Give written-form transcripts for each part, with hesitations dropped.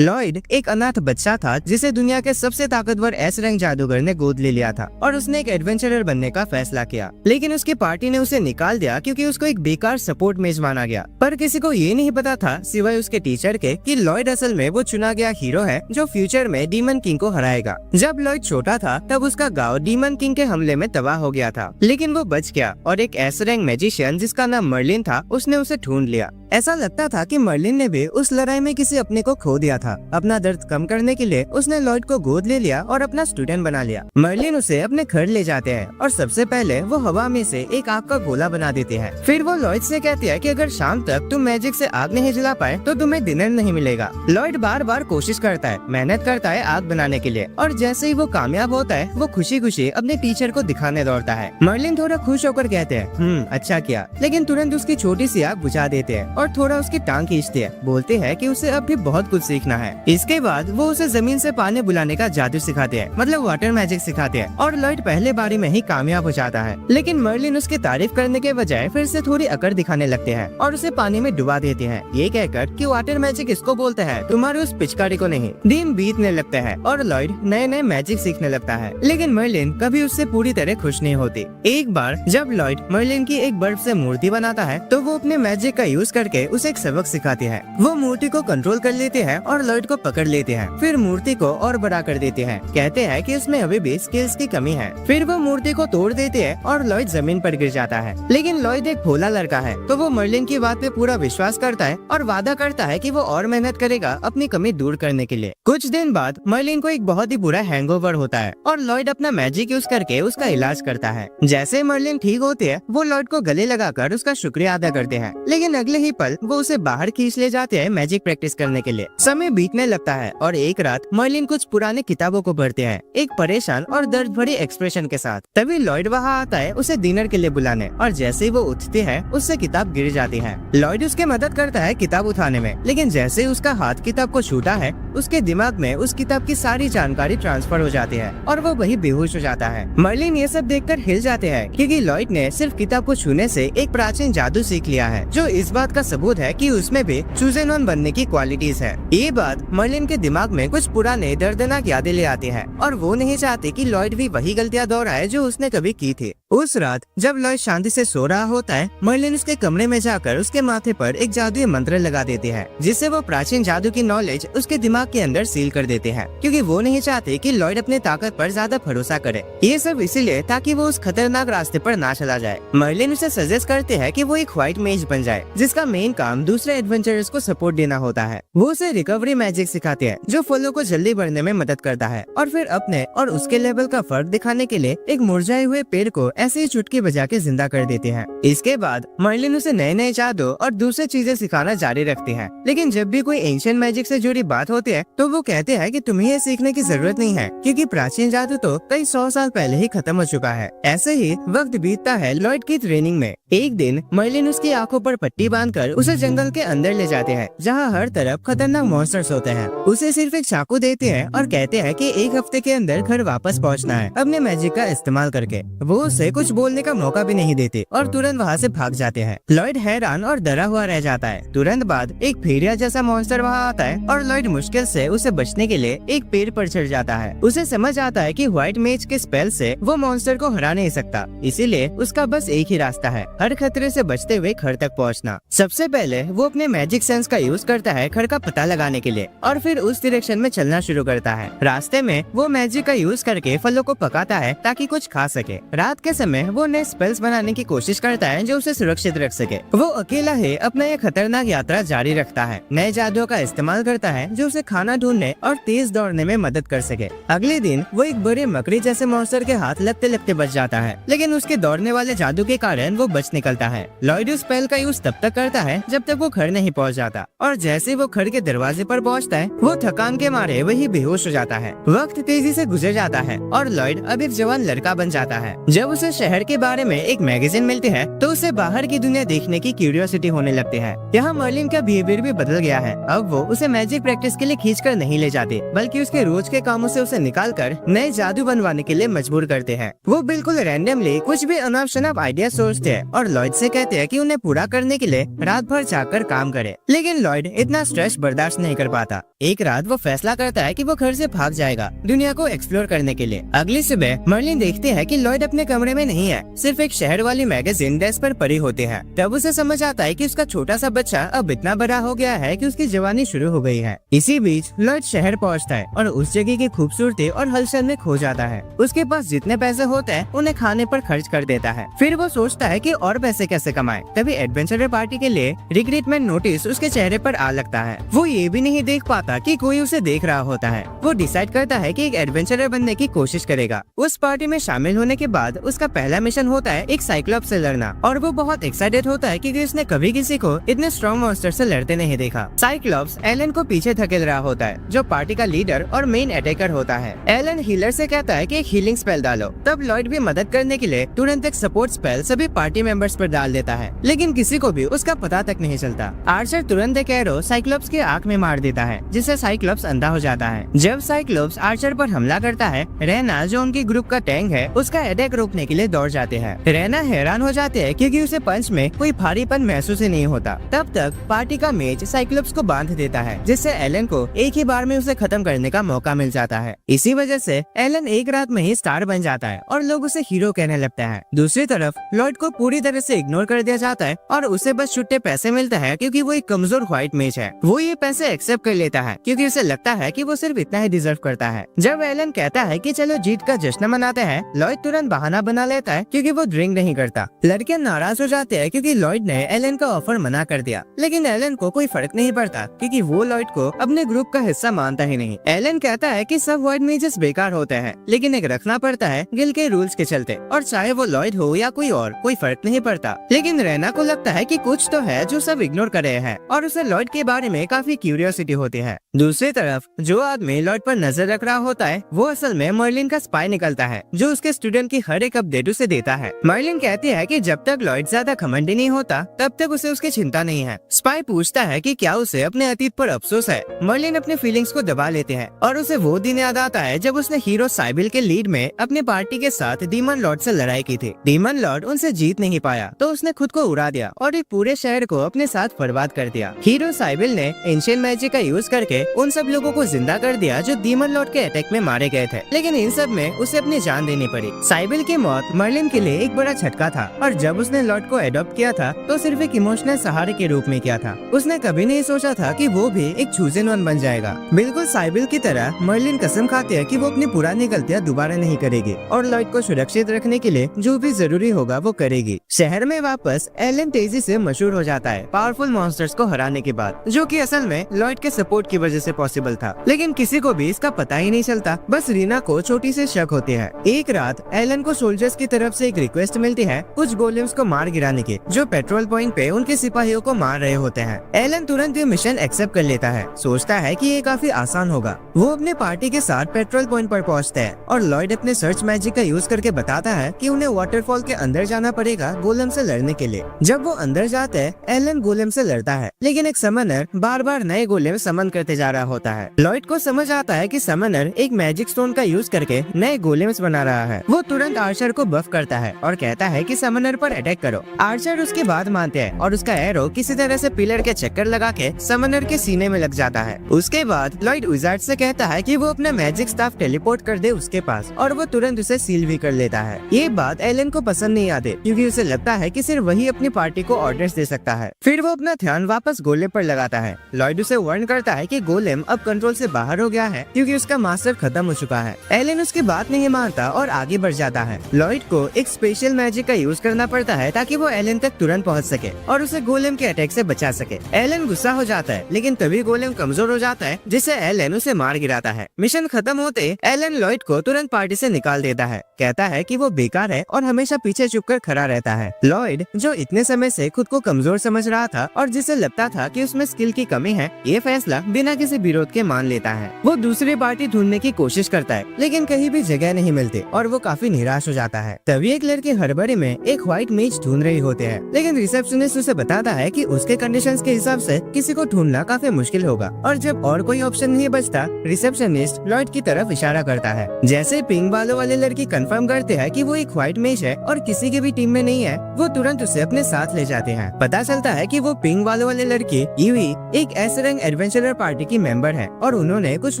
Lloyd एक अनाथ बच्चा था जिसे दुनिया के सबसे ताकतवर एस रैंक जादूगर ने गोद ले लिया था और उसने एक एडवेंचरर बनने का फैसला किया। लेकिन उसकी पार्टी ने उसे निकाल दिया क्योंकि उसको एक बेकार सपोर्ट मेज माना गया। पर किसी को ये नहीं पता था सिवाय उसके टीचर के कि लॉयड असल में वो चुना गया हीरो है जो फ्यूचर में डीमन किंग को हराएगा। जब लॉयड छोटा था तब उसका गाँव डीमन किंग के हमले में तबाह हो गया था, लेकिन वो बच गया और एक एस रैंक मैजिशियन जिसका नाम मर्लिन था उसने उसे ढूंढ लिया। ऐसा लगता था कि मर्लिन ने भी उस लड़ाई में किसी अपने को खो दिया था। अपना दर्द कम करने के लिए उसने लॉयड को गोद ले लिया और अपना स्टूडेंट बना लिया। मर्लिन उसे अपने घर ले जाते हैं और सबसे पहले वो हवा में से एक आग का गोला बना देते हैं। फिर वो लॉयड से कहते हैं कि अगर शाम तक तुम मैजिक से आग नहीं जला पाए तो तुम्हें डिनर नहीं मिलेगा। लॉयड बार बार कोशिश करता है, मेहनत करता है आग बनाने के लिए, और जैसे ही वो कामयाब होता है वो खुशी खुशी अपने टीचर को दिखाने दौड़ता है। मर्लिन थोड़ा खुश होकर कहते हैं अच्छा किया, लेकिन तुरंत उसकी छोटी सी आग बुझा देते हैं और थोड़ा उसकी टांग खींचते हैं। बोलते हैं कि उसे अब भी बहुत कुछ सीखना है। इसके बाद वो उसे जमीन से पानी बुलाने का जादू सिखाते हैं, मतलब वाटर मैजिक सिखाते हैं, और लॉयड पहले बारी में ही कामयाब हो जाता है। लेकिन मर्लिन उसकी तारीफ करने के बजाय फिर से थोड़ी अकड़ दिखाने लगते हैं और उसे पानी में डुबा देते हैं, ये कहकर कि वाटर मैजिक इसको बोलते हैं, तुम्हारी उस पिचकारी को नहीं। दिन बीतने लगता है और लॉयड नए नए मैजिक सीखने लगता है, लेकिन मर्लिन कभी उससे पूरी तरह खुश नहीं होती। एक बार जब लॉयड मर्लिन की एक बर्फ से मूर्ति बनाता है तो वो अपने मैजिक का यूज करके उसे एक सबक सिखाते हैं। वो मूर्ति को कंट्रोल कर लेते हैं और लॉयड को पकड़ लेते हैं, फिर मूर्ति को और बड़ा कर देते हैं। कहते हैं कि उसमें अभी भी स्किल्स की कमी है। फिर वो मूर्ति को तोड़ देते हैं और लॉयड जमीन पर गिर जाता है। लेकिन लॉयड एक भोला लड़का है तो वो मर्लिन की बात पे पूरा विश्वास करता है और वादा करता है कि वो और मेहनत करेगा अपनी कमी दूर करने के लिए। कुछ दिन बाद मर्लिन को एक बहुत ही बुरा हैंगओवर होता है और लॉयड अपना मैजिक यूज करके उसका इलाज करता है। जैसे मर्लिन ठीक होती है वो लॉयड को गले लगाकर उसका शुक्रिया अदा करते हैं, लेकिन अगले ही पल वो उसे बाहर खींच ले जाते हैं मैजिक प्रैक्टिस करने के लिए। समय बीतने लगता है और एक रात मर्लिन कुछ पुराने किताबों को पढ़ते हैं, एक परेशान और दर्द भरी एक्सप्रेशन के साथ। तभी लॉयड वहाँ आता है उसे डिनर के लिए बुलाने, और जैसे ही वो उठते हैं उससे किताब गिर जाती है। लॉयड उसकी मदद करता है किताब उठाने में, लेकिन जैसे ही उसका हाथ किताब को छूटा है उसके दिमाग में उस किताब की सारी जानकारी ट्रांसफर हो जाती है और वो वही बेहोश हो जाता है। मर्लिन ये सब देखकर हिल जाते हैं क्योंकि लॉयड ने सिर्फ किताब को छूने से एक प्राचीन जादू सीख लिया है जो इस बात का सबूत है कि उसमें भी चूजन वन बनने की क्वालिटीज है। ये बात मर्लिन के दिमाग में कुछ पुराने दर्दनाक यादें ले आती है और वो नहीं चाहती कि लॉयड भी वही गलतियां दोहराए जो उसने कभी की थी। उस रात जब लॉयड शांति से सो रहा होता है मर्लिन उसके कमरे में जाकर उसके माथे पर एक जादुई मंत्र लगा देती है, जिससे वो प्राचीन जादू की नॉलेज उसके दिमाग के अंदर सील कर देते हैं, क्योंकि वो नहीं चाहते कि लॉयड अपने ताकत पर ज्यादा भरोसा करे। ये सब इसीलिए ताकि वो उस खतरनाक रास्ते पर ना चला जाए। मर्लिन उसे सजेस्ट करते हैं कि वो एक व्हाइट मेज बन जाए जिसका मेन काम दूसरे एडवेंचरर्स को सपोर्ट देना होता है। वो उसे रिकवरी मैजिक सिखाते हैं जो फलों को जल्दी बढ़ने में मदद करता है, और फिर अपने और उसके लेवल का फर्क दिखाने के लिए एक मुरझाए हुए पेड़ को ऐसे ही चुटकी बजा के जिंदा कर देते हैं। इसके बाद मर्लिन उसे नए नए जादू और दूसरी चीजें सिखाना जारी रखती है, लेकिन जब भी कोई एंशिएंट मैजिक से जुड़ी बात होती है तो वो कहते हैं कि तुम्हें ये सीखने की जरूरत नहीं है क्योंकि प्राचीन जादू तो कई 100 साल पहले ही खत्म हो चुका है। ऐसे ही वक्त बीतता है लॉयड की ट्रेनिंग में। एक दिन मर्लिन उसकी आंखों पर पट्टी बांधकर उसे जंगल के अंदर ले जाते हैं जहाँ हर तरफ खतरनाक मॉन्स्टर्स होते हैं। उसे सिर्फ एक चाकू देते हैं और कहते हैं कि एक हफ्ते के अंदर घर वापस पहुँचना है अपने मैजिक का इस्तेमाल करके। वो उसे कुछ बोलने का मौका भी नहीं देते और तुरंत वहाँ से भाग जाते हैं। लॉयड हैरान और डरा हुआ रह जाता है। तुरंत बाद एक भेड़िया जैसा मॉन्स्टर वहाँ आता है और लॉयड मुश्किल से उसे बचने के लिए एक पेड़ पर चढ़ जाता है। उसे समझ आता है कि व्हाइट मेज के स्पेल से वो मॉन्स्टर को हरा नहीं सकता, इसीलिए उसका बस एक ही रास्ता है, हर खतरे से बचते हुए घर तक पहुँचना। सबसे पहले वो अपने मैजिक सेंस का यूज करता है घर का पता लगाने के लिए और फिर उस डायरेक्शन में चलना शुरू करता है। रास्ते में वो मैजिक का यूज करके फलों को पकाता है ताकि कुछ खा सके। रात के समय वो नए स्पेल्स बनाने की कोशिश करता है जो उसे सुरक्षित रख सके। वो अकेला ही अपना ये खतरनाक यात्रा जारी रखता है, नए जादुओं का इस्तेमाल करता है जो उसे खाना ढूंढने और तेज दौड़ने में मदद कर सके। अगले दिन वो एक बड़े मकड़ी जैसे मॉन्स्टर के हाथ लगते लगते बच जाता है, लेकिन उसके दौड़ने वाले जादू के कारण वो बच निकलता है। लॉयड उस स्पेल का यूज तब तक करता है जब तक वो घर नहीं पहुंच जाता, और जैसे वो घर के दरवाजे पर पहुंचता है वो थकान के मारे वही बेहोश हो जाता है। वक्त तेजी से गुजर जाता है और लॉयड अब एक जवान लड़का बन जाता है। जब उसे शहर के बारे में एक मैगजीन मिलती है तो उसे बाहर की दुनिया देखने की क्यूरियोसिटी होने लगती है। यहाँ मर्लिन का बिहेवियर भी बदल गया है। अब वो उसे मैजिक प्रैक्टिस के लिए खींच कर नहीं ले जाते, बल्कि उसके रोज के कामों से उसे निकाल कर नए जादू बनवाने के लिए मजबूर करते हैं। वो बिल्कुल रैंडमली कुछ भी अनाप शनाप आइडिया सोचते हैं और लॉयड से कहते हैं कि उन्हें पूरा करने के लिए रात भर जागकर काम करे। लेकिन लॉयड इतना स्ट्रेस बर्दाश्त नहीं कर पाता। एक रात वो फैसला करता है कि वो घर से भाग जाएगा दुनिया को एक्सप्लोर करने के लिए। अगली सुबह मर्लिन देखते हैं कि लॉयड अपने कमरे में नहीं है, सिर्फ एक शहर वाली मैगजीन डेस्क पर पड़ी होती है। तब उसे समझ आता है कि उसका छोटा सा बच्चा अब इतना बड़ा हो गया है कि उसकी जवानी शुरू हो गई है। इसी बीच लॉयड शहर पहुंचता है और उस जगह की खूबसूरती और हलचल में खो जाता है। उसके पास जितने पैसे होते हैं उन्हें खाने पर खर्च कर देता है। फिर वो सोचता है कि और पैसे कैसे कमाए। तभी एडवेंचरर पार्टी के लिए रिक्रूटमेंट नोटिस उसके चेहरे पर आ लगता है। वो ये भी नहीं देख पाता कि कोई उसे देख रहा होता है। वो डिसाइड करता है कि एक एडवेंचरर बनने की कोशिश करेगा। उस पार्टी में शामिल होने के बाद उसका पहला मिशन होता है एक साइक्लोप्स से लड़ना, और वो बहुत एक्साइटेड होता है क्योंकि उसने कभी किसी को इतने स्ट्रॉन्ग मॉन्स्टर से लड़ते नहीं देखा। साइक्लोप्स एलन को पीछे धकेल रहा होता है, जो पार्टी का लीडर और मेन अटैकर होता है। एलन हीलर से कहता है कि एक हीलिंग स्पेल डालो। तब लॉयड भी मदद करने के लिए तुरंत एक सपोर्ट स्पेल सभी पार्टी मेंबर्स पर डाल देता है, लेकिन किसी को भी उसका पता तक नहीं चलता। आर्चर तुरंत एक एरो साइक्लोप्स की आंख में मार देता है, जिससे साइक्लोप्स अंधा हो जाता है। जब साइक्लोप्स आर्चर पर हमला करता है, रेना जो उनकी ग्रुप का टैंक है उसका अटैक रोकने के लिए दौड़ जाते हैं। रेना हैरान हो जाते हैं क्योंकि उसे पंच में कोई भारीपन महसूस ही नहीं होता। तब तक पार्टी का मेज साइक्लोप्स को बांध देता है, जिससे एलन को एक ही बार में उसे खत्म करने का मौका मिल जाता है। इसी वजह से एलन एक रात में ही स्टार बन जाता है और लोग उसे हीरो कहने लगते हैं। दूसरी तरफ लॉयड को पूरी तरह से इग्नोर कर दिया जाता है और उसे बस छुट्टे पैसे मिलते हैं क्योंकि वो एक कमजोर व्हाइट मेज है। वो ये पैसे एक्सेप्ट कर लेता है क्योंकि उसे लगता है कि वो सिर्फ इतना ही डिजर्व करता है। जब एलन कहता है कि चलो जीत का जश्न मनाते हैं, लॉयड तुरंत बहाना बना लेता है क्योंकि वो ड्रिंक नहीं करता। लड़के नाराज हो जाते हैं क्योंकि लॉयड ने एलन का ऑफर मना कर दिया, लेकिन एलन को कोई फर्क नहीं पड़ता क्योंकि वो लॉयड को अपने ग्रुप का हिस्सा मानता ही नहीं। एलन कहता है कि सब व्हाइट मेजेस बेकार होते हैं, लेकिन एक रखना पड़ता है गिल के रूल्स के चलते, और चाहे वो लॉयड हो या कोई और, कोई फर्क नहीं पड़ता। लेकिन रेना को लगता है कि कुछ तो है जो सब इग्नोर कर रहे हैं, और उसे लॉयड के बारे में काफी क्यूरियोसिटी होती है। दूसरी तरफ जो आदमी लॉयड पर नजर रख रहा होता है वो असल में मर्लिन का स्पाई निकलता है, जो उसके स्टूडेंट की हर एक अपडेट उसे देता है। मर्लिन कहती है कि जब तक लॉयड ज्यादा घमंडी नहीं होता तब तक उसे उसकी चिंता नहीं है। स्पाई पूछता है कि क्या उसे अपने अतीत पर अफसोस है। मर्लिन अपने फीलिंग्स को दबा लेते हैं और उसे वो दिन याद आता है जब उसने हीरो साइबिल के लीड में अपने पार्टी के साथ डीमन लॉर्ड से लड़ाई की थी। डीमन लॉर्ड उनसे जीत नहीं पाया तो उसने खुद को उड़ा दिया और एक पूरे शहर को अपने साथ बर्बाद कर दिया। हीरो साइबिल ने एंशिएंट मैजिक का यूज करके उन सब लोगों को जिंदा कर दिया जो डीमन लॉर्ड के अटैक में मारे गए थे, लेकिन इन सब में उसे अपनी जान देनी पड़ी। साइबिल की मौत मर्लिन के लिए एक बड़ा झटका था, और जब उसने लॉर्ड को एडॉप्ट किया था तो सिर्फ एक इमोशनल सहारे के रूप में किया था। उसने कभी नहीं सोचा था कि वो भी एक चूजन वन बन जाएगा। बिल्कुल साइबिल की तरह मर्लिन कसम खाती है कि वो अपनी पुरानी गलतियां दोबारा नहीं करेगी और लॉयड को सुरक्षित रखने के लिए जो भी जरूरी होगा वो करेगी। शहर में वापस एलन तेजी से मशहूर हो जाता है पावरफुल मॉन्स्टर्स को हराने के बाद, जो कि असल में लॉयड के सपोर्ट की वजह से पॉसिबल था, लेकिन किसी को भी इसका पता ही नहीं चलता। बस रीना को छोटी सी शक होती है। एक रात एलन को सोल्जर्स की तरफ से एक रिक्वेस्ट मिलती है कुछ गोलेम्स को मार गिराने की, जो पेट्रोल पॉइंट पे उनके सिपाहियों को मार रहे होते हैं। एलन तुरंत ये मिशन एक्सेप्ट कर लेता है, सोचता है कि ये काफी आसान होगा। वो अपने पार्टी के साथ पेट्रोल पॉइंट पर पहुंचते हैं और लॉयड अपने सर्च मैजिक का यूज करके बताता है कि उन्हें वाटरफॉल के अंदर जाना पड़ेगा गोलेम से लड़ने के लिए। जब वो अंदर जाते हैं एलन गोलेम से लड़ता है, लेकिन एक समनर बार बार नए गोलेम समन करते जा रहा होता है। लॉयड को समझ आता है कि समनर एक मैजिक स्टोन का यूज करके नए गोलेम्स बना रहा है। वो तुरंत आर्चर को बफ करता है और कहता है कि समनर पर अटैक करो। आर्चर उसकी बात मानते हैं और उसका एरो किसी तरह से पिलर के चक्कर लगा के समनर के सीने में लग जाता है। उसके बाद लॉयड विजार्ड से कहता है कि वो अपना मैजिक स्टाफ टेलीपोर्ट कर दे उसके पास, और वो तुरंत उसे सील भी कर लेता है। ये बात एलन को पसंद नहीं आती क्योंकि उसे लगता है कि सिर्फ वही अपनी पार्टी को ऑर्डर्स दे सकता है। फिर वो अपना ध्यान वापस गोलेम पर लगाता है। लॉयड उसे वार्न करता है कि गोलेम अब कंट्रोल से बाहर हो गया है क्योंकि उसका मास्टर खत्म हो चुका है। एलन उसकी बात नहीं मानता और आगे बढ़ जाता है। लॉयड को एक स्पेशल मैजिक का यूज करना पड़ता है ताकि वो एलन तक तुरंत पहुंच सके और उसे गोलेम के अटैक से बचा सके। एलन गुस्सा हो जाता है, लेकिन तभी गोलेम कमजोर हो जाता है, जिससे एलन उसे मार गिराता है। मिशन खत्म होते एलन लॉयड को तुरंत पार्टी से निकाल देता है, कहता है कि वो बेकार है और हमेशा पीछे छुपकर खड़ा रहता है। लॉयड जो इतने समय से खुद को कमजोर समझ रहा था और जिसे लगता था कि उसमें स्किल की कमी है, ये फैसला बिना किसी विरोध के मान लेता है। वो दूसरी पार्टी ढूंढने की कोशिश करता है, लेकिन कहीं भी जगह नहीं मिलती और वो काफी निराश हो जाता है। तभी एक लड़की हड़बड़ी में एक व्हाइट मेज ढूंढ रही होते हैं, लेकिन रिसेप्शनिस्ट उसे बताता है कि उसके कंडीशंस के हिसाब से किसी को ढूंढना काफी मुश्किल होगा और जब और कोई ऑप्शन नहीं बचता, रिसेप्शनिस्ट लॉयड की तरफ इशारा करता है। जैसे पिंक बालों वाले लड़की कंफर्म करते हैं कि वो एक व्हाइट मेज है और किसी के भी टीम में नहीं है, वो तुरंत उसे अपने साथ ले जाते हैं। पता चलता है कि वो पिंक बालों वाले लड़की यूई एक एस रैंक एडवेंचरर पार्टी की मेंबर है और उन्होंने कुछ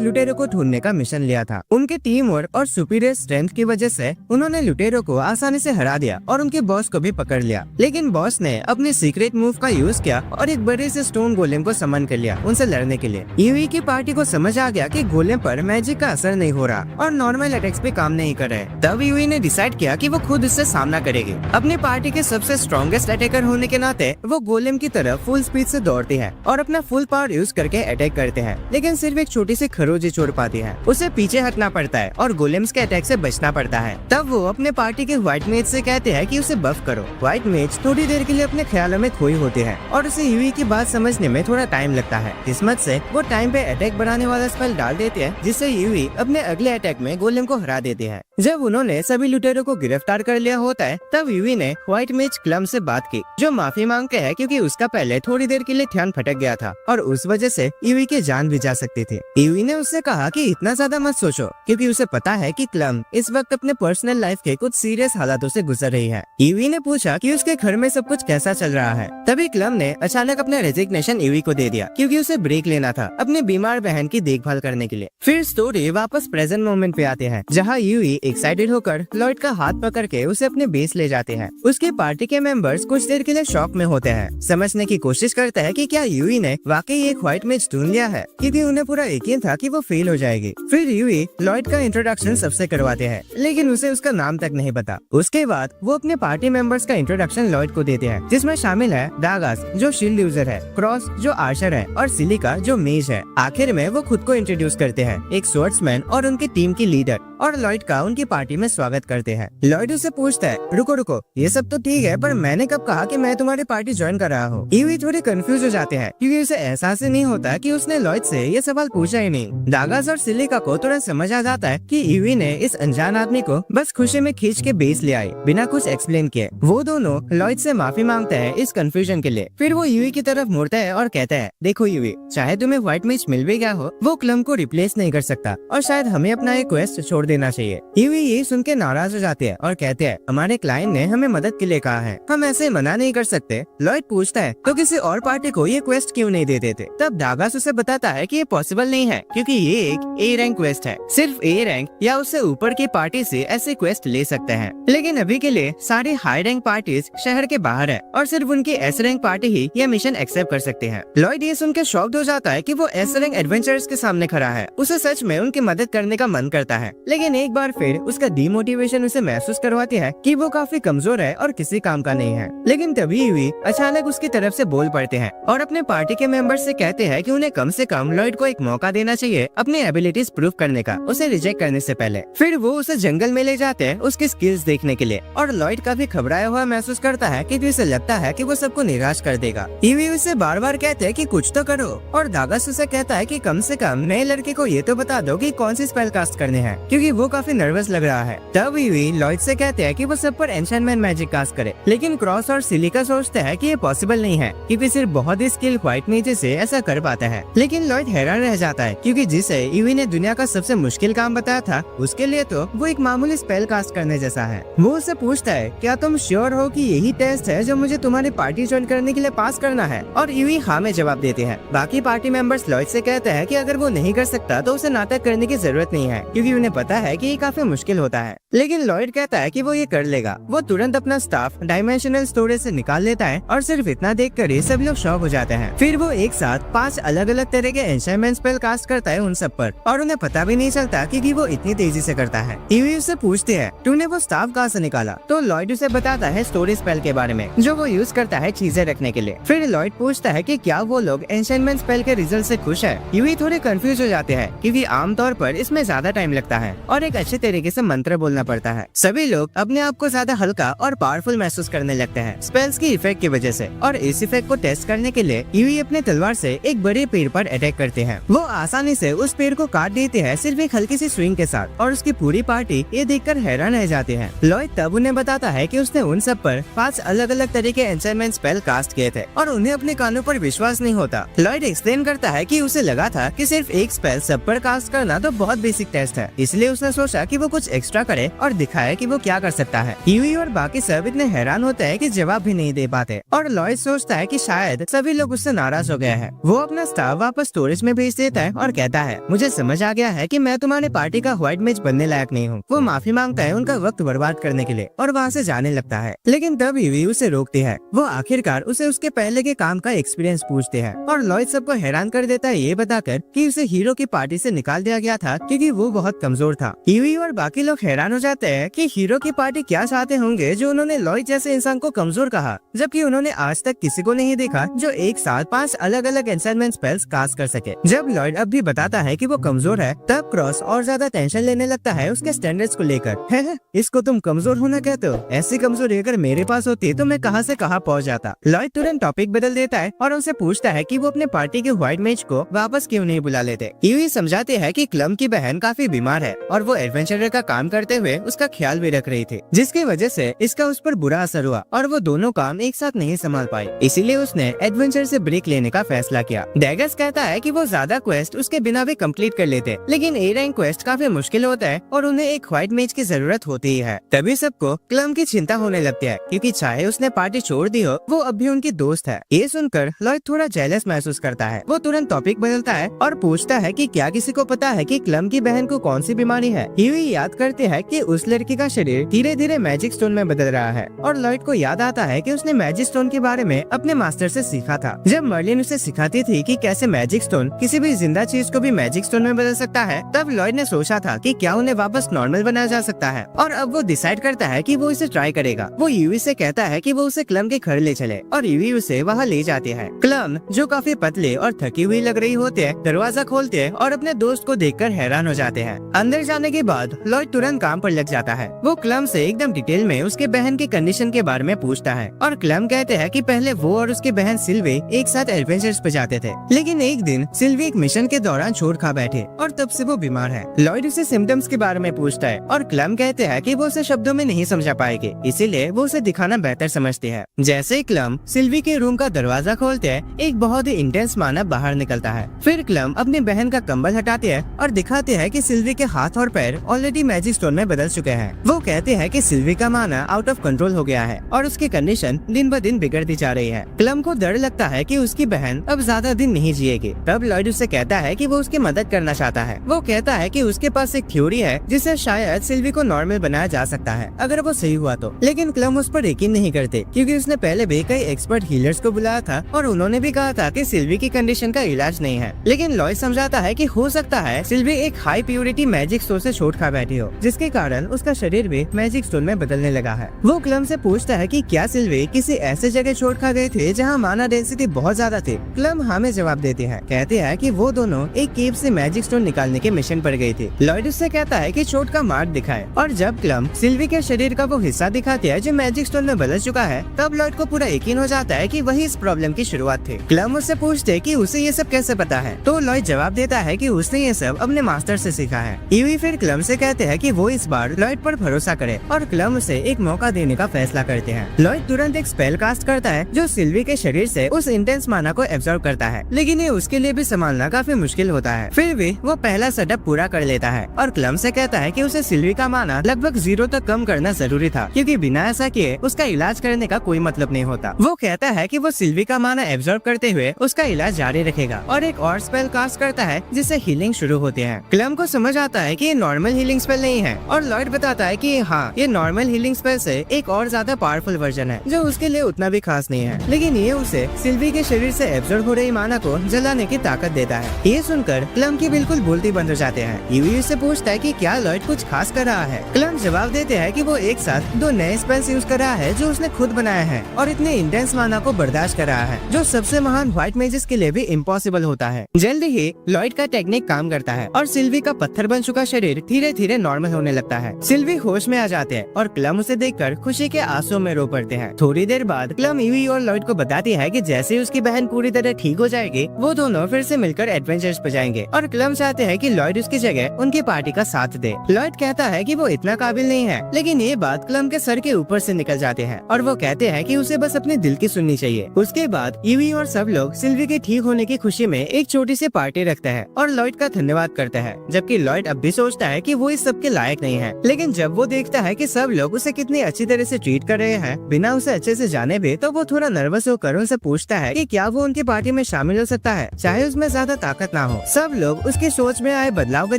लुटेरों को ढूंढने का मिशन लिया था। उनके टीम और सुपीरियर स्ट्रेंथ की वजह से उन्होंने लुटेरों को आसानी से हरा दिया और उनके बॉस को भी पकड़ लिया। लेकिन बॉस ने अपने सीक्रेट मूव का यूज किया और एक बड़े से स्टोन गोलेम को समन कर लिया उनसे लड़ने के लिए। यूई की पार्टी को समझ आ गया कि गोलेम पर मैजिक का असर नहीं हो रहा और नॉर्मल अटैक्स पे काम नहीं कर रहे। तब यूई ने डिसाइड किया कि वो खुद इससे सामना करेगी। अपनी पार्टी के सबसे स्ट्रॉन्गेस्ट अटैकर होने के नाते वो गोलेम की तरफ फुल स्पीड से दौड़ती है और अपना फुल पावर यूज करके अटैक करते हैं, लेकिन सिर्फ एक छोटी सी खरोंच छोड़ पाती है। उसे पीछे हटना पड़ता है और गोलेम्स के अटैक से बचना पड़ता है। तब वो अपने पार्टी के व्हाइट मेज से कहते हैं कि उसे बफ करो। व्हाइट मेज थोड़ी देर के लिए अपने ख्यालों में खोई होती है और उसे यूई की बात समझने में थोड़ा टाइम लगता है। किस्मत से वो टाइम पे अटैक बढ़ाने वाला स्पेल डाल देते हैं, जिससे यूई अपने अगले अटैक में गोलेम को हरा देते हैं। जब उन्होंने सभी लुटेरों को गिरफ्तार कर लिया होता है, तब यूई ने व्हाइट मेज क्लम से बात की, जो माफी मांगते हैं क्योंकि उसका पहले थोड़ी देर के लिए ध्यान भटक गया था और उस वजह से यूई की जान भी जा सकती थी। यूई ने उससे कहा कि इतना ज्यादा मत सोचो, क्योंकि उसे पता है कि क्लम इस वक्त अपने पर्सनल लाइफ के कुछ सीरियस हालातों से गुजर रही है। यूई ने पूछा कि उसके घर में सब कुछ कैसा चल रहा है। तभी क्लम ने अचानक अपना रेजिग्नेशन यूई को दे दिया, क्योंकि उसे ब्रेक लेना था अपने बीमार बहन की देखभाल करने के लिए। फिर स्टोरी वापस प्रेजेंट मोमेंट पे आते हैं, जहाँ यूई एक्साइटेड होकर लॉयड का हाथ पकड़ के उसे अपने बेस ले जाते हैं। उसके पार्टी के मेंबर्स कुछ देर के लिए शॉक में होते हैं, समझने की कोशिश करते हैं कि क्या यूई ने वाकई एक व्हाइट मेज ढूंढ लिया है, क्योंकि उन्हें पूरा यकीन था कि वो फेल हो जाएगी। फिर यूई लॉयड का इंट्रोडक्शन सबसे करवाते हैं, लेकिन उसे उसका नाम तक नहीं पता। उसके बाद वो अपने पार्टी मेंबर्स का इंट्रोडक्शन लॉयड को देते हैं, जिसमें शामिल है दागास जो शील्ड यूजर है, क्रॉस जो आर्चर है और सिलिका जो मेज है। आखिर में वो खुद को इंट्रोड्यूस करते हैं, एक स्वॉर्ड्समैन और उनकी टीम की लीडर, और लॉयड का उनकी पार्टी में स्वागत करते हैं। लॉयड उससे पूछता है, रुको रुको, ये सब तो ठीक है, पर मैंने कब कहा कि मैं तुम्हारी पार्टी ज्वाइन कर रहा हूँ। यूई थोड़े कंफ्यूज हो जाते हैं, क्योंकि उसे एहसास ही नहीं होता कि उसने लॉयड से ये सवाल पूछा ही नहीं। दागास और सिलिका को तुरंत समझ आ जाता है कि यूई ने इस अनजान आदमी को बस खुशी में खींच के बेस ले आए, बिना कुछ एक्सप्लेन किए। वो दोनों लॉयड से माफी मांगते हैं इस कंफ्यूजन के लिए। फिर वो यूई की तरफ मुड़ता है और कहता है, देखो यूई, चाहे तुम्हें व्हाइट मेज मिल भी गया हो, वो क्लम को रिप्लेस नहीं कर सकता और शायद हमें अपना एक क्वेस्ट छोड़ देना चाहिए। यूई ये सुन के नाराज हो जाते हैं और कहते हैं, हमारे क्लाइंट ने हमें मदद के लिए कहा है, हम ऐसे मना नहीं कर सकते। लॉयड पूछता है, तो किसी और पार्टी को ये क्वेस्ट क्यों नहीं दे देते? तब दागास उसे बताता है कि ये पॉसिबल नहीं है, क्योंकि ये एक ए रैंक क्वेस्ट है। सिर्फ ए रैंक या उससे ऊपर की पार्टी से ऐसे क्वेस्ट ले सकते हैं, लेकिन अभी के लिए सारी हाई रैंक पार्टीज शहर के बाहर है और सिर्फ उनकी एस रैंक पार्टी ही यह मिशन एक्सेप्ट कर सकते हैं। लॉयड ये सुन के शॉक्ड हो जाता है कि वो एस रैंक एडवेंचरर्स के सामने खड़ा है। उसे सच में उनकी मदद करने का मन करता है, लेकिन एक बार फिर उसका डीमोटिवेशन उसे महसूस करवाती है कि वो काफी कमजोर है और किसी काम का नहीं है। लेकिन तभी यूई अचानक उसकी तरफ से बोल पड़ते हैं और अपने पार्टी के मेंबर्स से कहते हैं कि उन्हें कम से कम लॉयड को एक मौका देना चाहिए अपनी एबिलिटीज प्रूव करने का, उसे रिजेक्ट करने से पहले। फिर वो उसे जंगल में ले जाते हैं उसकी स्किल्स देखने के लिए, और लॉयड काफी घबराया हुआ महसूस करता है क्योंकि उसे लगता है कि वो सबको निराश कर देगा। यूई उसे बार बार कहते हैं कि कुछ तो करो, और दागास उसे कहता है कि कम से कम नए लड़के को ये तो बता दो कि कौन सी स्पेल कास्ट करने हैं, क्योंकि वो काफी नर्वस लग रहा है। तब यूई लॉयड से कहते हैं कि वो सब पर एन्चेंटमेंट मैजिक कास्ट करे, लेकिन क्रॉस और सिलिका सोचते हैं कि ये पॉसिबल नहीं है, क्योंकि सिर्फ बहुत ही स्किल व्हाइट मेज से ऐसा कर पाता है। लेकिन लॉयड हैरान रह जाता है, क्योंकि जिसे यूई ने दुनिया का सबसे मुश्किल काम बताया था, उसके लिए तो वो एक मामूली स्पेल कास्ट करने जैसा है। वो उससे पूछता है, क्या तुम श्योर हो कि यही टेस्ट है जो मुझे तुम्हारी पार्टी ज्वाइन करने के लिए पास करना है? और यूई हाँ में जवाब देते हैं। बाकी पार्टी मेंबर्स लॉयड से कहते हैं कि अगर वो नहीं कर सकता तो उसे नाटक करने की जरूरत नहीं है, क्योंकि उन्हें पता है कि ये काफी मुश्किल होता है। लेकिन लॉयड कहता है कि वो ये कर लेगा। वो तुरंत अपना स्टाफ डायमेंशनल स्टोरेज से निकाल लेता है और सिर्फ इतना देखकर ही सब लोग शॉक हो जाते हैं। फिर वो एक साथ 5 अलग अलग तरह के एन्चेंटमेंट स्पेल कास्ट करता है उन सब पर, और उन्हें पता भी नहीं चलता कि वो इतनी तेजी से करता है। यूई उससे पूछते हैं, तूने वो स्टाफ कहाँ से निकाला? तो लॉयड उसे बताता है स्टोरेज स्पेल के बारे में, जो वो यूज करता है चीजें रखने के लिए। फिर लॉयड पूछता है कि क्या वो लोग एन्चेंटमेंट स्पेल के रिजल्ट से खुश है। यूई थोड़े कंफ्यूज हो जाते हैं, क्योंकि आमतौर पर इसमें ज्यादा टाइम लगता है और एक अच्छे तरीके से मंत्र बोलना पड़ता है। सभी लोग अपने आप को ज्यादा हल्का और पावरफुल महसूस करने लगते हैं स्पेल्स की इफेक्ट की वजह से। और इस इफेक्ट को टेस्ट करने के लिए यूई अपने तलवार से एक बड़े पेड़ पर अटैक करते हैं। वो आसानी से उस पेड़ को काट देते हैं सिर्फ एक हल्की सी स्विंग के साथ, और उसकी पूरी पार्टी ये देखकर हैरान रह जाते हैं। लॉयड तब उन्हें बताता है कि उसने उन सब पर 5 अलग अलग तरह के एन्चेंटमेंट स्पेल कास्ट किए थे और उन्हें अपने कानों पर विश्वास नहीं होता। लॉयड एक्सप्लेन करता है कि उसे लगा था कि सिर्फ एक स्पेल सब पर कास्ट करना तो बहुत बेसिक टेस्ट है, इसलिए उसने सोचा कि वो कुछ एक्स्ट्रा करे और दिखाए कि वो क्या कर सकता है। यूई और बाकी सब इतने हैरान होते हैं कि जवाब भी नहीं दे पाते, और लॉयड सोचता है कि शायद सभी लोग उससे नाराज हो गए हैं। वो अपना स्टाफ वापस स्टोरेज में भेज देता है और कहता है, मुझे समझ आ गया है कि मैं तुम्हारी पार्टी का व्हाइट मेज बनने लायक नहीं हूँ। वो माफी मांगता है उनका वक्त बर्बाद करने के लिए और वहाँ से जाने लगता है, लेकिन तब यूई उसे रोकती है। वो आखिरकार उसे उसके पहले के काम का एक्सपीरियंस पूछते हैं और लॉयड सबको हैरान कर देता है ये बताकर कि उसे हीरो की पार्टी से निकाल दिया गया था क्योंकि वो बहुत कमजोर था। यूई और बाकी लोग हैरान हो जाते हैं कि हीरो की पार्टी क्या चाहते होंगे जो उन्होंने लॉयड जैसे इंसान को कमजोर कहा, जबकि उन्होंने आज तक किसी को नहीं देखा जो एक साथ 5 अलग अलग एन्चेंटमेंट स्पेल्स कास्ट कर सके। जब लॉयड अब भी बताता है कि वो कमजोर है, तब क्रॉस और ज्यादा टेंशन लेने लगता है उसके स्टैंडर्ड्स को लेकर। है इसको तुम कमजोर होना कहते हो? ऐसी कमजोरी अगर मेरे पास होती तो मैं कहां से कहां पहुंच जाता। लॉयड तुरंत टॉपिक बदल देता है और उनसे पूछता है कि वो अपने पार्टी के व्हाइट मेज को वापस क्यों नहीं बुला लेते। यूई समझाते हैं कि क्लम की बहन काफी बीमार है और वो एडवेंचरर का काम करते हुए उसका ख्याल भी रख रही थी, जिसकी वजह से इसका उस पर बुरा असर हुआ और वो दोनों काम एक साथ नहीं संभाल पाई। इसीलिए उसने एडवेंचर से ब्रेक लेने का फैसला किया। डैगर्स कहता है कि वो ज्यादा क्वेस्ट उसके बिना भी कंप्लीट कर लेते, लेकिन ए रैंक क्वेस्ट काफी मुश्किल होता है और उन्हें एक व्हाइट मेज की जरूरत होती ही है। तभी सबको क्लम की चिंता होने लगती है क्योंकि चाहे उसने पार्टी छोड़ दी हो, वो अब भी उनकी दोस्त है। ये सुनकर लॉयड थोड़ा जेलस महसूस करता है। वो तुरंत टॉपिक बदलता है और पूछता है कि क्या किसी को पता है कि क्लम की बहन को कौन सी बीमारी है। यूई याद करते हैं कि उस लड़की का शरीर धीरे धीरे मैजिक स्टोन में बदल रहा है और लॉयड को याद आता है कि उसने मैजिक स्टोन के बारे में अपने मास्टर से सीखा था। जब मर्लिन उसे सिखाती थी कि कैसे मैजिक स्टोन किसी भी जिंदा चीज को भी मैजिक स्टोन में बदल सकता है, तब लॉयड ने सोचा था कि क्या उन्हें वापस नॉर्मल बनाया जा सकता है, और अब वो डिसाइड करता है कि वो इसे ट्राई करेगा। वो यूई से कहता है कि वो उसे क्लम के घर ले चले और यूई उसे वहाँ ले जाती है। क्लम जो काफी पतले और थकी हुई लग रही होती है, दरवाजा खोलते हैं और अपने दोस्त को देखकर हैरान हो जाते हैं। अंदर जाने के बाद लॉयड तुरंत काम पर लग जाता है। वो क्लम से एकदम डिटेल में उसके बहन की कंडीशन के बारे में पूछता है और क्लम कहते हैं कि पहले वो और उसकी बहन सिल्वी एक साथ एडवेंचर्स पे जाते थे, लेकिन एक दिन सिल्वी एक मिशन के दौरान छोड़ खा बैठे और तब से वो बीमार है। लॉयड उसे सिम्टम्स के बारे में पूछता है और क्लम कहते हैं कि वो उसे शब्दों में नहीं समझा पाएंगे, इसीलिए वो उसे दिखाना बेहतर समझते हैं। जैसे ही क्लम सिल्वी के रूम का दरवाजा खोलते हैं, एक बहुत ही इंटेंस मानव बाहर निकलता है। फिर क्लम अपनी बहन का कंबल हटाते हैं और दिखाते हैं कि सिल्वी के हाथ और पैर ऑलरेडी मैजिक स्टोन में बदल चुके हैं। वो कहते हैं कि सिल्वी का माना आउट ऑफ कंट्रोल हो गया है और उसकी कंडीशन दिन ब दिन बिगड़ती जा रही है। क्लम को डर लगता है कि उसकी बहन अब ज्यादा दिन नहीं जिएगी। तब लॉयड उससे कहता है कि वो उसकी मदद करना चाहता है। वो कहता है कि उसके पास एक थ्योरी है जिससे शायद सिल्वी को नॉर्मल बनाया जा सकता है अगर वो सही हुआ तो, लेकिन क्लम उस पर यकीन नहीं करते क्योंकि उसने पहले भी कई एक्सपर्ट हीलर्स को बुलाया था और उन्होंने भी कहा था कि सिल्वी की कंडीशन का इलाज नहीं है। लेकिन लॉयड समझाता है कि हो सकता है सिल्वी एक हाई प्योरिटी मैजिक स्टोन से छोड़ खा बैठी हो, जिसके कारण उसका शरीर भी मैजिक स्टोन में बदलने लगा है। वो क्लम से पूछता है कि क्या सिल्वी किसी ऐसे जगह छोड़ खा गए थे जहाँ माना डेंसिटी बहुत ज्यादा थी। क्लम हाँ में जवाब देती है। कहते हैं कि वो दोनों एक केव से मैजिक स्टोन निकालने के मिशन पर गई थी। लॉयड उससे कहता है कि चोट का मार्क दिखाए और जब क्लम सिल्वी के शरीर का वो हिस्सा दिखाती है जो मैजिक स्टोन में बदल चुका है, तब लॉयड को पूरा यकीन हो जाता है कि वही इस प्रॉब्लम की शुरुआत थी। क्लम उससे पूछते कि उसे ये सब कैसे पता है, तो लॉयड जवाब देता है कि उसने ये सब अपने मास्टर से सीखा है। यूई फिर क्लम से कहते हैं कि वो इस बार लॉयड पर भरोसा करे और क्लम उसे एक मौका देने का फैसला करते हैं। लॉयड तुरंत एक स्पेल कास्ट करता है जो सिल्वी के शरीर से उस इंटेंस माना को एब्जॉर्ब करता है, लेकिन ये उसके लिए भी संभालना काफी मुश्किल होता है। फिर भी वो पहला सेटअप पूरा कर लेता है और क्लम से कहता है कि उसे सिल्वी का माना लगभग 0 तक कम करना जरूरी था क्योंकि बिना ऐसा किए उसका इलाज करने का कोई मतलब नहीं होता। वो कहता है कि वो सिल्वी का माना एब्जॉर्ब करते हुए उसका इलाज जारी रखेगा और एक और स्पेल कास्ट करता है जिससे हीलिंग शुरू होती है। क्लम को समझ आता है कि ये नॉर्मल हीलिंग स्पेल नहीं है और लॉयड बताता है कि हाँ, ये नॉर्मल हीलिंग स्पेल से एक और ज्यादा पावरफुल वर्जन है जो उसके लिए उतना भी खास नहीं है, लेकिन ये उसे सिल्वी के शरीर से एब्जॉर्ब हो रही माना को जलाने की ताकत देता है। ये सुनकर क्लम की बिल्कुल बोलती बंद हो जाते हैं। यूई से पूछता है कि क्या लॉयड कुछ खास कर रहा है। क्लम जवाब देते हैं कि वो एक साथ 2 नए स्पेल्स यूज कर रहा है जो उसने खुद बनाया है और इतने इंटेंस माना को बर्दाश्त कर रहा है जो सबसे महान व्हाइट मेजेस के लिए भी इम्पॉसिबल होता है। जल्द ही लॉयड का टेक्निक काम करता है और सिल्वी का पत्थर बन चुका शरीर शरीर धीरे धीरे नॉर्मल होने लगता है। सिल्वी होश में आ जाते हैं और क्लम उसे देखकर खुशी के आंसुओं में रो पड़ते हैं। थोड़ी देर बाद क्लम यूवी और लॉयड को बताती है कि जैसे ही उसकी बहन पूरी तरह ठीक हो जाएगी, वो दोनों फिर से मिलकर एडवेंचर्स पर जाएंगे और क्लम चाहते हैं कि लॉयड उसकी जगह उनकी पार्टी का साथ दे। लॉयड कहता है कि वो इतना काबिल नहीं है, लेकिन ये बात क्लम के सर के ऊपर से निकल जाते हैं और वो कहते हैं कि उसे बस अपने दिल की सुननी चाहिए। उसके बाद यूवी और सब लोग सिल्वी के ठीक होने की खुशी में एक छोटी सी पार्टी रखते हैं और लॉयड का धन्यवाद करते हैं, जबकि लॉयड अब भी सोचता है कि वो इस सब के लायक नहीं है। लेकिन जब वो देखता है कि सब लोग उसे कितनी अच्छी तरह से ट्रीट कर रहे हैं बिना उसे अच्छे से जाने भी, तो वो थोड़ा नर्वस होकर उनसे पूछता है कि क्या वो उनकी पार्टी में शामिल हो सकता है, चाहे उसमें ज्यादा ताकत ना हो। सब लोग उसकी सोच में आए बदलाव को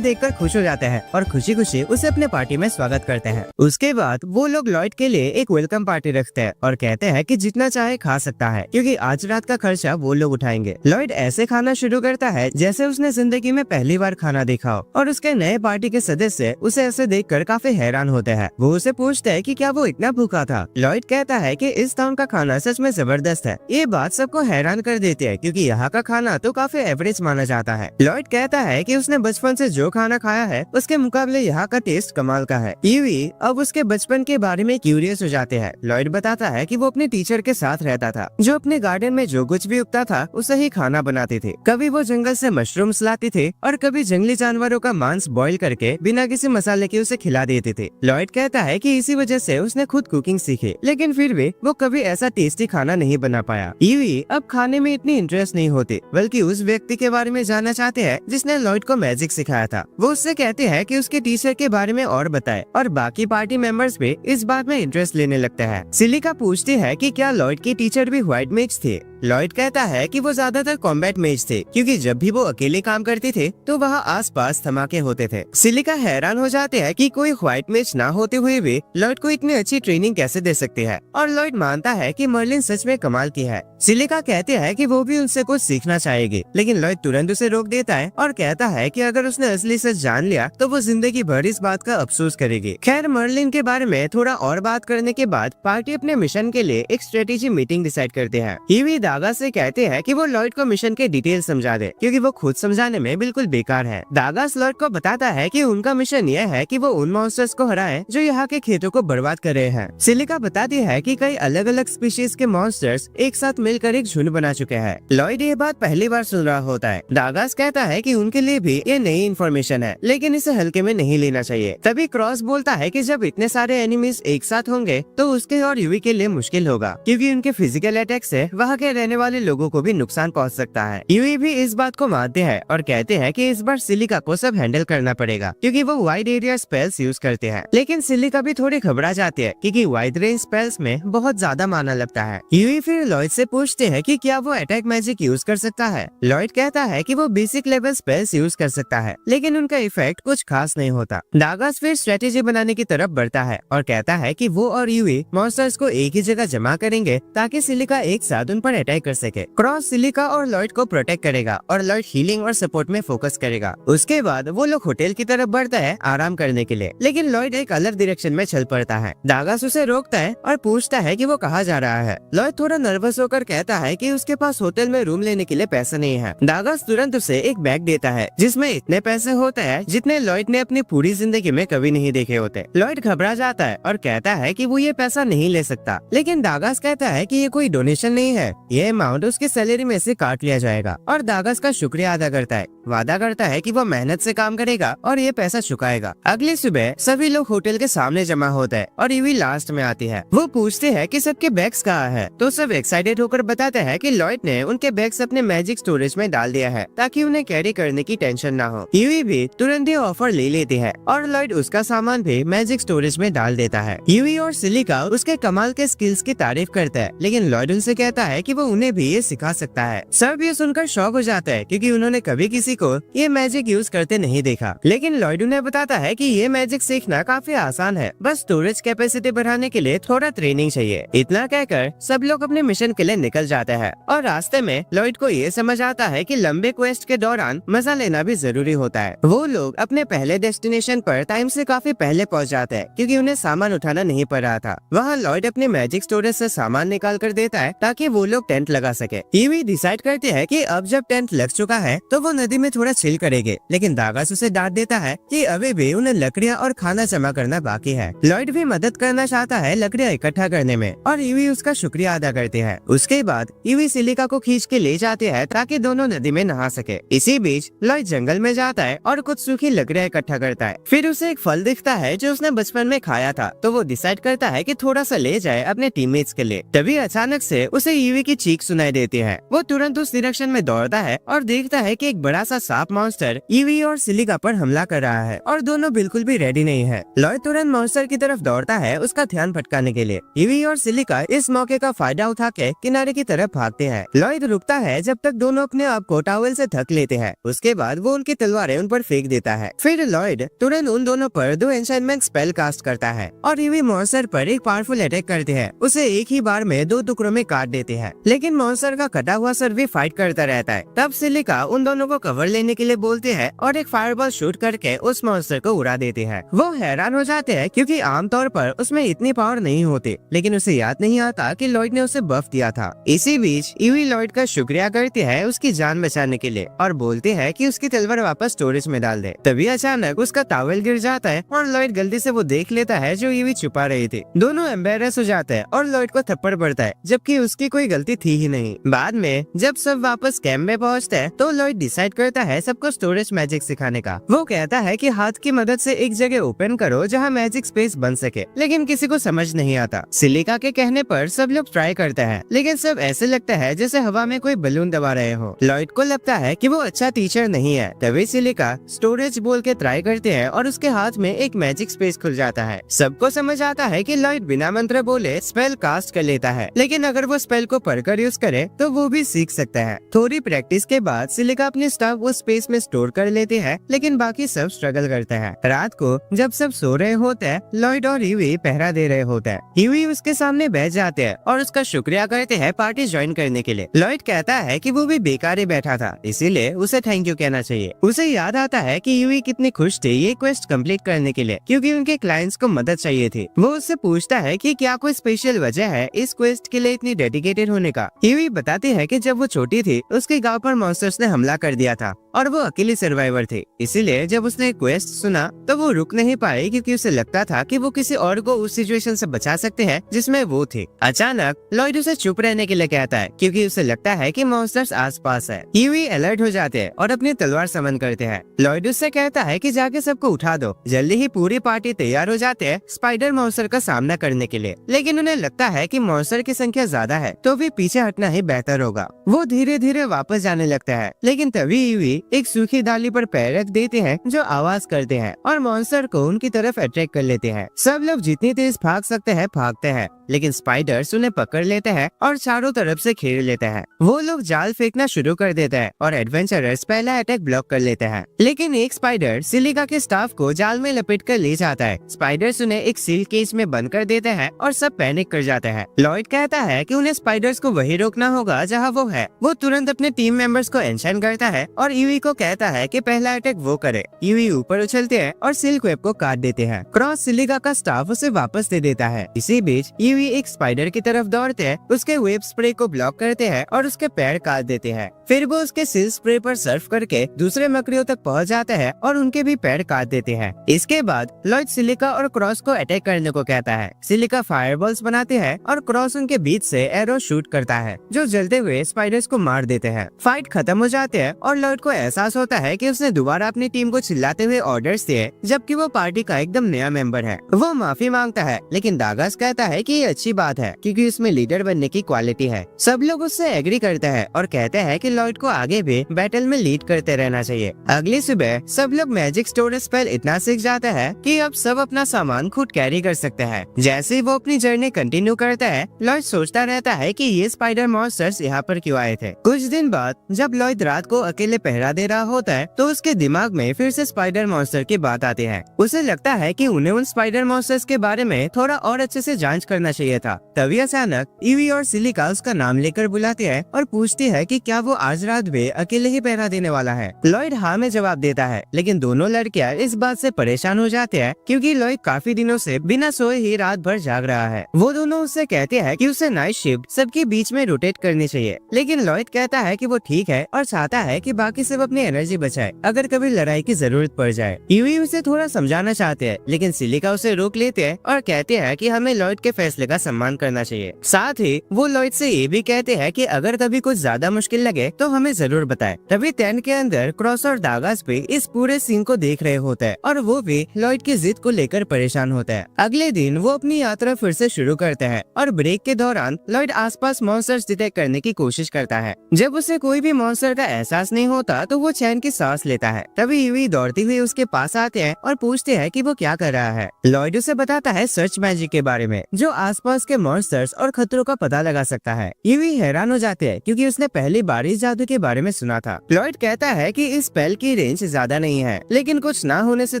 देखकर खुश हो जाते हैं और खुशी खुशी उसे अपने पार्टी में स्वागत करते हैं। उसके बाद वो लोग लॉयड के लिए एक वेलकम पार्टी रखते हैं और कहते हैं कि जितना चाहे खा सकता है, क्योंकि आज रात का खर्चा वो लोग उठाएंगे। लॉयड ऐसे खाना शुरू करता है जैसे उसने जिंदगी में पहली बार खाना देखा हो और उसके नए पार्टी के सदस्य उसे ऐसे देखकर काफी हैरान होते हैं। वो उसे पूछते हैं कि क्या वो इतना भूखा था। लॉयड कहता है कि इस टाउन का खाना सच में जबरदस्त है। ये बात सबको हैरान कर देती है, क्योंकि यहाँ का खाना तो काफी एवरेज माना जाता है। लॉयड कहता है कि उसने बचपन से जो खाना खाया है उसके मुकाबले यहाँ का टेस्ट कमाल का है। यूवी अब उसके बचपन के बारे में क्यूरियस हो जाते हैं। लॉयड बताता है कि वो अपने टीचर के साथ रहता था, जो अपने गार्डन में जो कुछ भी उगता था उसे ही खाना बनाते थे। कभी वो जंगल से मशरूम्स लाते थे और कभी जंगली जानवरों का मांस बॉईल करके बिना किसी मसाले के उसे खिला देते थे। लॉयड कहता है कि इसी वजह से उसने खुद कुकिंग सीखी, लेकिन फिर भी वो कभी ऐसा टेस्टी खाना नहीं बना पाया। यूवी अब खाने में इतनी इंटरेस्ट नहीं होती, बल्कि उस व्यक्ति के बारे में जानना चाहते हैं जिसने लॉयड को मैजिक सिखाया था। वो उससे कहते हैं कि उसके टीचर के बारे में और बताए, और बाकी पार्टी मेंबर्स भी इस बात में इंटरेस्ट लेने लगते हैं। सिलिका पूछती है कि क्या लॉयड के टीचर भी व्हाइट मेज थे। लॉयड कहता है कि वो ज्यादातर कॉम्बैट मेज थे, क्योंकि जब भी वो अकेले काम करते थे तो वहाँ आसपास धमाके होते थे। सिलिका हैरान हो जाते हैं कि कोई व्हाइट मेज ना होते हुए भी लॉयड को इतनी अच्छी ट्रेनिंग कैसे दे सकती है, और लॉयड मानता है कि मर्लिन सच में कमाल की है। सिलिका कहते हैं कि वो भी उनसे कुछ सीखना चाहेगी, लेकिन लॉयड तुरंत उसे रोक देता है और कहता है कि अगर उसने असली सच जान लिया तो वो जिंदगी भर इस बात का अफसोस करेगी। खैर, मर्लिन के बारे में थोड़ा और बात करने के बाद पार्टी अपने मिशन के लिए एक स्ट्रेटेजी मीटिंग डिसाइड करते हैं। यूवी दागा से कहते हैं कि वो लॉयड को मिशन के डिटेल समझा दे, क्योंकि वो खुद समझाने में बिल्कुल बेकार है। दागा लॉयड को बताता है कि उनका मिशन यह है कि वो उन मॉन्स्टर्स को हराए जो यहाँ के खेतों को बर्बाद कर रहे हैं। सिलिका बताती है कि कई अलग अलग स्पीशीज के मॉन्स्टर्स एक साथ मिलकर एक झुंड बना चुके हैं। लॉयड ये बात पहली बार सुन रहा होता है। दागास कहता है कि उनके लिए भी ये नई इन्फॉर्मेशन है, लेकिन इसे हल्के में नहीं लेना चाहिए। तभी क्रॉस बोलता है कि जब इतने सारे एनिमीज एक साथ होंगे तो उसके और यूवी के लिए मुश्किल होगा, क्योंकि उनके फिजिकल अटैक से वहाँ के रहने वाले लोगों को भी नुकसान पहुँच सकता है। यूवी भी इस बात को मानते हैं और कहते हैं कि इस बार सिलिका को सब हैंडल करना पड़ेगा, क्योंकि वो वाइड एरिया स्पेल्स यूज करते हैं। लेकिन सिलिका भी थोड़ी घबरा जाती है, क्योंकि वाइड रेंज स्पेल्स में बहुत ज्यादा माना लगता है। यूवी फिर लॉयड से पूछते हैं कि क्या वो अटैक मैजिक यूज कर सकता है। लॉयड कहता है कि वो बेसिक लेवल स्पेल्स यूज कर सकता है, लेकिन उनका इफेक्ट कुछ खास नहीं होता। दागास फिर स्ट्रेटेजी बनाने की तरफ बढ़ता है और कहता है कि वो और यूवी मॉन्स्टर्स को एक ही जगह जमा करेंगे ताकि सिलिका एक साथ उन पर अटैक कर सके। क्रॉस सिलिका और लॉयड को प्रोटेक्ट करेगा और लॉयड हीलिंग और सपोर्ट में फोकस करेगा। उसके बाद वो लोग होटल की तरफ बढ़ता है आराम करने के लिए, लेकिन लॉयड एक अलग डायरेक्शन में चल पड़ता है। दागास उसे रोकता है और पूछता है कि वो कहाँ जा रहा है। लॉयड थोड़ा नर्वस होकर कहता है कि उसके पास होटल में रूम लेने के लिए पैसा नहीं है। दागास तुरंत उसे एक बैग देता है जिसमें इतने पैसे होते हैं जितने लॉयड ने अपनी पूरी जिंदगी में कभी नहीं देखे होते। लॉयड घबरा जाता है और कहता है कि वो ये पैसा नहीं ले सकता, लेकिन दागास कहता है कि ये कोई डोनेशन नहीं है, ये अमाउंट उसकी सैलरी में से काट लिया जाएगा, और दागास का शुक्रिया अदा करता है। वादा करता है कि वो मेहनत से काम करेगा और ये पैसा चुकाएगा। अगली सुबह सभी लोग होटल के सामने जमा होते हैं और यूवी लास्ट में आती है। वो पूछते हैं कि सबके बैग्स कहाँ है, तो सब एक्साइटेड होकर बताते हैं कि लॉयड ने उनके बैग्स अपने मैजिक स्टोरेज में डाल दिया है ताकि उन्हें कैरी करने की टेंशन ना हो। यूवी भी तुरंत ही ऑफर ले लेती है और लॉयड उसका सामान भी मैजिक स्टोरेज में डाल देता है। यूवी और सिलिका उसके कमाल के स्किल्स की तारीफ करता है, लेकिन लॉयड उनसे कहता है कि वो उन्हें भी ये सिखा सकता है। सब ये सुनकर शॉक हो जाता है, क्योंकि उन्होंने कभी किसी को ये मैजिक यूज करते नहीं देखा। लेकिन लॉयड उन्हें बताता है कि ये मैजिक सीखना काफी आसान है, बस स्टोरेज कैपेसिटी बढ़ाने के लिए थोड़ा ट्रेनिंग चाहिए। इतना कहकर सब लोग अपने मिशन के लिए निकल जाता है और रास्ते में लॉयड को ये समझ आता है कि लंबे क्वेस्ट के दौरान मजा लेना भी जरूरी होता है। वो लोग अपने पहले डेस्टिनेशन पर टाइम से काफी पहले पहुंच जाते हैं क्योंकि उन्हें सामान उठाना नहीं पड़ रहा था। वहाँ लॉयड अपने मैजिक स्टोरेज से सामान निकाल कर देता है ताकि वो लोग टेंट लगा सके। ईवी डिसाइड करते हैं कि अब जब टेंट लग चुका है तो वो नदी में थोड़ा चिल करेंगे, लेकिन दागास उसे डांट देता है कि अभी भी उन्हें लकड़ियाँ और खाना जमा करना बाकी है। लॉयड भी मदद करना चाहता है लकड़ियाँ इकट्ठा करने में और ईवी उसका शुक्रिया अदा करते हैं। उसके बाद ईवी सिलिका को खींच के ले जाते हैं ताकि दोनों नदी में नहा सके। इसी बीच लॉयड जंगल में जाता है और कुछ सूखी लकड़ियाँ इकट्ठा करता है। फिर उसे एक फल दिखता है जो उसने बचपन में खाया था, तो वो डिसाइड करता है कि थोड़ा सा ले जाए अपने टीममेट्स के लिए। तभी अचानक से उसे ईवी की चीख सुनाई देती है। वो तुरंत उस डायरेक्शन में दौड़ता है और देखता है कि एक बड़ा सा सांप मॉन्स्टर ईवी और सिलिका पर हमला कर रहा है और दोनों बिल्कुल भी रेडी नहीं है। लॉयड तुरंत मॉन्स्टर की तरफ दौड़ता है उसका ध्यान भटकाने के लिए। ईवी और सिलिका इस मौके का फायदा उठा के किनारे की तरफ भागते हैं। लॉयड रुकता है जब तक दोनों अपने आप को टॉवेल से ढक लेते हैं। उसके बाद वो उनकी तलवारें उन पर फेंक देता है। फिर लॉयड तुरंत उन दोनों पर 2 एन्चेंटमेंट स्पेल कास्ट करता है और ईवी मॉन्स्टर पर एक पावरफुल अटैक करते हैं। उसे एक ही बार में 2 टुकड़ों में काट देते हैं, लेकिन मॉन्स्टर का कटा हुआ सर भी फाइट करता रहता है। तब सिलिका उन दोनों को कवर लेने के लिए बोलते हैं और एक फायरबॉल शूट करके उस मॉन्स्टर को उड़ा देते हैं। वो हैरान हो जाते हैं क्योंकि आमतौर पर उसमें इतनी पावर नहीं होती, लेकिन उसे याद नहीं आता कि लॉयड ने उसे बफ दिया था। इसी बीच ईवी लॉयड का शुक्रिया करते हैं उसकी जान बचाने के लिए और बोलते हैं कि उसकी तलवार वापस स्टोरेज में डाल दे। तभी अचानक उसका टॉवेल गिर जाता है और लॉयड गलती से वो देख लेता है जो ईवी छुपा रही थी। दोनों एम्बेरस हो जाते हैं और लॉयड को थप्पड़ पड़ता है, जबकि उसकी कोई गलती थी ही नहीं। बाद में जब सब वापस कैंप में पहुँचते हैं तो लॉयड डिसाइड करता है सबको स्टोरेज मैजिक सिखाने का। वो कहता है कि हाथ की मदद से एक जगह ओपन करो जहाँ मैजिक स्पेस बन सके, लेकिन किसी को समझ नहीं आता। सिलिका के कहने पर सब लोग ट्राई करते हैं, लेकिन सब ऐसे लगता है जैसे हवा में कोई बलून दबा रहे हो। लॉयड को लगता है कि वो अच्छा टीचर नहीं है। तभी सिलिका स्टोरेज बोल के ट्राई करते हैं और उसके हाथ में एक मैजिक स्पेस खुल जाता है। सबको समझ आता है कि लॉयड बिना मंत्र बोले स्पेल कास्ट कर लेता है, लेकिन अगर वो स्पेल को पढ़कर यूज करे तो वो भी सीख सकता है। थोड़ी प्रैक्टिस के बाद सिलिका अपने स्टफ उस स्पेस में स्टोर कर लेते हैं, लेकिन बाकी सब स्ट्रगल करते हैं। रात को जब सब सो रहे होते हैं, लॉयड और ईवी पहरा दे रहे होते हैं। ईवी उसके सामने बैठ जाते हैं और उसका शुक्रिया करते हैं पार्टी ज्वाइन करने के लिए। लॉयड कहता है कि वो भी बेकार ही बैठा था, इसीलिए उसे थैंक यू कहना चाहिए। उसे याद आता है कि ईवी कितनी खुश थी ये क्वेस्ट कंप्लीट करने के लिए, क्योंकि उनके क्लाइंट्स को मदद चाहिए थी। वो उससे पूछता है कि क्या कोई स्पेशल वजह है इस क्वेस्ट के लिए इतनी डेडिकेटेड होने का। ईवी बताती है कि जब वो छोटी थी उसके गांव पर मॉन्स्टर्स ने हमला कर दिया था और वो अकेली सर्वाइवर थी, इसीलिए जब उसने क्वेस्ट सुना तो वो रुक नहीं पाई क्योंकि उसे लगता था कि वो किसी और को उस सिचुएशन से बचा सकते हैं जिसमें वो थी। अचानक लॉयड उसे चुप रहने के लिए कहता है क्योंकि उसे लगता है कि मॉन्स्टर्स आसपास है। ईवी अलर्ट हो जाते हैं और अपनी तलवार समन करते हैं। लॉयड उससे कहता है कि जाके सबको उठा दो। जल्दी ही पूरी पार्टी तैयार हो जाते हैं स्पाइडर मॉन्स्टर का सामना करने के लिए, लेकिन उन्हें लगता है कि मॉन्स्टर की संख्या ज्यादा है तो भी पीछे हटना ही बेहतर होगा। वो धीरे धीरे वापस जाने लगता है, लेकिन तभी ईवी एक सूखी डाली पर पैर रख देते हैं जो आवाज करते हैं और मॉन्स्टर को उनकी तरफ अट्रैक्ट कर लेते हैं। सब लोग जितनी तेज भाग सकते हैं भागते हैं, लेकिन स्पाइडर्स उन्हें पकड़ लेते हैं और चारों तरफ से घेर लेते हैं। वो लोग जाल फेंकना शुरू कर देते हैं और एडवेंचरर्स पहला अटैक ब्लॉक कर लेते हैं, लेकिन एक स्पाइडर सिलिका के स्टाफ को जाल में लपेट कर ले जाता है। स्पाइडर्स उन्हें एक सील केज में बंद कर देते हैं और सब पैनिक कर जाते हैं। लॉयड कहता है कि उन्हें स्पाइडर्स को वही रोकना होगा जहाँ वो है। वो तुरंत अपने टीम मेंबर्स को एंशन करता है और ईवी को कहता है कि पहला अटैक वो करे। ईवी ऊपर उछलते हैं और सिल्क वेब को काट देते हैं। क्रॉस सिलिका का स्टाफ उसे वापस दे देता है। इसी बीच ईवी एक स्पाइडर की तरफ दौड़ते हैं, उसके वेब स्प्रे को ब्लॉक करते हैं और उसके पैर काट देते हैं। फिर वो उसके सिल स्प्रे पर सर्फ करके दूसरे मकड़ियों तक पहुंच जाते हैं और उनके भी पैर काट देते हैं। इसके बाद लॉयड सिलिका और क्रॉस को अटैक करने को कहता है। सिलिका फायरबॉल्स बनाते हैं और क्रॉस उनके बीच से एरो शूट करता है जो जलते हुए स्पाइडर्स को मार देते हैं। फाइट खत्म हो जाते हैं और लॉयड को एहसास होता है कि उसने दोबारा अपनी टीम को चिल्लाते हुए ऑर्डर्स दिए, जबकि वो पार्टी का एकदम नया मेंबर है। वो माफी मांगता है, लेकिन दागास कहता है कि ये अच्छी बात है क्योंकि इसमें लीडर बनने की क्वालिटी है। सब लोग उससे एग्री करते हैं और कहते हैं कि लॉयड को आगे भी बैटल में लीड करते रहना चाहिए। अगली सुबह सब लोग मैजिक स्टोरेज स्पेल इतना सीख जाते हैं कि अब सब अपना सामान खुद कैरी कर सकते हैं। जैसे ही वो अपनी जर्नी कंटिन्यू करता है, लॉयड सोचता रहता है कि ये स्पाइडर मॉन्स्टर्स यहाँ पर क्यों आए थे। कुछ दिन बाद जब लॉयड रात को अकेले पहरा दे रहा होता है तो उसके दिमाग में फिर से स्पाइडर मॉन्स्टर की बात आती है। उसे लगता है कि उन्हें उन स्पाइडर मॉन्स्टर्स के बारे में थोड़ा और अच्छे से जांच करना चाहिए था। तभी अचानक ईवी और सिलिका उसका नाम लेकर बुलाती है और पूछती है कि क्या वो आज रात भी अकेले ही पहरा देने वाला है। लॉयड हाँ में जवाब देता है, लेकिन दोनों लड़कियां इस बात से परेशान हो जाते हैं क्योंकि लॉयड काफी दिनों से बिना सोए ही रात भर जाग रहा है। वो दोनों उससे कहते हैं कि उसे नाइट शिफ्ट सबके बीच में रोटेट करनी चाहिए, लेकिन लॉयड कहता है कि वो ठीक है और चाहता है कि बाकी सब अपनी एनर्जी बचाए अगर कभी लड़ाई की जरूरत पड़ जाए। ईवी उसे थोड़ा समझाना चाहते हैं, लेकिन सिलिका उसे रोक लेते हैं और कहते हैं कि हमें लॉयड के फैसले का सम्मान करना चाहिए। साथ ही वो लॉयड से ये भी कहते हैं कि अगर कभी कुछ ज्यादा मुश्किल लगे तो हमें जरूर बताएं। तभी टेंट के अंदर क्रॉस और दागास भी इस पूरे सीन को देख रहे होते हैं और वो भी लॉयड की जिद को लेकर परेशान होते हैं। अगले दिन वो अपनी यात्रा फिर से शुरू करते हैं और ब्रेक के दौरान लॉयड आसपास मॉन्स्टर्स डिटेक्ट करने की कोशिश करता है। जब उसे कोई भी मॉन्स्टर का एहसास नहीं होता तो वो चैन की सांस लेता है। तभी ईवी दौड़ती हुई उसके पास आते हैं और पूछते हैं कि वो क्या कर रहा है। लॉयड उसे बताता है सर्च मैजिक के बारे में, जो आसपास के मॉन्स्टर्स और खतरों का पता लगा सकता है। ईवी हैरान हो जाते हैं क्योंकि उसने पहली बार इस जादू के बारे में सुना था। लॉयड कहता है कि इस स्पेल की रेंज ज्यादा नहीं है, लेकिन कुछ ना होने से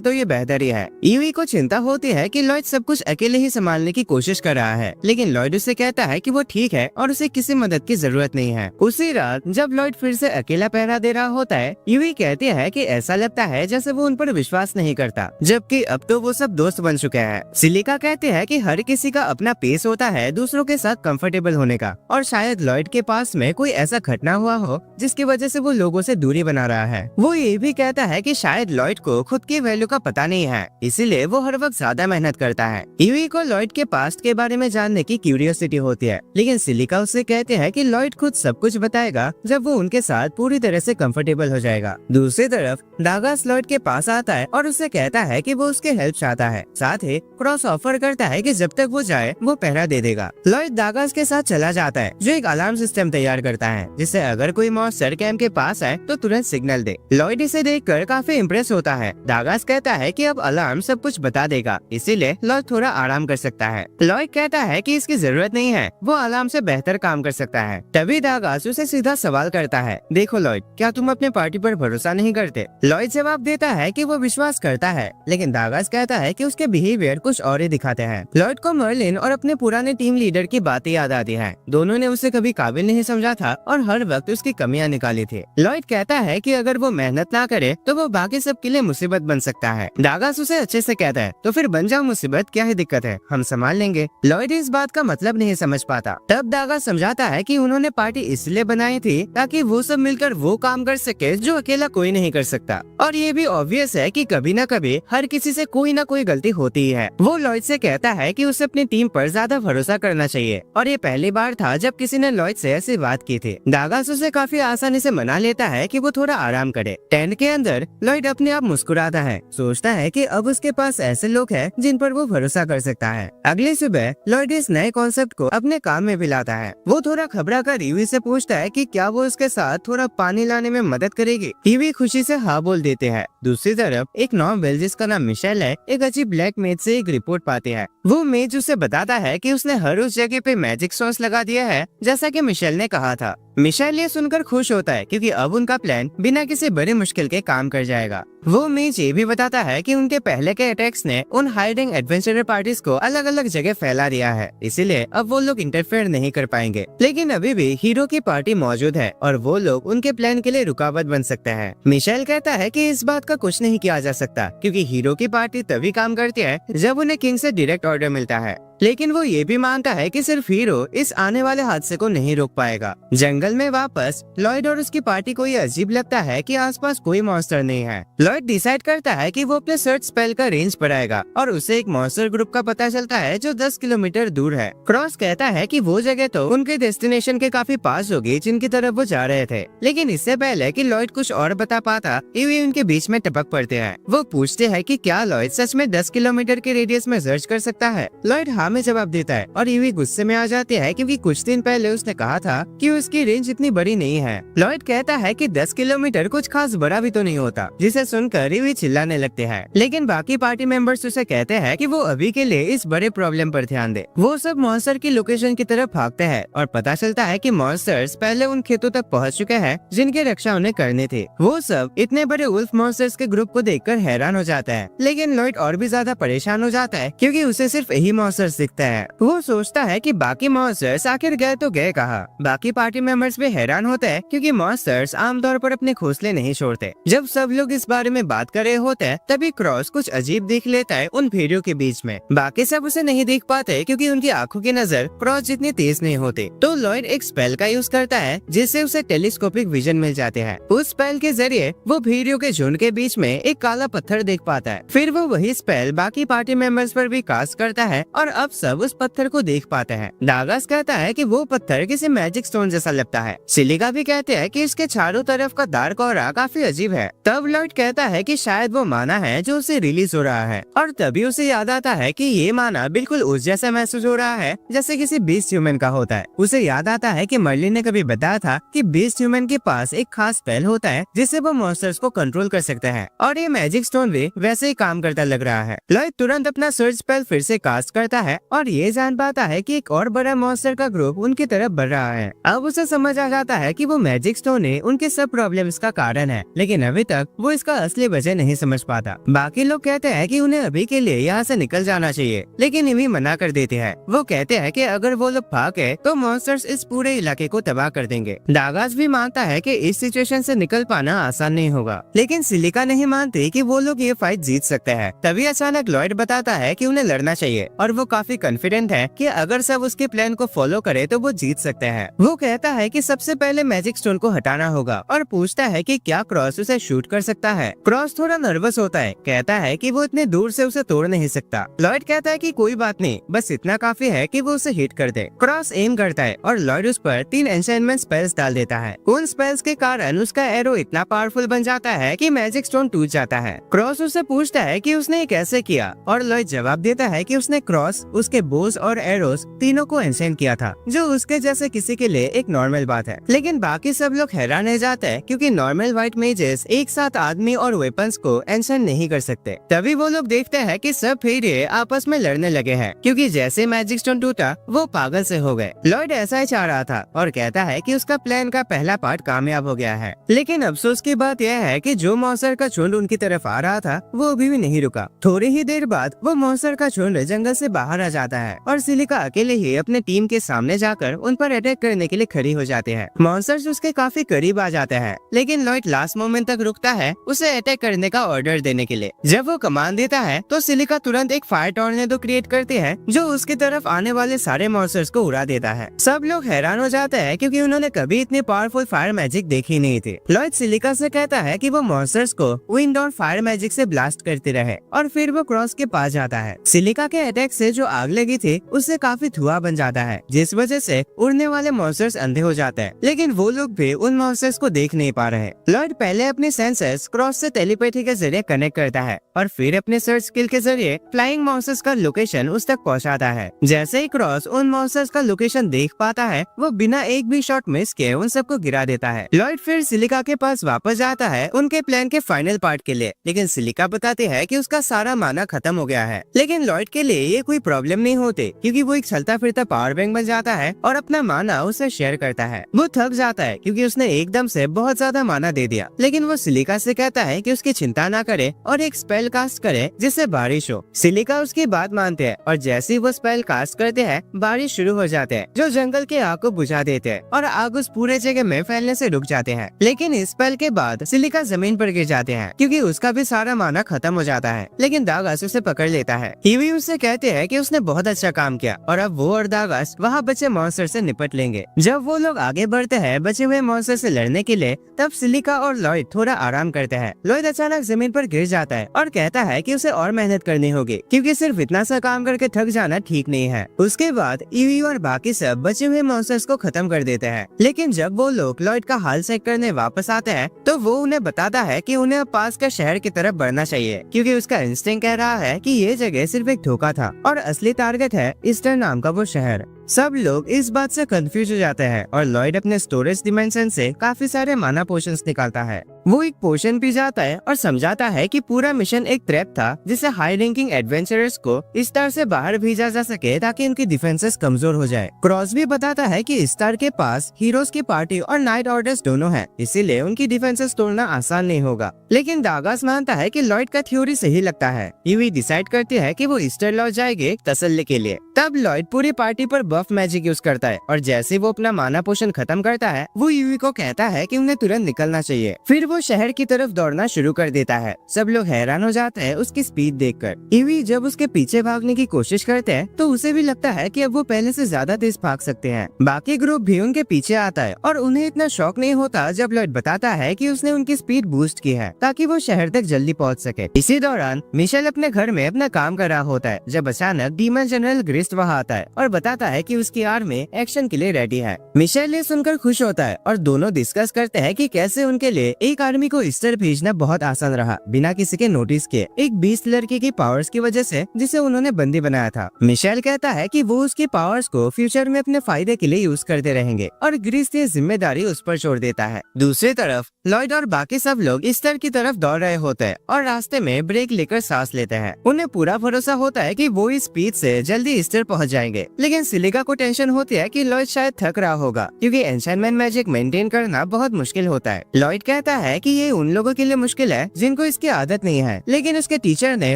तो ये बेहतर ही है। ईवी को चिंता होती है कि लॉयड सब कुछ अकेले ही संभालने की कोशिश कर रहा है, लेकिन लॉयड उसे कहता है कि वो ठीक है और उसे किसी मदद की जरूरत नहीं है। उसी रात जब लॉयड फिर से अकेला पहरा दे रहा होता है, ईवी कहती है कि ऐसा लगता है जैसे वो उन पर विश्वास नहीं करता, जबकि अब तो वो सब दोस्त बन चुके हैं। सिलिका कहते हैं कि हर किसी का अपना पेस होता है दूसरों के साथ कंफर्टेबल होने का, और शायद लॉयड के पास में कोई ऐसा घटना हुआ हो जिसकी वजह से वो लोगों से दूरी बना रहा है। वो ये भी कहता है कि शायद लॉयड को खुद की वैल्यू का पता नहीं है, इसीलिए वो हर वक्त ज्यादा मेहनत करता है। ईवी को लॉयड के पास्ट के बारे में जानने की क्यूरियोसिटी होती है, लेकिन सिलिका उससे कहते हैं कि लॉयड खुद सब कुछ बताएगा जब वो उनके साथ पूरी तरह से कंफर्टेबल हो जाएगा। दूसरी तरफ दागास लॉयड के पास आता है और उससे कहता है कि वो उसके हेल्प चाहता है। साथ ही क्रॉस ऑफर करता है कि जब तक वो जाए वो पहरा दे देगा। लॉयड दागास के साथ चला जाता है, जो एक अलार्म सिस्टम तैयार करता है जिससे अगर कोई मॉन्स्टर कैंप के पास आए तो तुरंत सिग्नल दे। लॉयड इसे देखकर काफी इम्प्रेस होता है। दागास कहता है कि अब अलार्म सब कुछ बता देगा, इसीलिए लॉयड थोड़ा आराम कर सकता है। लॉयड कहता है कि इसकी जरूरत नहीं है, वो अलार्म से बेहतर काम कर सकता है। तभी दागास उसे सीधा सवाल करता है, देखो लॉयड, क्या तुम अपने पार्टी पर भरोसा नहीं करते? लॉयड जवाब देता है कि वो विश्वास करता है, लेकिन दागास कहता है कि उसके बिहेवियर कुछ और ही दिखाते हैं। लॉयड को मर्लिन और अपने पुराने टीम लीडर की बातें याद आती हैं। दोनों ने उसे कभी काबिल नहीं समझा था और हर वक्त उसकी कमियां निकाली थी। लॉयड कहता है कि अगर वो मेहनत ना करे तो वो बाकी सब के लिए मुसीबत बन सकता है। दागास उसे अच्छे से कहता है, तो फिर बन जाओ मुसीबत, क्या ही दिक्कत है, हम संभाल लेंगे। लॉयड इस बात का मतलब नहीं समझ पाता। तब दागास समझाता है कि उन्होंने पार्टी इसलिए बनाई थी ताकि वो सब मिलकर वो काम कर सके जो अकेला कोई नहीं कर सकता, और ये भी ऑब्वियस है कि कभी न कभी हर किसी से कोई न कोई गलती होती ही है। वो लॉयड से कहता है कि उसे अपनी टीम पर ज्यादा भरोसा करना चाहिए, और ये पहली बार था जब किसी ने लॉयड से ऐसी बात की थी। दागास उसे काफी आसानी से मना लेता है कि वो थोड़ा आराम करे। टेंट के अंदर लॉयड अपने आप मुस्कुराता है, सोचता है कि अब उसके पास ऐसे लोग हैं जिन पर वो भरोसा कर सकता है। अगली सुबह लॉयड इस नए कॉन्सेप्ट को अपने काम में भी लाता है। वो थोड़ा घबरा कर ईवी से पूछता है कि क्या वो उसके साथ थोड़ा पानी लाने में मदद करेगी। ईवी खुशी से हाँ बोल देते हैं। दूसरी तरफ एक नॉर्मल जिसका नाम मिशेल है, एक अजीब ब्लैक मेज से एक रिपोर्ट पाते हैं। वो मेज उसे बताता है कि उसने हर उस जगह पे मैजिक सॉस लगा दिया है जैसा कि मिशेल ने कहा था। मिशेल ये सुनकर खुश होता है क्योंकि अब उनका प्लान बिना किसी बड़ी मुश्किल के काम कर जाएगा। वो मेज ये भी बताता है कि उनके पहले के अटैक्स ने उन हाइडिंग एडवेंचरर पार्टीज को अलग अलग जगह फैला दिया है, इसीलिए अब वो लोग इंटरफेयर नहीं कर पाएंगे। लेकिन अभी भी हीरो की पार्टी मौजूद है और वो लोग उनके प्लान के लिए रुकावट बन सकते हैं। मिशेल कहता है कि इस बात का कुछ नहीं किया जा सकता क्योंकि हीरो की पार्टी तभी काम करती है जब उन्हें किंग से डायरेक्ट ऑर्डर मिलता है। लेकिन वो ये भी मानता है कि सिर्फ हीरो इस आने वाले हादसे को नहीं रोक पाएगा। जंगल में वापस लॉयड और उसकी पार्टी को ये अजीब लगता है कि आसपास कोई मॉन्स्टर नहीं है। लॉयड डिसाइड करता है कि वो अपने सर्च स्पेल का रेंज बढ़ाएगा और उसे एक मॉन्स्टर ग्रुप का पता चलता है जो 10 किलोमीटर दूर है। क्रॉस कहता है कि वो जगह तो उनके डेस्टिनेशन के काफी पास होगी जिनकी तरफ वो जा रहे थे, लेकिन इससे पहले कि लॉयड कुछ और बता पाता ईवी उनके बीच में टपक पड़ते हैं। वो पूछते हैं कि क्या लॉयड सच में 10 किलोमीटर के रेडियस में सर्च कर सकता है। लॉयड हाँ में जवाब देता है और ईवी गुस्से में आ जाती है क्योंकि कुछ दिन पहले उसने कहा था कि उसकी रेंज इतनी बड़ी नहीं है। लॉयड कहता है कि 10 किलोमीटर कुछ खास बड़ा भी तो नहीं होता, जिसे सुनकर ईवी चिल्लाने लगते हैं। लेकिन बाकी पार्टी मेंबर्स उसे कहते हैं कि वो अभी के लिए इस बड़े प्रॉब्लम पर ध्यान दे। वो सब मॉन्स्टर की लोकेशन की तरफ भागते हैं और पता चलता है कि मॉन्स्टर्स पहले उन खेतों तक पहुंच चुके हैं जिनकी रक्षा उन्हें करनी थी। वो सब इतने बड़े वुल्फ मॉन्स्टर्स के ग्रुप को देखकर हैरान हो जाता है, लेकिन लॉयड और भी ज्यादा परेशान हो जाता है क्योंकि उसे सिर्फ यही मॉन्स्टर्स सीखता है। वो सोचता है कि बाकी मॉन्स्टर्स आखिर गए तो गए कहाँ। बाकी पार्टी मेंबर्स भी हैरान होते हैं क्योंकि मॉन्स्टर्स आमतौर पर अपने घोंसले नहीं छोड़ते। जब सब लोग इस बारे में बात कर रहे होते हैं तभी क्रॉस कुछ अजीब देख लेता है उन भेड़ियों के बीच में। बाकी सब उसे नहीं देख पाते क्योंकि उनकी आंखों की नजर क्रॉस जितनी तेज नहीं होती। तो लॉयड एक स्पेल का यूज करता है जिससे उसे टेलीस्कोपिक विजन मिल जाते हैं। उस स्पेल के जरिए वो भेड़ियों के झुंड के बीच में एक काला पत्थर देख पाता है। फिर वो वही स्पेल बाकी पार्टी मेंबर्स पर भी कास्ट करता है और अब सब उस पत्थर को देख पाते हैं। डागस कहता है कि वो पत्थर किसी मैजिक स्टोन जैसा लगता है। सिलिका भी कहते हैं कि इसके चारों तरफ का डार्क ऑरा काफी अजीब है। तब लॉयड कहता है कि शायद वो माना है जो उसे रिलीज हो रहा है और तभी उसे याद आता है कि ये माना बिल्कुल उस जैसा महसूस हो रहा है जैसे किसी बीस्ट ह्यूमन का होता है। उसे याद आता है कि मर्लिन ने कभी बताया था कि बीस्ट ह्यूमन के पास एक खास स्पेल होता है जिससे वो मॉन्स्टर्स को कंट्रोल कर सकते हैं और ये मैजिक स्टोन भी वैसे ही काम करता लग रहा है। लॉयड तुरंत अपना सर्च स्पेल फिर से कास्ट करता है और ये जान पाता है कि एक और बड़ा मॉन्स्टर का ग्रुप उनकी तरफ बढ़ रहा है। अब उसे समझ आ जाता है कि वो मैजिक स्टोन ही उनके सब प्रॉब्लम्स का कारण है, लेकिन अभी तक वो इसका असली वजह नहीं समझ पाता। बाकी लोग कहते हैं कि उन्हें अभी के लिए यहाँ से निकल जाना चाहिए, लेकिन इवी मना कर देते हैं। वो कहते हैं कि अगर वो लोग भागे तो मॉन्स्टर्स इस पूरे इलाके को तबाह कर देंगे। डागास भी मानता है कि इस सिचुएशन से निकल पाना आसान नहीं होगा, लेकिन सिलिका नहीं मानती कि वो लोग ये फाइट जीत सकते हैं। तभी अचानक लॉयड बताता है कि उन्हें लड़ना चाहिए और वो काफी कॉन्फिडेंट है कि अगर सब उसके प्लान को फॉलो करे तो वो जीत सकते हैं। वो कहता है कि सबसे पहले मैजिक स्टोन को हटाना होगा और पूछता है कि क्या क्रॉस उसे शूट कर सकता है। क्रॉस थोड़ा नर्वस होता है, कहता है कि वो इतने दूर से उसे तोड़ नहीं सकता। लॉयड कहता है कि कोई बात नहीं, बस इतना काफी है कि वो उसे हिट कर दे। क्रॉस एम करता है और लॉयड उस पर 3 एन्चेंटमेंट स्पेल्स डाल देता है। उन स्पेल्स के कारण उसका एरो इतना पावरफुल बन जाता है कि मैजिक स्टोन टूट जाता है। क्रॉस उससे पूछता है कि उसने कैसे किया और लॉयड जवाब देता है कि उसने क्रॉस, उसके बोस और एरोस तीनों को एन्चेंट किया था, जो उसके जैसे किसी के लिए एक नॉर्मल बात है। लेकिन बाकी सब लोग हैरान रह जाते हैं क्योंकि नॉर्मल व्हाइट मेजेस एक साथ आदमी और वेपन्स को एन्चेंट नहीं कर सकते। तभी वो लोग देखते हैं कि सब भेड़िए आपस में लड़ने लगे हैं क्योंकि जैसे मैजिक स्टोन टूटा वो पागल से हो गए। लॉयड ऐसा ही चाह रहा था और कहता है कि उसका प्लान का पहला पार्ट कामयाब हो गया है। लेकिन अफसोस की बात यह है कि जो मॉन्स्टर का झुंड उनकी तरफ आ रहा था वो अभी भी नहीं रुका। थोड़ी ही देर बाद वो मॉन्स्टर का झुंड जंगल से बाहर आ जाता है और सिलिका अकेले ही अपने टीम के सामने जाकर उन पर अटैक करने के लिए खड़ी हो जाते हैं। मॉन्स्टर्स उसके काफी करीब आ जाते हैं, लेकिन लॉयड लास्ट मोमेंट तक रुकता है उसे अटैक करने का ऑर्डर देने के लिए। जब वो कमांड देता है तो सिलिका तुरंत एक फायर टॉर्नेडो क्रिएट करती है जो उसकी तरफ आने वाले सारे मॉन्स्टर्स को उड़ा देता है। सब लोग हैरान हो जाते हैं क्योंकि उन्होंने कभी इतनी पावरफुल फायर मैजिक देखी नहीं थी। लॉयड सिलिका से कहता है कि वो मॉन्स्टर्स को विंड और फायर मैजिक से ब्लास्ट करते रहे और फिर वो क्रॉस के पास जाता है। सिलिका के अटैक से जो आग लगी थी उससे काफी धुआं बन जाता है, जिस वजह से उड़ने वाले मॉन्स्टर्स अंधे हो जाते हैं, लेकिन वो लोग भी उन मॉन्स्टर्स को देख नहीं पा रहे। लॉयड पहले अपने सेंसर्स क्रॉस से टेलीपैथी के जरिए कनेक्ट करता है और फिर अपने सर्च स्किल के जरिए फ्लाइंग मॉन्स्टर्स का लोकेशन उस तक पहुंचाता है। जैसे ही क्रॉस उन मॉन्स्टर्स का लोकेशन देख पाता है वो बिना एक भी शॉट मिस किए उन सबको गिरा देता है। लॉयड फिर सिलिका के पास वापस जाता है उनके प्लान के फाइनल पार्ट के लिए, लेकिन सिलिका बताती है कि उसका सारा माना खत्म हो गया है। लेकिन लॉयड के लिए ये कोई प्रॉब्लम नहीं होती क्योंकि वो एक चलता फिरता पावर बैंक बन जाता है और अपना माना उसे शेयर करता है। वो थक जाता है क्योंकि उसने एकदम से बहुत ज्यादा माना दे दिया, लेकिन वो सिलिका से कहता है कि उसकी चिंता ना करे और एक स्पेल कास्ट करे जिससे बारिश हो। सिलिका उसकी बात मानते हैं और जैसे ही वो स्पेल कास्ट करते हैं बारिश शुरू हो जाते हैं जो जंगल के आग को बुझा देते हैं और आग उस पूरे जगह में फैलने से रुक जाते हैं। लेकिन इस स्पेल के बाद सिलिका जमीन पर गिर जाते हैं क्योंकि उसका भी सारा माना खत्म हो जाता है, लेकिन दागास उसे पकड़ लेता है। ईवी उससे कहते हैं कि उसने बहुत अच्छा काम किया और अब वो और दागास वहाँ बचे मॉन्स्टर से निपट लेंगे। जब वो लोग आगे बढ़ते हैं बचे हुए मॉन्स्टर से लड़ने के लिए, तब सिलिका और लॉयड थोड़ा आराम करते हैं। लॉयड अचानक जमीन पर गिर जाता है और कहता है कि उसे और मेहनत करनी होगी क्योंकि सिर्फ इतना सा काम करके थक जाना ठीक नहीं है। उसके बाद ईवी और बाकी सब बचे हुए मॉन्स्टर्स को खत्म कर देते हैं। लेकिन जब वो लोग लॉयड का हाल चेक करने वापस आते हैं तो वो उन्हें बताता है कि उन्हें पास के शहर की तरफ बढ़ना चाहिए क्योंकि उसका इंस्टिंक्ट कह रहा है कि ये जगह सिर्फ एक धोखा था और असली टारगेट है ईस्टर्न नाम का वो शहर। सब लोग इस बात से कंफ्यूज हो जाते हैं और लॉयड अपने स्टोरेज डिमेंशन से काफी सारे माना पोशंस निकालता है। वो एक पोशन पी जाता है और समझाता है कि पूरा मिशन एक ट्रैप था जिसे हाई रैंकिंग एडवेंचरर्स को स्टार से बाहर भेजा जा सके ताकि उनकी डिफेंसेस कमजोर हो जाए। क्रॉस भी बताता है कि स्टार के पास हीरोज की पार्टी और नाइट ऑर्डर्स दोनों हैं, इसीलिए उनकी डिफेंसेस तोड़ना आसान नहीं होगा। लेकिन दागास मानता है कि लॉयड का थ्योरी सही लगता है। यूवी डिसाइड करती है कि वो ईस्टर लॉ जाएंगे तसल्ली के लिए। तब लॉयड पूरी पार्टी पर बफ मैजिक यूज करता है और जैसे वो अपना माना पोशन खत्म करता है वो यूवी को कहता है कि उन्हें तुरंत निकलना चाहिए। फिर वो शहर की तरफ दौड़ना शुरू कर देता है। सब लोग हैरान हो जाते हैं उसकी स्पीड देखकर। यूवी जब उसके पीछे भागने की कोशिश करते हैं तो उसे भी लगता है कि अब वो पहले से ज्यादा तेज भाग सकते हैं। बाकी ग्रुप भी उनके पीछे आता है और उन्हें इतना शौक नहीं होता जब लॉयड बताता है कि उसने उनकी स्पीड बूस्ट की है ताकि वो शहर तक जल्दी पहुंच सके। इसी दौरान मिशेल अपने घर में अपना काम कर रहा होता है जब अचानक डीमन जनरल ग्रिस्ट वहाँ आता है और बताता है कि उसकी आर्मी एक्शन के लिए रेडी है। मिशेल ये सुनकर खुश होता है और दोनों डिस्कस करते हैं कि कैसे उनके लिए एक आर्मी को ईस्टर भेजना बहुत आसान रहा बिना किसी के नोटिस के, एक 20 लड़के की पावर्स की वजह से जिसे उन्होंने बंदी बनाया था। मिशेल कहता है कि वो उसकी पावर्स को फ्यूचर में अपने फायदे के लिए यूज करते रहेंगे और ग्रिस्ट ये जिम्मेदारी उस पर छोड़ देता है। दूसरी तरफ लॉयड और बाकी सब लोग ईस्टर की तरफ दौड़ रहे होते हैं और रास्ते में ब्रेक लेकर सांस लेते हैं। उन्हें पूरा भरोसा होता है कि वो इस स्पीड से जल्दी ईस्टर पहुंच जाएंगे। लेकिन सिलिका को टेंशन होती है कि लॉयड शायद थक रहा होगा क्योंकि एन्चेंटमेंट मैजिक मेंटेन करना बहुत मुश्किल होता है। लॉयड कहता है कि ये उन लोगों के लिए मुश्किल है जिनको इसकी आदत नहीं है, लेकिन उसके टीचर ने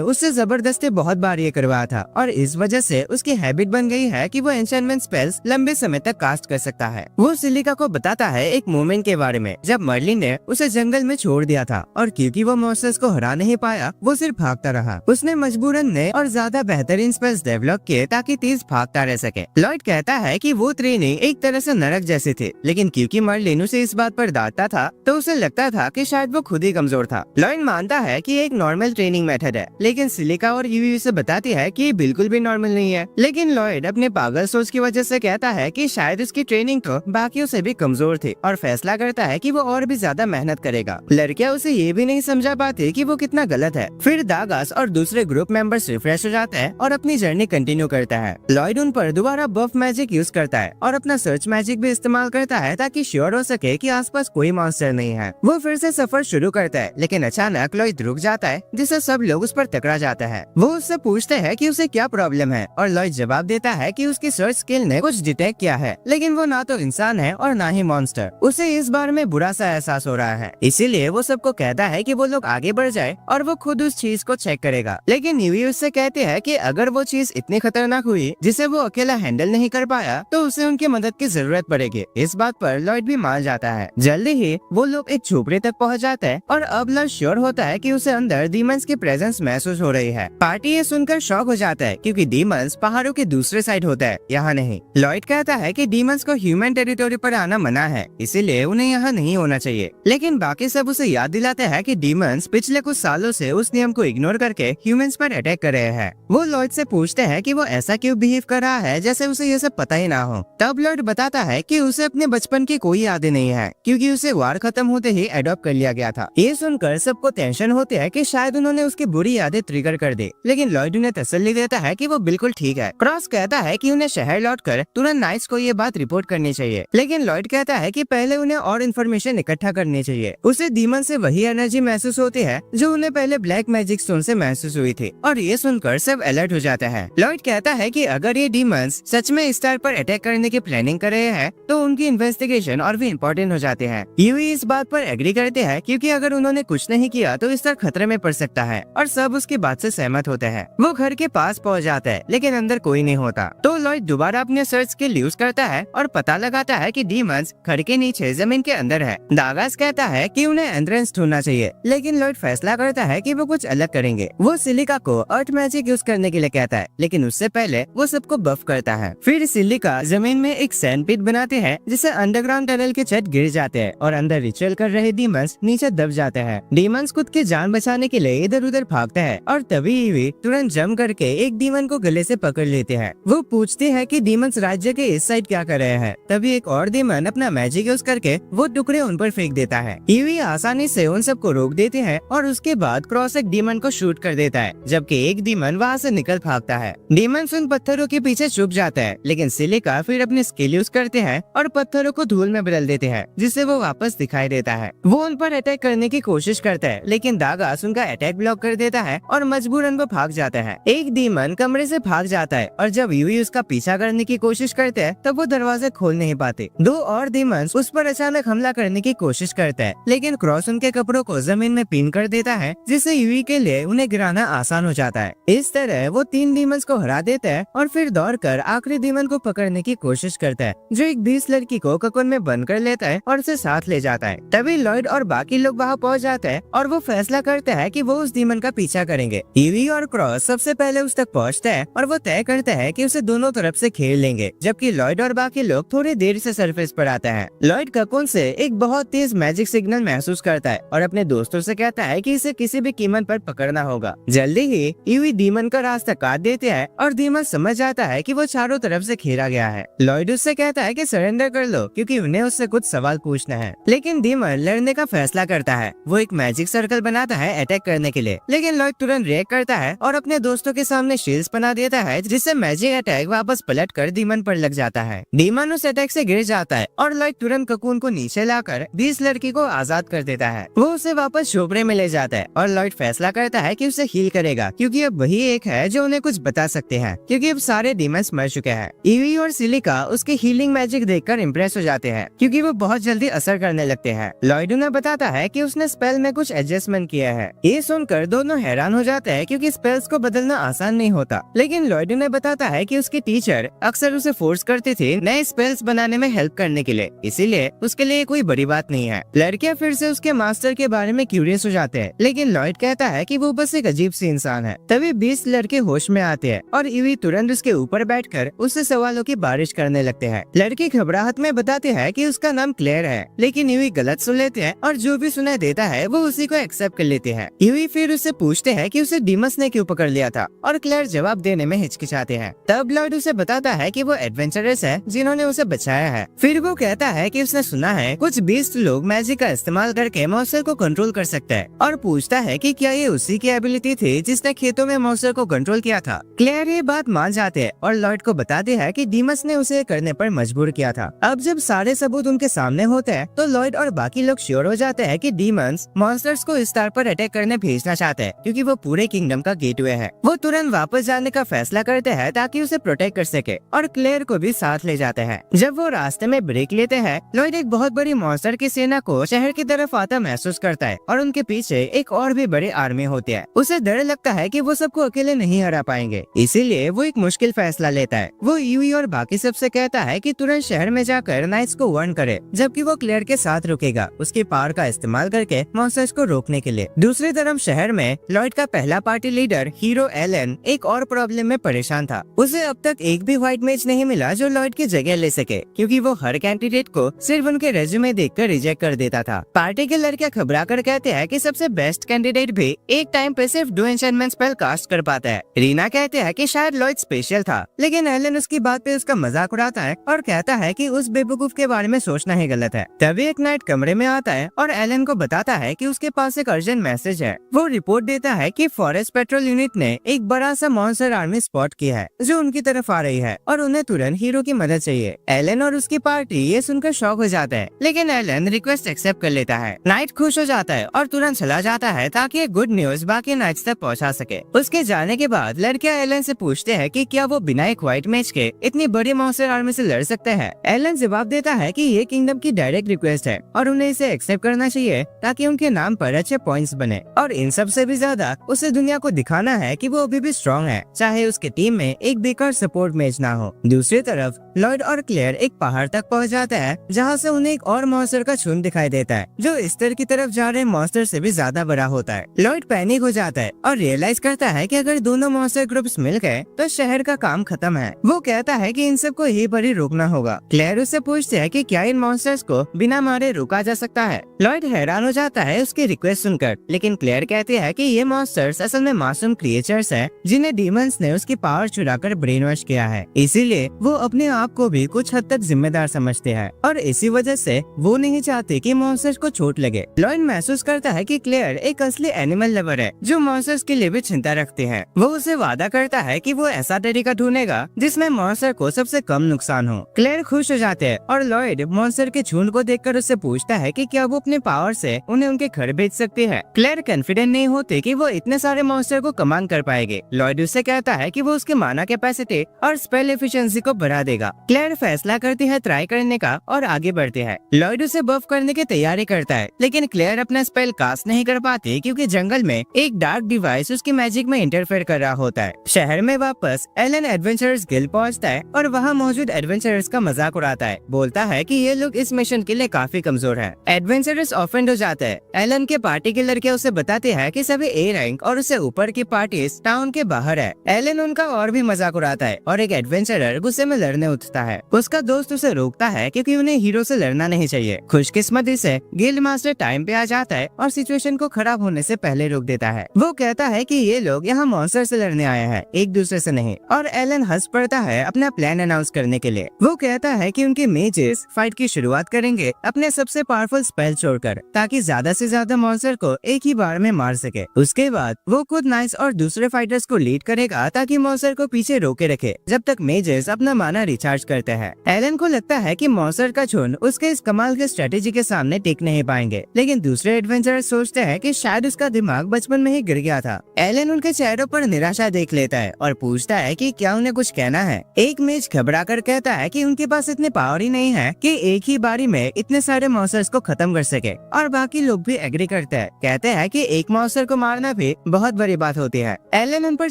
उससे जबरदस्ती बहुत बार ये करवाया था और इस वजह से उसकी हैबिट बन गई है कि वो एन्चेंटमेंट स्पेल्स लंबे समय तक कास्ट कर सकता है। वो सिलिका को बताता है एक मोमेंट के बारे में जब मर्लिन ने उसे जंगल में छोड़ दिया था और क्योंकि वो मॉन्स्टर्स को हरा नहीं पाया वो सिर्फ भागता रहा। उसने मजबूरन नए और ज्यादा बेहतरीन स्पेल्स डेवलप किए ताकि तेज भागता रह सके। लॉयड कहता है कि वो ट्रेनिंग एक तरह से नरक जैसे थे, लेकिन क्योंकि मर्लिन उसे इस बात पर डांटता था तो उसे लगता था कि शायद वो खुद ही कमजोर था। लॉयड मानता है कि एक नॉर्मल ट्रेनिंग मेथड है, लेकिन सिलिका और यूवी उसे बताती है कि ये बिल्कुल भी नॉर्मल नहीं है। लेकिन लॉयड अपने पागल सोच की वजह से कहता है कि शायद उसकी ट्रेनिंग तो बाकियों से भी कमजोर थी और फैसला करता है कि वो और भी ज्यादा मेहनत करेगा। लड़कियां उसे ये भी नहीं समझा पाती कि वो कितना गलत है। फिर दागास और दूसरे ग्रुप मेंबर्स रिफ्रेश हो जाते हैं और अपनी जर्नी कंटिन्यू करता है। लॉयड उन पर दोबारा बफ मैजिक यूज करता है और अपना सर्च मैजिक भी इस्तेमाल करता है ताकि श्योर हो सके कि आसपास कोई मॉन्स्टर नहीं है। वो फिर से सफर शुरू करता है, लेकिन अचानक लॉयड रुक जाता है जिससे सब लोग उस पर टकरा जाता है। वो उससे पूछते हैं कि उसे क्या प्रॉब्लम है और लॉयड जवाब देता है कि उसकी सर्च स्किल ने कुछ डिटेक्ट किया है, लेकिन वो ना तो इंसान है और ना ही मॉन्स्टर। उसे इस बारे में बुरा सा एहसास हो रहा है, इसीलिए वो सबको कहता है कि वो लोग आगे बढ़ जाए और वो खुद उस चीज को चेक करेगा। लेकिन यूवी उससे कहते हैं कि अगर वो चीज इतनी खतरनाक हुई जिसे वो अकेला हैंडल नहीं कर पाया तो उसे उनकी मदद की जरूरत पड़ेगी। इस बात पर लॉयड भी मान जाता है। जल्दी ही वो लोग एक झोपड़ी तक पहुंच जाते हैं और अब लॉयड श्योर होता है कि उसे अंदर डीमंस की प्रेजेंस महसूस हो रही है। पार्टी ये सुनकर शॉक हो जाता है क्योंकि डीमंस पहाड़ों के दूसरे साइड होता है, यहाँ नहीं। लॉयड कहता है कि डीमंस को ह्यूमन टेरिटोरी पर आना मना है, इसीलिए उन्हें यहाँ नहीं होना चाहिए। लेकिन बाकी सब उसे याद दिलाते हैं कि डीमंस पिछले कुछ सालों से उस नियम को इग्नोर करके ह्यूमंस पर अटैक कर रहे हैं। वो लॉयड से पूछते हैं कि वो ऐसा क्यों बिहेव कर रहा है जैसे उसे ये सब पता ही ना हो। तब लॉयड बताता है कि उसे अपने बचपन की कोई यादें नहीं है क्योंकि उसे वार खत्म होते ही अडॉप्ट कर लिया गया था। ये सुनकर सबको टेंशन होती है कि शायद उन्होंने उसकी बुरी यादें ट्रिगर कर दी, लेकिन लॉयड उन्हें तसल्ली देता है कि वो बिल्कुल ठीक है। क्रॉस कहता है कि उन्हें शहर लौटकर तुरंत नाइट्स को ये बात रिपोर्ट करनी चाहिए, लेकिन लॉयड कहता है कि पहले उन्हें और इन्फॉर्मेशन इकट्ठा करनी चाहिए। उसे डीमन से वही एनर्जी महसूस होती है जो उन्हें पहले ब्लैक मैजिक स्टोन से महसूस हुई थी और ये सुनकर सब अलर्ट हो जाता है। लॉयड कहता है कि अगर ये डीमंस सच में स्टार पर अटैक करने की प्लानिंग कर रहे हैं तो उनकी इन्वेस्टिगेशन और भी इम्पोर्टेंट हो जाते हैं। यूवी इस बात पर एग्री करते हैं क्योंकि अगर उन्होंने कुछ नहीं किया तो स्टार खतरे में पड़ सकता है और सब उसकी बात से सहमत होते हैं। वो घर के पास पहुंच जाता है लेकिन अंदर कोई नहीं होता, तो लॉयड दोबारा अपने सर्च स्किल यूज करता है और पता लगाता है कि डीमंस घर के नीचे जमीन के अंदर है। दागास कहता है कि उन्हें एंट्रेंस ढूंढना चाहिए, लेकिन लॉयड फैसला करता है कि वो कुछ अलग करेंगे। वो सिलिका को अर्थ मैजिक यूज करने के लिए कहता है, लेकिन उससे पहले वो सबको बफ करता है। फिर सिलिका जमीन में एक सैंड पिट बनाते हैं जिसे अंडरग्राउंड टनल के छत गिर जाते हैं और अंदर रिचुअल कर रहे डीमंस नीचे दब जाते हैं। डीमंस खुद की जान बचाने के लिए इधर उधर भागते हैं और तभी यूवी तुरंत जंप करके एक डीमन को गले से पकड़ लेते हैं। वो पूछता पूछती है कि डीमंस राज्य के इस साइड क्या कर रहे हैं। तभी एक और डीमन अपना मैजिक यूज करके वो टुकड़े उन पर फेंक देता है। यूवी आसानी से उन सबको रोक देती है और उसके बाद क्रॉस एक डीमन को शूट कर देता है, जबकि एक डीमन वहाँ से निकल भागता है। डीमन उन पत्थरों के पीछे छुप जाता है, लेकिन सिलिका फिर अपनी स्किल यूज करते हैं और पत्थरों को धूल में बदल देते हैं, जिससे वो वापस दिखाई देता है। वो उन पर अटैक करने की कोशिश करता है, लेकिन दागास उनका अटैक ब्लॉक कर देता है और मजबूरन वो भाग जाता है। एक डीमन कमरे से भाग जाता है और जब यूवी उसका पीछा करने की कोशिश करते हैं तब वो दरवाजे खोल नहीं पाते। दो और डीमन उस पर अचानक हमला करने की कोशिश करता है, लेकिन क्रॉस उनके कपड़ों को जमीन में पिन कर देता है, जिससे यूवी के लिए उन्हें गिराना आसान हो जाता है। इस तरह वो 3 डीमंस को हरा देता है और फिर दौड़कर आखिरी डीमन को पकड़ने की कोशिश करता है, जो एक 20 लड़की को ककोन में बंद कर लेता है और उसे साथ ले जाता है। तभी लॉयड और बाकी लोग वहाँ पहुँच जाते हैं और वो फैसला करते हैं कि वो उस डीमन का पीछा करेंगे। यूवी और क्रॉस सबसे पहले उस तक पहुँचते हैं और वो तय करते हैं कि उसे दोनों तरफ से घेर लेंगे, जबकि लॉयड और बाकी लोग थोड़ी देर से सरफेस पर आते हैं। लॉयड ककोन से एक बहुत तेज मैजिक सिग्नल महसूस करता है और अपने दोस्तों से कहता है कि इसे किसी भी कीमत पर पकड़ना होगा। जल्दी ही यूवी डीमन का रास्ता काट देते हैं और डीमन समझ जाता है कि वो चारों तरफ से घेरा गया है। लॉयड उससे कहता है कि सरेंडर कर लो, क्योंकि उन्हें उससे कुछ सवाल पूछना है, लेकिन डीमन लड़ने का फैसला करता है। वो एक मैजिक सर्कल बनाता है अटैक करने के लिए, लेकिन लॉयड तुरंत रिएक्ट करता है और अपने दोस्तों के सामने शील्ड्स बना देता है, जिससे मैजिक अटैक वापस पलट कर डीमन पर लग जाता है। डीमन उस अटैक से गिर जाता है और लॉयड तुरंत ककून को नीचे लाकर 20 लड़की को आजाद कर देता है। वो उसे वापस झोपड़े में ले जाता है और लॉयड फैसला करता है कि उसे हील करेगा, क्योंकि अब वही एक है जो उन्हें कुछ बता सकते हैं, क्योंकि अब सारे डीमंस मर चुके हैं। ईवी और सिलिका उसके हीलिंग मैजिक देखकर इम्प्रेस हो जाते हैं, क्योंकि वो बहुत जल्दी असर करने लगते हैं। लॉयड उन्हें बताता है कि उसने स्पेल में कुछ एडजस्टमेंट किया है। ये सुनकर दोनों हैरान हो जाते हैं, क्योंकि स्पेल्स को बदलना आसान नहीं होता। लेकिन लॉयड उन्हें बताता है कि उसकी टीचर अक्सर उसे फोर्स करती थी नए स्पेल्स बनाने में हेल्प करने के लिए, इसीलिए उसके लिए कोई बड़ी बात नहीं है। लड़कियां फिर से उसके मास्टर के बारे में क्यूरियस हो जाते हैं, लेकिन लॉयड कहता है कि वो बस एक अजीब सी इंसान है। तभी 20 लड़के होश में आते हैं और ईवी तुरंत उसके ऊपर बैठकर उससे सवालों की बारिश करने लगते हैं। लड़की घबराहट में बताते हैं कि उसका नाम क्लेयर है, लेकिन ईवी गलत सुन लेते हैं और जो भी सुनाई देता है वो उसी को एक्सेप्ट कर लेते हैं। ईवी फिर उससे पूछते हैं कि उसे डीमस ने क्यों पकड़ लिया था, और क्लेयर जवाब देने में हिचकिचाते हैं। तब लॉयड उसे बताता है कि वो एडवेंचरर्स है जिन्होंने उसे बचाया है। फिर वो कहता है कि उसने सुना है कुछ 20 लोग मैजिक का इस्तेमाल करके मॉन्स्टर को कंट्रोल कर सकते हैं, और पूछता है कि क्या ये उसी की एबिलिटी थी जिसने खेतों में मॉन्स्टर को कंट्रोल किया था। क्लेयर ये बात मान जाते हैं और लॉयड को बताते हैं कि डीमस ने उसे करने पर मजबूर किया था। अब जब सारे सबूत उनके सामने होते हैं तो लॉयड और बाकी लोग श्योर हो जाते हैं कि डीमंस मॉन्स्टर्स को इस स्टार पर अटैक करने भेजना चाहते हैं, क्योंकि वो पूरे किंगडम का गेटवे है। वो तुरंत वापस जाने का फैसला करते हैं ताकि उसे प्रोटेक्ट कर सके, और क्लेयर को भी साथ ले जाते हैं। जब वो रास्ते में ब्रेक लेते हैं, लॉयड एक बहुत बड़ी मॉन्स्टर की सेना को शहर की तरफ आता महसूस करता है और उनके पीछे एक और भी बड़ी आर्मी होती है। उसे डर लगता है कि वो सबको अकेले नहीं हरा पाएंगे, इसीलिए वो एक मुश्किल फैसला लेता है। वो यूवी और बाकी सबसे कहता है कि तुरंत शहर में जाकर नाइट्स को वार्न करे, जबकि वो क्लेयर के साथ रुकेगा उसकी पावर का इस्तेमाल करके मॉन्स्टर्स को रोकने के लिए। दूसरी तरफ शहर में लॉयड का पहला पार्टी लीडर हीरो एलन एक और प्रॉब्लम में परेशान था। उसे अब तक एक भी व्हाइट मेज नहीं मिला जो लॉयड की जगह ले सके, क्योंकि वो हर कैंडिडेट को सिर्फ उनके रेज्यूमे देखकर रिजेक्ट कर देता था। पार्टी के लड़कियां घबरा कर कहते हैं कि सबसे बेस्ट कैंडिडेट भी एक टाइम पे सिर्फ 2 एन्चेंटमेंट स्पेल कास्ट कर पाता है। रीना कहते हैं कि शायद लॉयड स्पेशल था, लेकिन एलन उसकी बात पे उसका मजाक उड़ाता है और कहता है कि उस बेवकूफ के बारे में सोचना ही गलत है। तभी एक नाइट कमरे में आता है और एलन को बताता है कि उसके पास एक अर्जेंट मैसेज है। वो रिपोर्ट देता है कि फॉरेस्ट पेट्रोल यूनिट ने एक बड़ा सा मॉन्स्टर आर्मी स्पॉट किया है जो उनकी तरफ आ रही है, और उन्हें तुरंत हीरो की मदद चाहिए। एलन और उसकी पार्टी ये सुनकर शॉक हो जाता है, लेकिन एलन रिक्वेस्ट एक्सेप्ट कर लेता है। नाइट खुश हो जाता है और तुरंत चला जाता है ताकि एक गुड न्यूज बाकी नाइट्स तक पहुंचा सके। उसके जाने के बाद लड़कियां एलन से पूछते हैं कि क्या वो बिना एक व्हाइट मैच के इतनी बड़ी मॉन्स्टर आर्मी से लड़ सकते हैं। एलन जवाब देता है कि ये किंगडम की डायरेक्ट रिक्वेस्ट है और उन्हें इसे एक्सेप्ट करना चाहिए ताकि उनके नाम पर अच्छे पॉइंट्स बने, और इन सब से भी ज्यादा उसे दुनिया को दिखाना है कि वो अभी भी स्ट्रॉन्ग है, चाहे उसके टीम में एक बेकार सपोर्ट मैच ना हो। दूसरी तरफ लॉयड और क्लेयर एक पहाड़ तक पहुंच जाते हैं, जहां से उन्हें एक और मॉन्स्टर का झुंड दिखाई देता है जो स्तर की तरफ जा रहे मॉन्स्टर से भी ज्यादा बड़ा होता है। लॉयड पैनिक हो जाता है और रियलाइज करता है कि अगर दोनों मॉन्स्टर ग्रुप्स मिल गए तो शहर का काम खत्म है। वो कहता है कि इन सबको यहीं पर ही रोकना होगा। क्लेयर उससे पूछते है कि क्या इन मॉन्स्टर्स को बिना मारे रोका जा सकता है। लॉयड हैरान हो जाता है उसकी रिक्वेस्ट सुनकर, लेकिन क्लेयर कहते हैं कि ये मॉन्स्टर्स असल में मासूम क्रिएचर्स हैं जिन्हें डीमंस ने उसकी पावर चुराकर ब्रेन वॉश किया है, इसीलिए वो अपने आप को भी कुछ हद तक जिम्मेदार समझते हैं और इसी वजह से वो नहीं चाहते कि मॉन्स्टर्स को चोट लगे। लॉयड महसूस करता है कि क्लेयर एक असली एनिमल लवर है जो मॉन्स्टर्स के लिए भी चिंता रखते हैं। वो उसे वादा करता है कि वो ऐसा तरीका ढूंढेगा जिसमें मॉन्स्टर को सबसे कम नुकसान हो। क्लेयर खुश हो जाते हैं और लॉयड मॉन्स्टर के झुंड को देखकर उससे पूछता है कि क्या वो अपने पावर से उन्हें उनके घर भेज सकती है। क्लेयर कॉन्फिडेंट नहीं होते कि वो इतने सारे मॉन्स्टर को कमांड कर पाएंगे। लॉयड उससे कहता है कि वो उसके माना कैपेसिटी और स्पेल एफिशिएंसी को बढ़ा देगा। क्लेयर फैसला करती है ट्राई करने का और आगे बढ़ते हैं। लॉयड उसे बफ करने की तैयारी करता है, लेकिन क्लेयर अपना स्पेल कास्ट नहीं कर पाती क्योंकि जंगल में एक डार्क डिवाइस उसकी मैजिक में इंटरफेयर कर रहा होता है। शहर में वापस एलन एडवेंचरर्स गिल्ड पहुंचता है और वहाँ मौजूद एडवेंचरर्स का मजाक उड़ाता है। बोलता है कि ये लोग इस मिशन के लिए काफी कमजोर हैं। एडवेंचरर्स ऑफेंड हो जाता है। एलन के पार्टी के लड़के उसे बताते हैं कि सभी ए रैंक और उससे ऊपर की पार्टीज टाउन के बाहर है। एलन उनका और भी मजाक उड़ाता है और एक एडवेंचरर गुस्से में लड़ने उठता है। उसका दोस्त उसे रोकता है क्योंकि उन्हें हीरो से लड़ना नहीं चाहिए। खुशकिस्मती से गिल्ड मास्टर टाइम पे आ जाता है और सिचुएशन को खराब होने से पहले रोक देता है। वो कहता है कि ये लोग यहाँ मॉन्स्टर से लड़ने आए हैं, एक दूसरे से नहीं। और एलन हंस पड़ता है अपना प्लान अनाउंस करने के लिए। वो कहता है कि उनके मेजेस फाइट की शुरुआत करेंगे अपने सबसे पावरफुल स्पेल छोड़कर, ताकि ज्यादा से ज्यादा मॉन्स्टर को एक ही बार में मार सके। उसके बाद वो खुद नाइस और दूसरे फाइटर्स को लीड करेगा ताकि मॉन्स्टर को पीछे रोके रखे जब तक मेजेस अपना माना रिचार्ज करते हैं। एलन को लगता है कि मॉन्स्टर का झुंड उसके इस कमाल के स्ट्रेटेजी के सामने टिक नहीं पाएंगे, लेकिन दूसरे एडवेंचरर सोचते हैं कि शायद उसका दिमाग बचपन में ही गिर गया था। एलन उनके चेहरों पर निराशा देख लेता है और पूछता है कि क्या उन्हें कुछ कहना है। एक मेज घबराकर कहता है कि उनके पास इतने पावर ही नहीं है कि एक ही बारी में इतने सारे मॉन्स्टर्स को खत्म कर सके, और बाकी लोग भी एग्री करते हैं। कहते हैं कि एक मॉन्स्टर को मारना भी बहुत बड़ी बात होती है। एलन उन पर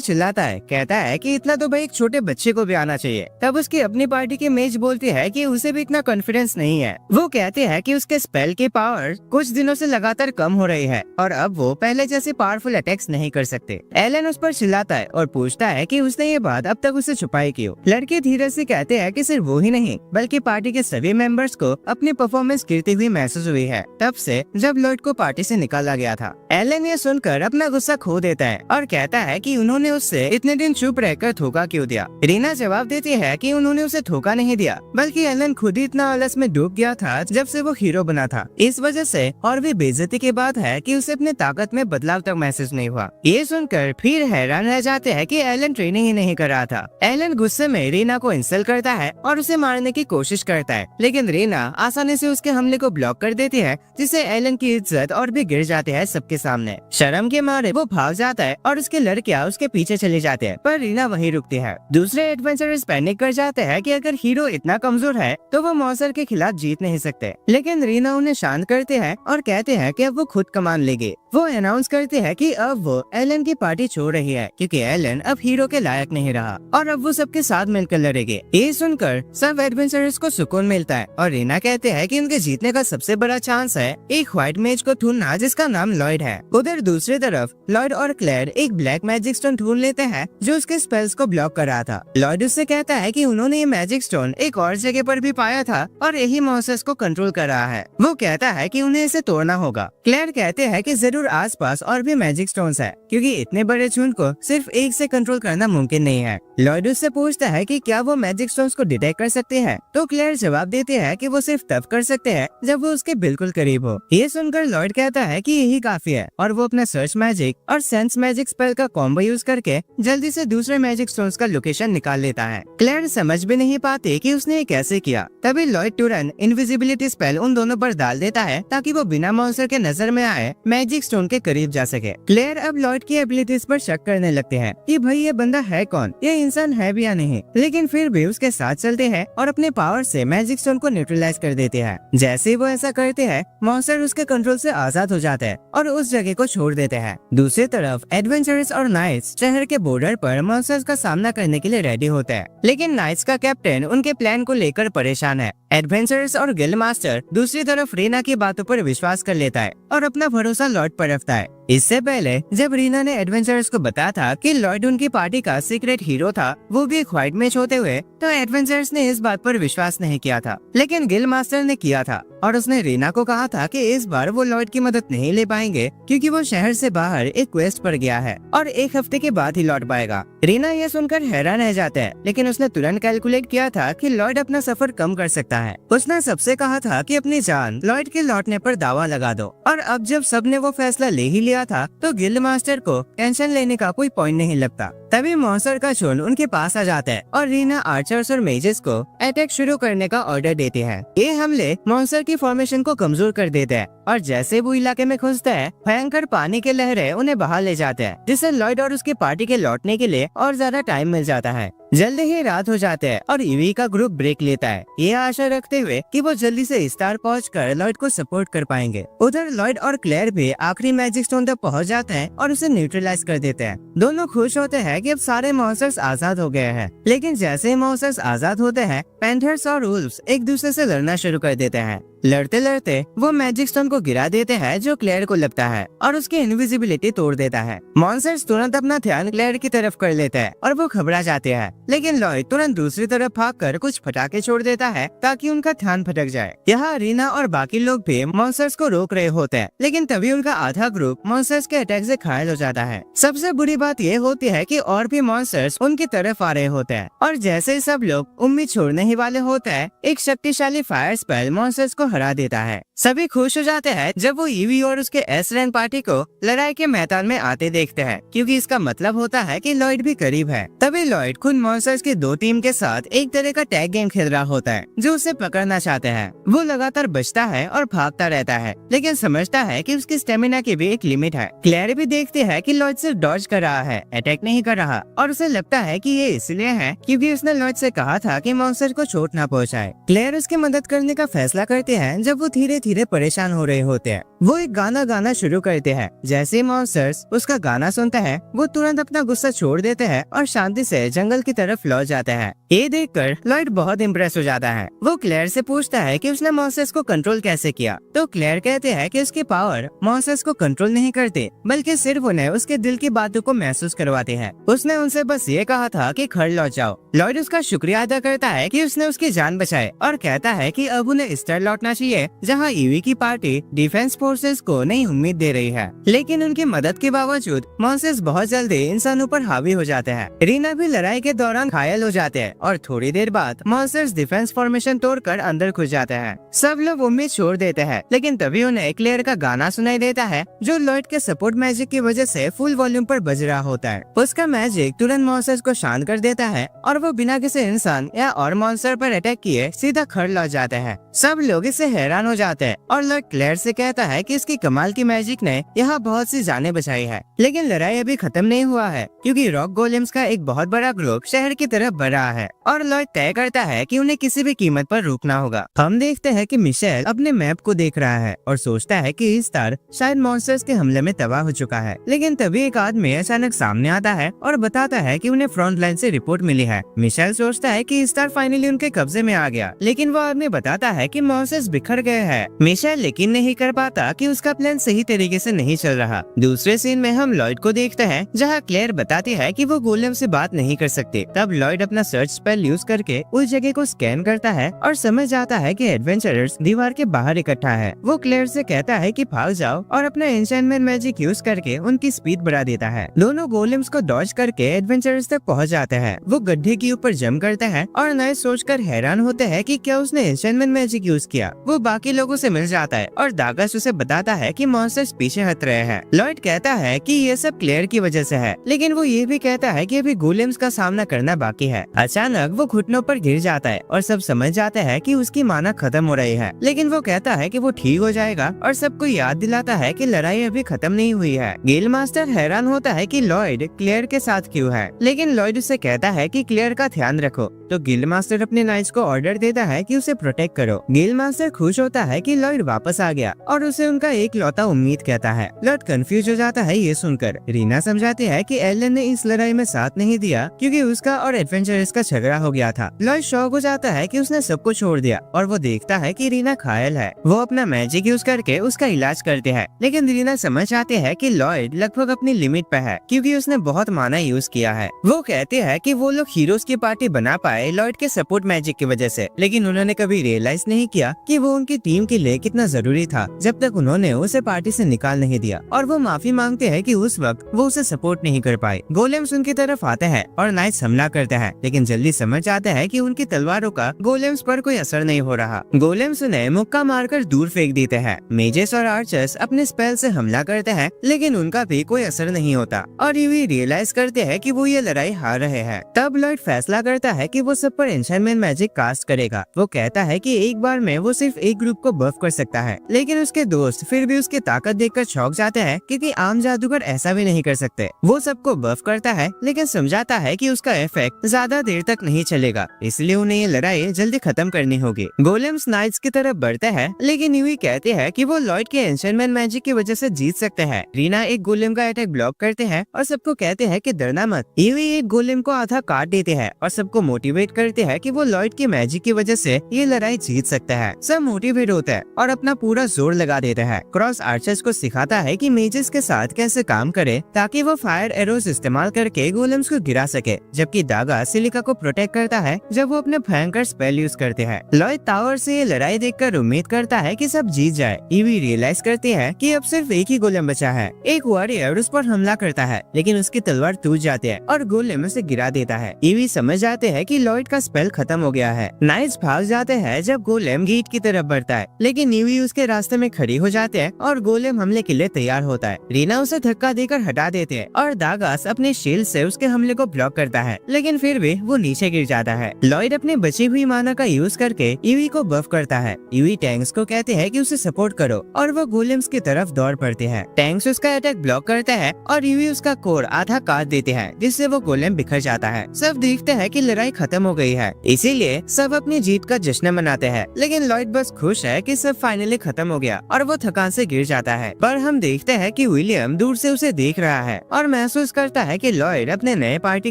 चिल्लाता है, कहता है कि इतना तो भाई एक छोटे बच्चे को भी आना चाहिए। तब उसकी अपनी पार्टी की मेज बोलती है कि उसे भी इतना कॉन्फिडेंस नहीं है। वो कहते हैं कि उसके स्पेल की पावर कुछ दिनों से लगातार कम हो रही है और अब वो पहले जैसे पावरफुल अटैक्स नहीं कर सकते। एलन उस पर चिल्लाता है और पूछता है कि उसने ये बात अब तक उससे छुपाई क्यों। लड़के धीरे से कहते हैं कि सिर्फ वो ही नहीं बल्कि पार्टी के सभी मेंबर्स को अपनी परफॉर्मेंस गिरती हुई महसूस हुई है तब से जब लॉयड को पार्टी से निकाला गया था। एलन ये सुनकर अपना गुस्सा खो देता है और कहता है कि उन्होंने उससे इतने दिन चुप रहकर धोखा क्यों दिया। रीना जवाब देती है कि उन्होंने उसे धोखा नहीं दिया, बल्कि एलन खुद ही इतना आलस में डूब गया था जब से वो हीरो बना था। इस वजह से और भी बेइज्जती की बात है कि उसे अपने ताकत में बदलाव तक महसूस नहीं हुआ। ये सुनकर फिर हैरान रह जाते हैं कि एलन ट्रेनिंग ही नहीं कर रहा था। एलन गुस्से में रीना को इंसल्ट करता है और उसे मारने की कोशिश करता है, लेकिन रीना आसानी से उसके हमले को ब्लॉक कर देती है, जिससे एलन की इज्जत और भी गिर जाती है सबके सामने। शर्म के मारे वो भाग जाता है और उसके लड़कियां उसके पीछे चले जाते हैं, पर रीना वहीं रुकती है। दूसरे एडवेंचरर्स पैनिक कर जाते हैं कि अगर हीरो इतना कमजोर है तो वो मॉन्स्टर के खिलाफ जीत नहीं सकते, लेकिन रीना उन्हें शांत करते हैं और कहते हैं कि अब वो खुद कमान लेंगे। वो अनाउंस करते हैं कि अब वो एलन की पार्टी छोड़ रही है क्योंकि एलन अब हीरो के लायक नहीं रहा और अब वो सबके साथ मिलकर लड़ेंगे। ये सुनकर सब एडवेंचरर्स को सुकून मिलता है और रीना कहते हैं कि उनके जीतने का सबसे बड़ा चांस है एक व्हाइट मेज को ढूंढना जिसका नाम लॉयड है। उधर दूसरी तरफ लॉयड और क्लेयर एक ब्लैक मैजिक स्टोन ढूंढ लेते हैं जो उसके स्पेल्स को ब्लॉक कर रहा था। लॉयड उससे कहता है कि उन्होंने ये मैजिक स्टोन एक और जगह पर भी पाया था और यही मॉन्स्टर्स को कंट्रोल कर रहा है। वो कहता है कि उन्हें इसे तोड़ना होगा। क्लेयर कहते हैं कि जरूर आसपास और भी मैजिक स्टोन्स है क्योंकि इतने बड़े झुंड को सिर्फ एक से कंट्रोल करना मुमकिन नहीं है। लॉयड उससे पूछता है कि क्या वो मैजिक स्टोन्स को डिटेक्ट कर सकते हैं, तो क्लेयर जवाब देते हैं कि वो सिर्फ तब कर सकते हैं जब वो उसके बिल्कुल करीब हो। ये सुनकर लॉयड कहता है कि यही काफी है और वो अपना सर्च मैजिक और सेंस मैजिक स्पेल का कॉम्बो यूज करके जल्दी से दूसरे मैजिक स्टोन्स का लोकेशन निकाल लेता है। क्लेयर समझ भी नहीं पाती कि उसने ये कैसे किया। तभी लॉयड तुरंत इनविजिबिलिटी स्पेल उन दोनों पर डाल देता है ताकि वो बिना मॉन्स्टर के नजर में आए मैजिक स्टोन के करीब जा सके। क्लेयर अब लॉयड की एबिलिटीज पर शक करने लगते हैं कि भाई ये बंदा है कौन, ये इंसान है भी या नहीं, लेकिन फिर भी उसके साथ चलते हैं और अपने पावर से मैजिक स्टोन को न्यूट्रलाइज कर देते हैं। जैसे ही वो ऐसा करते हैं मॉन्स्टर उसके कंट्रोल से आजाद हो जाते हैं और उस जगह को छोड़ देते हैं। दूसरी तरफ एडवेंचरर्स और नाइट्स शहर के बॉर्डर पर मॉन्स्टर्स का सामना करने के लिए रेडी होते हैं, लेकिन नाइट्स का कैप्टन उनके प्लान को लेकर परेशान है। एडवेंचरर्स और गिल्ड मास्टर दूसरी तरफ रीना की बातों पर विश्वास कर लेता है और अपना भरोसा लॉयड पर रखता है। इससे पहले जब रीना ने एडवेंचरर्स को बताया था कि लॉयड उनकी पार्टी का सीक्रेट हीरो था, वो भी एक व्हाइट मैच होते हुए, तो एडवेंचरर्स ने इस बात पर विश्वास नहीं किया था। लेकिन गिल मास्टर ने किया था और उसने रीना को कहा था कि इस बार वो लॉयड की मदद नहीं ले पाएंगे क्योंकि वो शहर से बाहर एक क्वेस्ट पर गया है और 1 हफ्ते के बाद ही लौट पाएगा। रीना ये सुनकर हैरान रह जाते हैं, लेकिन उसने तुरंत कैलकुलेट किया था कि लॉयड अपना सफर कम कर सकता है। उसने सबसे कहा था कि अपनी जान लॉयड के लौटने पर दावा लगा दो, और अब जब सबने वो फैसला ले ही लिया था तो गिल्ड मास्टर को टेंशन लेने का कोई पॉइंट नहीं लगता। तभी मॉन्स्टर का झुंड उनके पास आ जाता है और रीना आर्चर्स और मेजेस को अटैक शुरू करने का ऑर्डर देती है। ये हमले मॉन्स्टर की फॉर्मेशन को कमजोर कर देते हैं और जैसे वो इलाके में घुसता है, भयंकर पानी के लहरें उन्हें बाहर ले जाते हैं, जिससे लॉयड और उसकी पार्टी के लौटने के लिए और ज्यादा टाइम मिल जाता है। जल्दी ही रात हो जाते हैं और ईवी का ग्रुप ब्रेक लेता है, ये आशा रखते हुए कि वो जल्दी से स्टार पहुंचकर लॉयड को सपोर्ट कर पाएंगे। उधर लॉयड और क्लेयर भी आखिरी मैजिक स्टोन तक पहुंच जाते हैं और उसे न्यूट्रलाइज कर देते हैं। दोनों खुश होते हैं कि अब सारे मॉन्स्टर्स आजाद हो गए हैं, लेकिन जैसे ही मॉन्स्टर्स आजाद होते हैं, पैंथर्स और वुल्व्स एक दूसरे से लड़ना शुरू कर देते हैं। लड़ते लड़ते वो मैजिक स्टोन को गिरा देते हैं जो क्लेयर को लगता है और उसकी इनविजिबिलिटी तोड़ देता है। मॉन्स्टर्स तुरंत अपना ध्यान क्लेयर की तरफ कर लेते हैं और वो घबरा जाते हैं, लेकिन लॉयड तुरंत दूसरी तरफ भागकर कुछ पटाखे छोड़ देता है ताकि उनका ध्यान भटक जाए। यहाँ रीना और बाकी लोग भी मॉन्स्टर्स को रोक रहे होते हैं, लेकिन तभी उनका आधा ग्रुप मॉन्स्टर्स के अटैक से घायल हो जाता है। सबसे बुरी बात ये होती है कि और भी मॉन्स्टर्स उनकी तरफ आ रहे होते हैं और जैसे ही सब लोग उम्मीद छोड़ने ही वाले होते हैं, एक शक्तिशाली फायर स्पेल मॉन्स्टर्स को हरा देता है। सभी खुश हो जाते हैं जब वो ईवी और उसके एस रैंक पार्टी को लड़ाई के मैदान में आते देखते हैं, क्योंकि इसका मतलब होता है कि लॉयड भी करीब है। तभी लॉयड खुद मॉन्स्टर्स की 2 टीम के साथ एक तरह का टैग गेम खेल रहा होता है जो उसे पकड़ना चाहते हैं। वो लगातार बचता है और भागता रहता है, लेकिन समझता है कि उसकी स्टेमिना की भी एक लिमिट है। क्लेयर भी देखती है कि लॉयड सिर्फ डॉज कर रहा है, अटैक नहीं कर रहा, और उसे लगता है कि ये इसलिए है क्योंकि उसने लॉयड से कहा था कि मॉन्स्टर को चोट न पहुंचाए। क्लेयर उसकी मदद करने का फैसला करते हैं जब वो धीरे धीरे परेशान हो रहे होते हैं। वो एक गाना गाना शुरू करते हैं। जैसे मॉन्स्टर्स उसका गाना सुनते हैं, वो तुरंत अपना गुस्सा छोड़ देते हैं और शांति से जंगल की तरफ लौट जाते हैं। ये देखकर लॉयड बहुत इम्प्रेस हो जाता है। वो क्लेयर से पूछता है कि उसने मॉन्स्टर्स को कंट्रोल कैसे किया, तो क्लेयर कहते हैं कि उसकी पावर मॉन्स्टर्स को कंट्रोल नहीं करते, बल्कि सिर्फ उन्हें उसके दिल की बातों को महसूस करवाते हैं। उसने उनसे बस ये कहा था कि घर लौट जाओ। लॉयड उसका शुक्रिया अदा करता है कि उसने उसकी जान बचाई और कहता है कि अब उन्हें इस तरह लौटना चाहिए जहाँ ईवी की पार्टी डिफेंस फोर्सेस को नई उम्मीद दे रही है। लेकिन उनकी मदद के बावजूद मॉन्स्टर्स बहुत जल्दी इंसानों पर हावी हो जाते हैं। रीना भी लड़ाई के दौरान घायल हो जाते हैं और थोड़ी देर बाद मॉन्स्टर्स डिफेंस फॉर्मेशन तोड़कर अंदर घुस जाते हैं। सब लोग उम्मीद छोड़ देते हैं, लेकिन तभी उन्हें क्लेयर का गाना सुनाई देता है जो लॉयड के सपोर्ट मैजिक की वजह से फुल वॉल्यूम पर बज रहा होता है। उसका मैजिक तुरंत मॉन्स्टर्स को शांत कर देता है और वो बिना किसी इंसान या और मॉन्स्टर पर अटैक किए सीधा घर लौट जाते हैं। सब लोग इससे हैरान हो जाते हैं और लॉयड क्लेयर से कहता है कि इसकी कमाल की मैजिक ने यहाँ बहुत सी जानें बचाई है। लेकिन लड़ाई अभी खत्म नहीं हुआ है, क्योंकि रॉक गोलेम्स का एक बहुत बड़ा ग्रुप शहर की तरफ बढ़ रहा है और लॉयड तय करता है कि उन्हें किसी भी कीमत पर रुकना होगा। हम देखते हैं कि मिशेल अपने मैप को देख रहा है और सोचता है कि ईस्टार शायद मॉन्स्टर्स के हमले में तबाह हो चुका है। लेकिन तभी एक आदमी अचानक सामने आता है और बताता है कि उन्हें फ्रंट लाइन से रिपोर्ट मिली है। मिशेल सोचता है कि ईस्टार फाइनली उनके कब्जे में आ गया, लेकिन वो आदमी बताता है कि मॉन्स्टर्स बिखर गए हैं। मिशेल यकीन नहीं कर पाता कि उसका प्लान सही तरीके से नहीं चल रहा। दूसरे सीन में हम लॉयड को देखते हैं जहाँ क्लेयर बताती है कि वो गोलेम से बात नहीं कर सकते। तब लॉयड अपना सर्च स्पेल यूज करके उस जगह को स्कैन करता है और समझ जाता है कि एडवेंचरर्स दीवार के बाहर इकट्ठा है। वो क्लेयर से कहता है कि भाग जाओ और अपना एन्चेंटमेंट मैजिक यूज करके उनकी स्पीड बढ़ा देता है। दोनों गोलेम्स को डॉज करके एडवेंचरर्स तक पहुंच जाते हैं। वो गड्ढे के ऊपर जम करते हैं और नए सोचकर हैरान होते हैं कि क्या उसने एन्चेंटमेंट मैजिक यूज किया। वो बाकी लोगों से मिल जाता है और दागस उसे बताता है कि मॉन्स्टर्स पीछे हट रहे हैं। लॉयड कहता है कि ये सब क्लेयर की वजह से है, लेकिन वो ये भी कहता है कि अभी गोलेम्स का सामना करना बाकी है। अचानक वो घुटनों पर गिर जाता है और सब समझ जाते हैं कि उसकी माना खत्म हो रही है, लेकिन वो कहता है कि वो ठीक हो जाएगा और सबको याद दिलाता है कि लड़ाई अभी खत्म नहीं हुई है। गिल मास्टर हैरान होता है कि लॉयड क्लेयर के साथ क्यों है, लेकिन लॉयड उसे कहता है कि क्लेयर का ध्यान रखो। तो गिल मास्टर अपने नाइट्स को ऑर्डर देता है कि उसे प्रोटेक्ट करो। गिल मास्टर एडवेंचर खुश होता है कि लॉयड वापस आ गया और उसे उनका एक लौता उम्मीद कहता है। लॉयड कंफ्यूज हो जाता है ये सुनकर। रीना समझाती है कि एलन ने इस लड़ाई में साथ नहीं दिया क्योंकि उसका और एडवेंचरर्स का झगड़ा हो गया था। लॉयड शॉक हो जाता है कि उसने सब कुछ छोड़ दिया और वो देखता है कि रीना घायल है। वो अपना मैजिक यूज करके उसका इलाज करते हैं, लेकिन रीना समझ आते हैं कि लॉयड लगभग अपनी लिमिट पे है क्योंकि उसने बहुत माना यूज किया है। वो कहते हैं कि वो लोग हीरोज की पार्टी बना पाए लॉयड के सपोर्ट मैजिक की वजह से, लेकिन उन्होंने कभी रियलाइज नहीं किया कि वो उनकी टीम के लिए कितना जरूरी था जब तक उन्होंने उसे पार्टी से निकाल नहीं दिया। और वो माफी मांगते हैं कि उस वक्त वो उसे सपोर्ट नहीं कर पाए। गोलेम्स उनकी तरफ आते हैं और नाइट्स हमला करते हैं, लेकिन जल्दी समझ आते हैं कि उनकी तलवारों का गोलेम्स पर कोई असर नहीं हो रहा। गोलेम्स उन्हें मुक्का मारकर दूर फेंक देते हैं। मेजेस और आर्चर्स अपने स्पेल से हमला करते हैं, लेकिन उनका भी कोई असर नहीं होता और यूवी रियलाइज करते हैं कि वो ये लड़ाई हार रहे हैं। तब लॉयड फैसला करता है कि वो सब पर एन्चेंटमेंट मैजिक कास्ट करेगा। वो कहता है कि एक बार में वो सिर्फ एक ग्रुप को बफ कर सकता है, लेकिन उसके दोस्त फिर भी उसकी ताकत देखकर चौंक जाते हैं क्योंकि आम जादूगर ऐसा भी नहीं कर सकते। वो सबको बफ करता है, लेकिन समझाता है कि उसका इफेक्ट ज्यादा देर तक नहीं चलेगा, इसलिए उन्हें ये लड़ाई जल्दी खत्म करनी होगी। गोलेम्स नाइट्स की तरफ बढ़ते हैं, लेकिन यूवी कहते हैं कि वो लॉयड के एन्चेंटमेंट मैजिक की वजह से जीत सकते हैं। रीना एक गोलेम का अटैक ब्लॉक करते हैं और सबको कहते हैं कि डरना मत। यूवी एक गोलेम को आधा काट देते हैं और सबको मोटिवेट करते हैं कि वो लॉयड की मैजिक की वजह से ये लड़ाई जीत सकते हैं। सब मोटिवेट होते हैं और अपना पूरा जोर लगा देते हैं। क्रॉस आर्चर्स को सिखाता है कि मेजेस के साथ कैसे काम करे ताकि वो फायर एरोस इस्तेमाल करके गोलेम्स को गिरा सके, जबकि दागा सिलिका को प्रोटेक्ट करता है जब वो अपने भयंकर स्पेल यूज करते हैं। लॉयड टावर से ये लड़ाई देखकर उम्मीद करता है कि सब जीत जाए। ईवी रियलाइज करती है कि अब सिर्फ एक ही गोलेम बचा है। एक वॉरियर उस पर हमला करता है, लेकिन उसकी तलवार टूट जाती है और गोलेम उसे गिरा देता है। ईवी समझ जाते हैं कि लॉयड का स्पेल खत्म हो गया है। नाइट्स भाग जाते हैं जब गोलेम गेट की तरफ बढ़ता है, लेकिन ईवी उसके रास्ते में खड़ी हो जाते हैं और गोलेम हमले के लिए तैयार होता है। रीना उसे धक्का देकर हटा देते हैं और दागास अपने शील्ड से उसके हमले को ब्लॉक करता है, लेकिन फिर भी वो नीचे गिर जाता है। लॉयड अपने बची हुई माना का यूज करके ईवी को बफ करता है। ईवी टैंक्स को कहते हैं कि उसे सपोर्ट करो और वो गोलेम्स की तरफ दौड़ पड़ते हैं। टैंक्स उसका अटैक ब्लॉक करते हैं और ईवी उसका कोर आधा काट देते हैं, जिससे वो गोलेम बिखर जाता है। सब देखते हैं कि लड़ाई खत्म हो गई है, इसीलिए सब अपनी जीत का जश्न मनाते हैं, लेकिन लॉयड बस खुश है कि सब फाइनली खत्म हो गया और वो थकान से गिर जाता है। पर हम देखते हैं कि विलियम दूर से उसे देख रहा है और महसूस करता है कि लॉयड अपने नए पार्टी